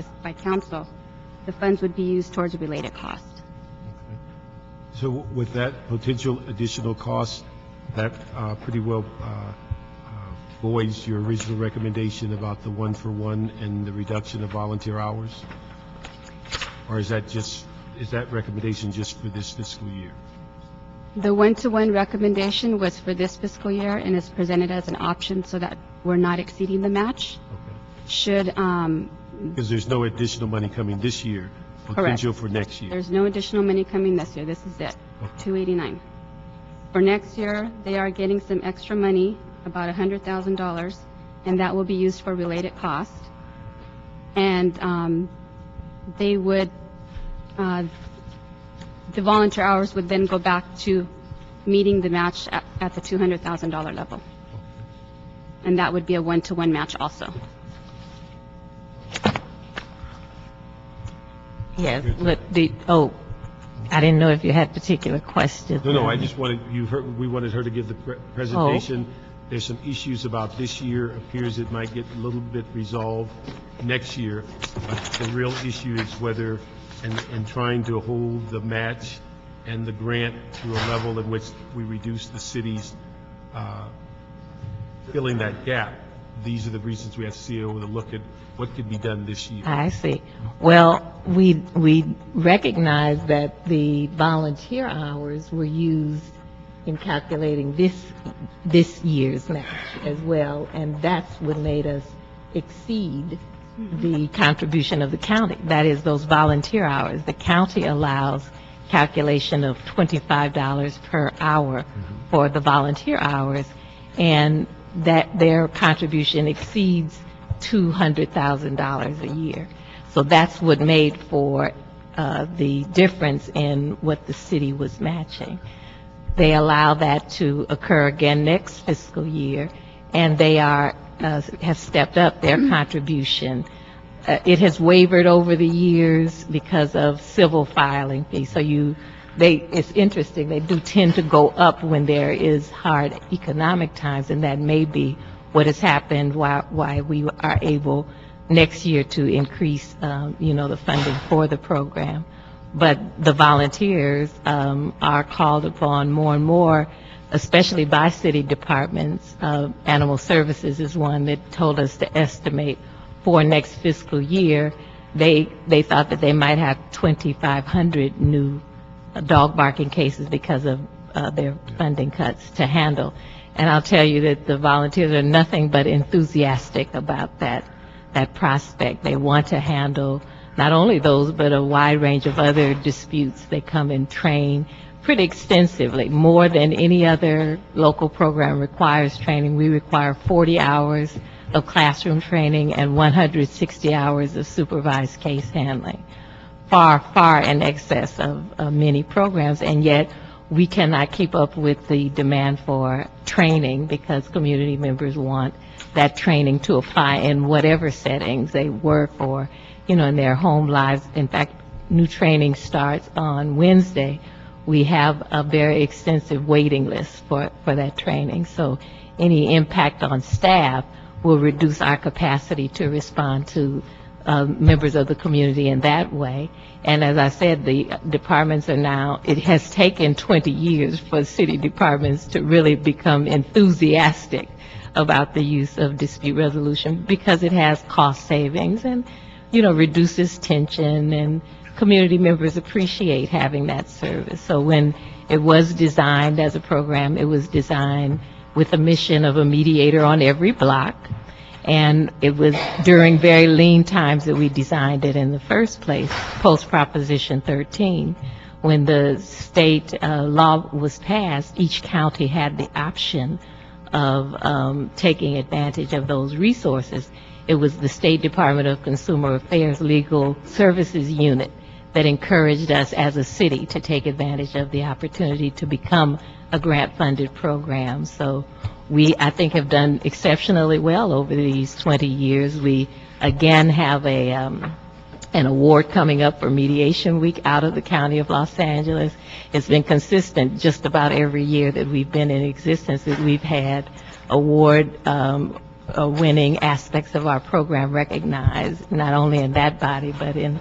council, the funds would be used towards related costs. So with that potential additional cost, that pretty well voids your original recommendation about the one-for-one and the reduction of volunteer hours? Or is that recommendation just for this fiscal year? The one-to-one recommendation was for this fiscal year and is presented as an option so that we're not exceeding the match. Okay. Should Because there's no additional money coming this year, potential for next year. There's no additional money coming this year. This is it, $289. For next year, they are getting some extra money, about $100,000, and that will be used for related costs. And they would, the volunteer hours would then go back to meeting the match at the $200,000 level. And that would be a one-to-one match also. Yes, but I didn't know if you had particular questions. No, I just wanted, we wanted her to give the presentation. There's some issues about this year. Appears it might get a little bit resolved next year. But the real issue is whether, and trying to hold the match and the grant to a level in which we reduce the city's filling that gap. These are the reasons we have CAO to look at what could be done this year. I see. Well, we recognize that the volunteer hours were used in calculating this year's match as well, and that's what made us exceed the contribution of the county. That is those volunteer hours. The county allows calculation of $25 per hour for the volunteer hours, and that their contribution exceeds $200,000 a year. So that's what made for the difference in what the city was matching. They allow that to occur again next fiscal year, and they are have stepped up their contribution. It has wavered over the years because of civil filing fees. So it's interesting. They do tend to go up when there is hard economic times, and that may be what has happened. Why we are able next year to increase, the funding for the program. But the volunteers are called upon more and more, especially by city departments. Animal Services is one that told us to estimate for next fiscal year. They thought that they might have 2,500 new dog barking cases because of their funding cuts to handle. And I'll tell you that the volunteers are nothing but enthusiastic about that prospect. They want to handle not only those, but a wide range of other disputes. They come and train pretty extensively, more than any other local program requires training. We require 40 hours of classroom training and 160 hours of supervised case handling, far, far in excess of many programs, and yet we cannot keep up with the demand for training because community members want that training to apply in whatever settings they work or, in their home lives. In fact, new training starts on Wednesday. We have a very extensive waiting list for that training. So any impact on staff will reduce our capacity to respond to members of the community in that way. And as I said, the departments are now, it has taken 20 years for city departments to really become enthusiastic about the use of dispute resolution because it has cost savings and, reduces tension, and community members appreciate having that service. So when it was designed as a program, it was designed with a mission of a mediator on every block. And it was during very lean times that we designed it in the first place, post Proposition 13. When the state law was passed, each county had the option of taking advantage of those resources. It was the State Department of Consumer Affairs Legal Services Unit that encouraged us as a city to take advantage of the opportunity to become a grant-funded program. So we, I think, have done exceptionally well over these 20 years. We, again, have an award coming up for Mediation Week out of the County of Los Angeles. It's been consistent just about every year that we've been in existence that we've had award winning aspects of our program recognized, not only in that body, but in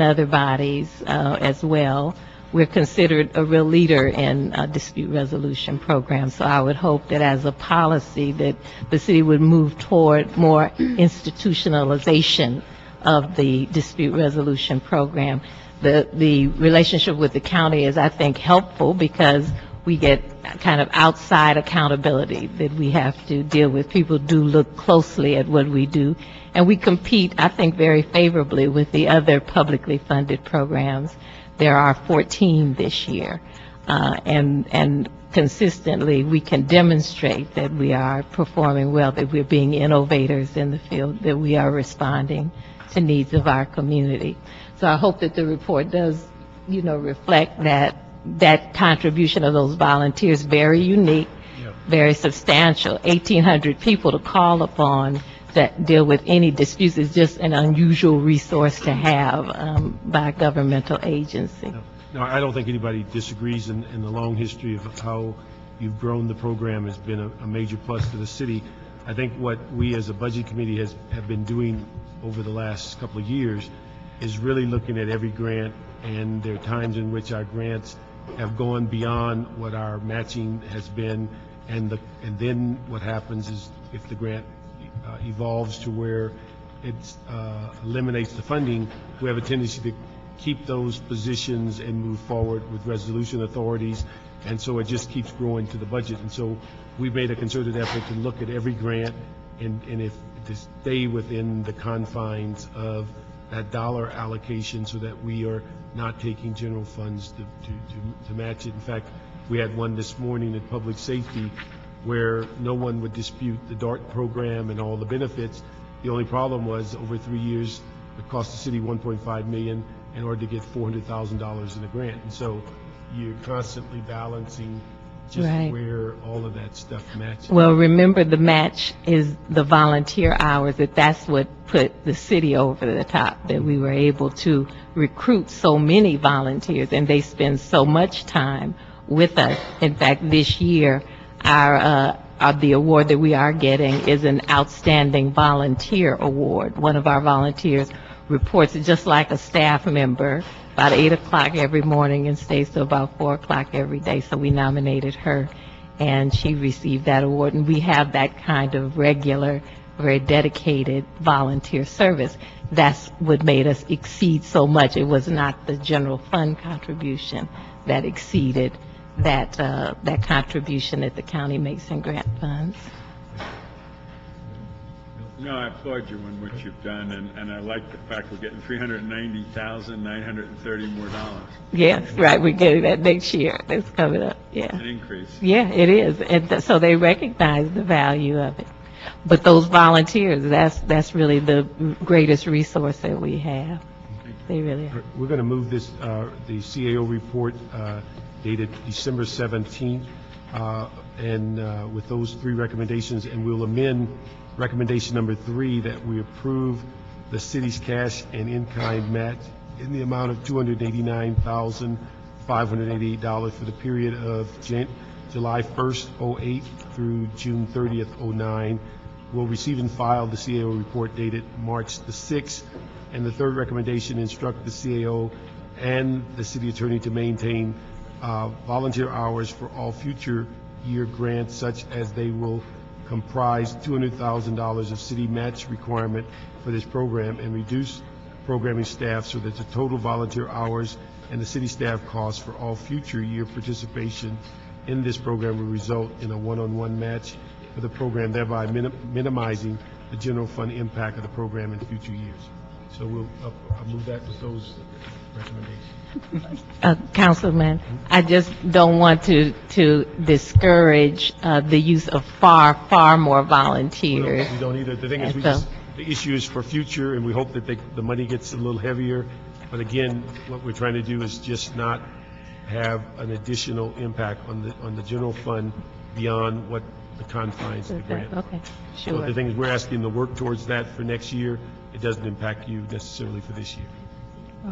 other bodies as well. We're considered a real leader in dispute resolution programs, so I would hope that as a policy that the city would move toward more institutionalization of the dispute resolution program. The relationship with the county is, I think, helpful because we get kind of outside accountability that we have to deal with. People do look closely at what we do, and we compete, I think, very favorably with the other publicly funded programs. There are 14 this year, and consistently we can demonstrate that we are performing well, that we're being innovators in the field, that we are responding to needs of our community. So I hope that the report does, reflect that contribution of those volunteers, very unique, very substantial. 1,800 people to call upon that deal with any disputes is just an unusual resource to have by a governmental agency. No, I don't think anybody disagrees in the long history of how you've grown the program has been a major plus to the city. I think what we as a budget committee have been doing over the last couple of years is really looking at every grant, and there are times in which our grants have gone beyond what our matching has been, and then what happens is if the grant evolves to where it eliminates the funding, we have a tendency to keep those positions and move forward with resolution authorities And so it just keeps growing to the budget. And so we made a concerted effort to look at every grant and if to stay within the confines of that dollar allocation so that we are not taking general funds to match it. In fact, we had one this morning at Public Safety where no one would dispute the DART program and all the benefits. The only problem was over 3 years, it cost the city $1.5 million in order to get $400,000 in a grant. And so you're constantly balancing just Right. where all of that stuff matches. Well, remember, the match is the volunteer hours, that's what put the city over the top, that we were able to recruit so many volunteers, and they spend so much time with us. In fact, this year, the award that we are getting is an Outstanding Volunteer Award. One of our volunteers reports just like a staff member about 8 o'clock every morning and stays till about 4 o'clock every day. So we nominated her, and she received that award. And we have that kind of regular, very dedicated volunteer service. That's what made us exceed so much. It was not the general fund contribution that exceeded that contribution that the county makes in grant funds. No, I applaud you on what you've done, and I like the fact we're getting $390,930 more dollars. Yes, right, we're getting that next year. That's coming up, yeah. An increase. Yeah, it is, and so they recognize the value of it. But those volunteers, that's really the greatest resource that we have. They really are. We're going to move this, the CAO report dated December 17th, and with those 3 recommendations, and we'll amend recommendation number 3 that we approve the city's cash and in-kind match in the amount of $289,588 for the period of July 1st, 08 through June 30th, 09. We'll receive and file the CAO report dated March the 6th. And the 3rd recommendation, instruct the CAO and the city attorney to maintain volunteer hours for all future year grants, such as they will comprise $200,000 of city match requirement for this program, and reduce programming staff so that the total volunteer hours and the city staff costs for all future year participation in this program will result in a one-on-one match for the program, thereby minimizing the general fund impact of the program in future years. So I'll move that with those recommendations. Councilman, I just don't want to discourage the use of far more volunteers. We don't either. The thing is, the issue is for future, and we hope that the money gets a little heavier. But again, what we're trying to do is just not have an additional impact on the general fund beyond what the confines of the grant. Okay, So sure. the thing is, we're asking to work towards that for next year. It doesn't impact you necessarily for this year.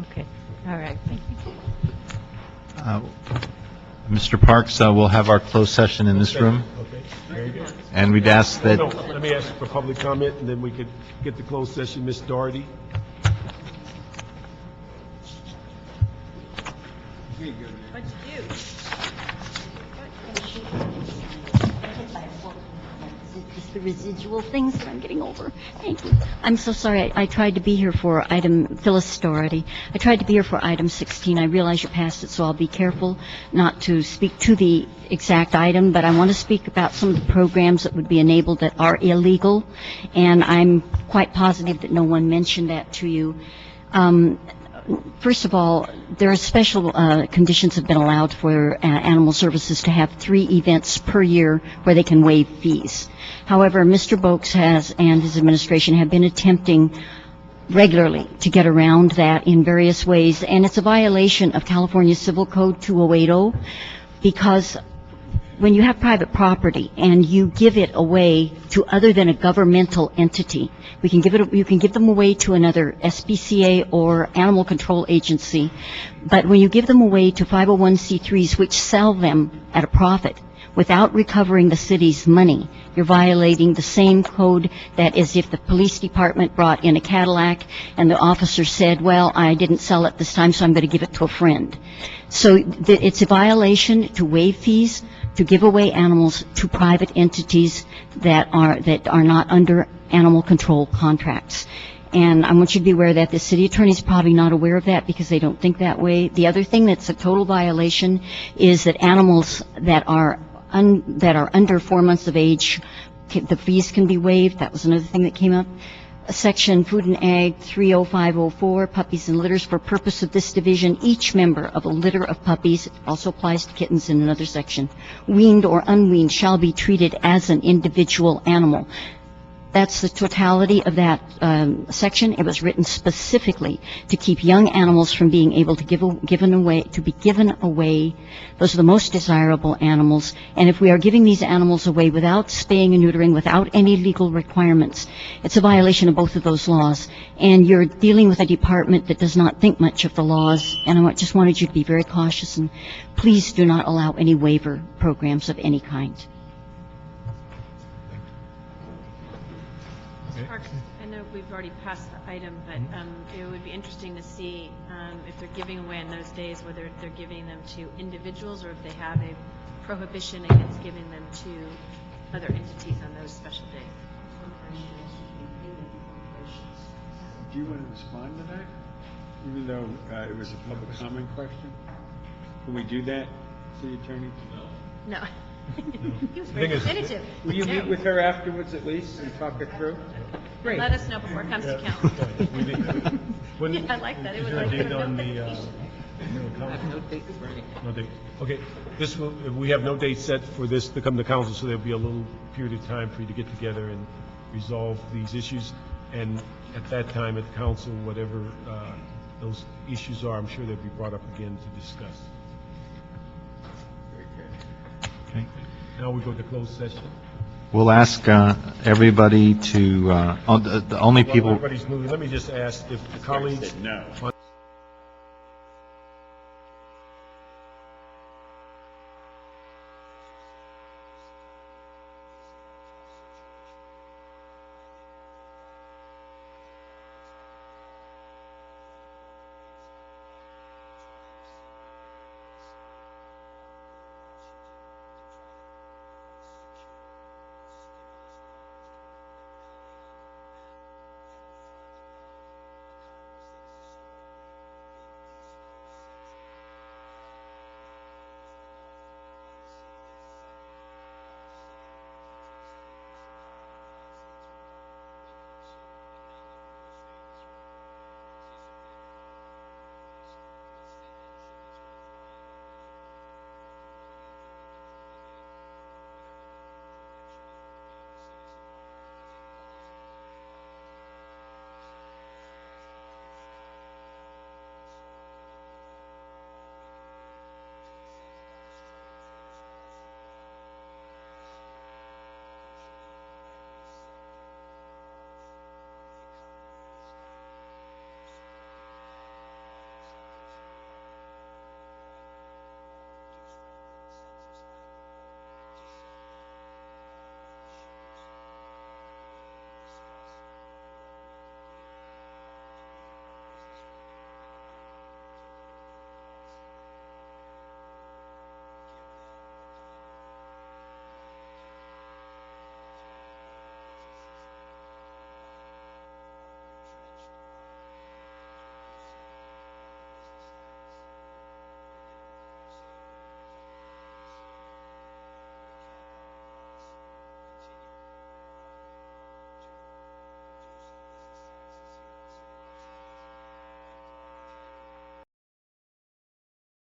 Okay, all right, thank you. Mr. Parks, we'll have our closed session in this room, Okay, very good. and we'd ask that... No, let me ask for public comment, and then we could get the closed session. Ms. Doherty? What'd you do? It's the residual things that I'm getting over. Thank you. I'm so sorry. I tried to be here for Phyllis Doherty. I tried to be here for item 16. I realize you passed it, so I'll be careful not to speak to the exact item, but I want to speak about some of the programs that would be enabled that are illegal, and I'm quite positive that no one mentioned that to you. First of all, there are special conditions have been allowed for animal services to have 3 events per year where they can waive fees. However, Mr. Boakes and his administration have been attempting regularly to get around that in various ways, and it's a violation of California Civil Code 2080, because when you have private property and you give it away to other than a governmental entity, you can give them away to another SPCA or animal control agency, but when you give them away to 501c3s which sell them at a profit without recovering the city's money, you're violating the same code that is if the police department brought in a Cadillac and the officer said, well, I didn't sell it this time, so I'm going to give it to a friend. So it's a violation to waive fees, to give away animals to private entities that are not under animal control contracts. And I want you to be aware that the city attorney is probably not aware of that because they don't think that way. The other thing that's a total violation is that animals that are under 4 months of age, the fees can be waived. That was another thing that came up. Section Food and Ag 30504, puppies and litters. For purpose of this division, each member of a litter of puppies, also applies to kittens in another section, weaned or unweaned, shall be treated as an individual animal. That's the totality of that section. It was written specifically to keep young animals from being able to be given away. Those are the most desirable animals. And if we are giving these animals away without spaying and neutering, without any legal requirements, it's a violation of both of those laws. And you're dealing with a department that does not think much of the laws. And I just wanted you to be very cautious, and please do not allow any waiver programs of any kind. Parks, I know we've already passed the item, but it would be interesting to see if they're giving away on those days, whether they're giving them to individuals or if they have a prohibition against giving them to other entities on those special days. Do you want to respond to that? Even though it was a public comment question? Can we do that, City Attorney? No. He was very definitive. Will you meet with her afterwards at least and talk it through? Great. Let us know before it comes to council. Yeah, I like that. It was like No date. Okay, we have no date set for this to come to council, so there'll be a little period of time for you to get together and resolve these issues. And at that time, at the council, whatever those issues are, I'm sure they'll be brought up again to discuss. Okay. Now we go to closed session. We'll ask everybody to, the only people... While everybody's moving, let me just ask if the colleagues... No.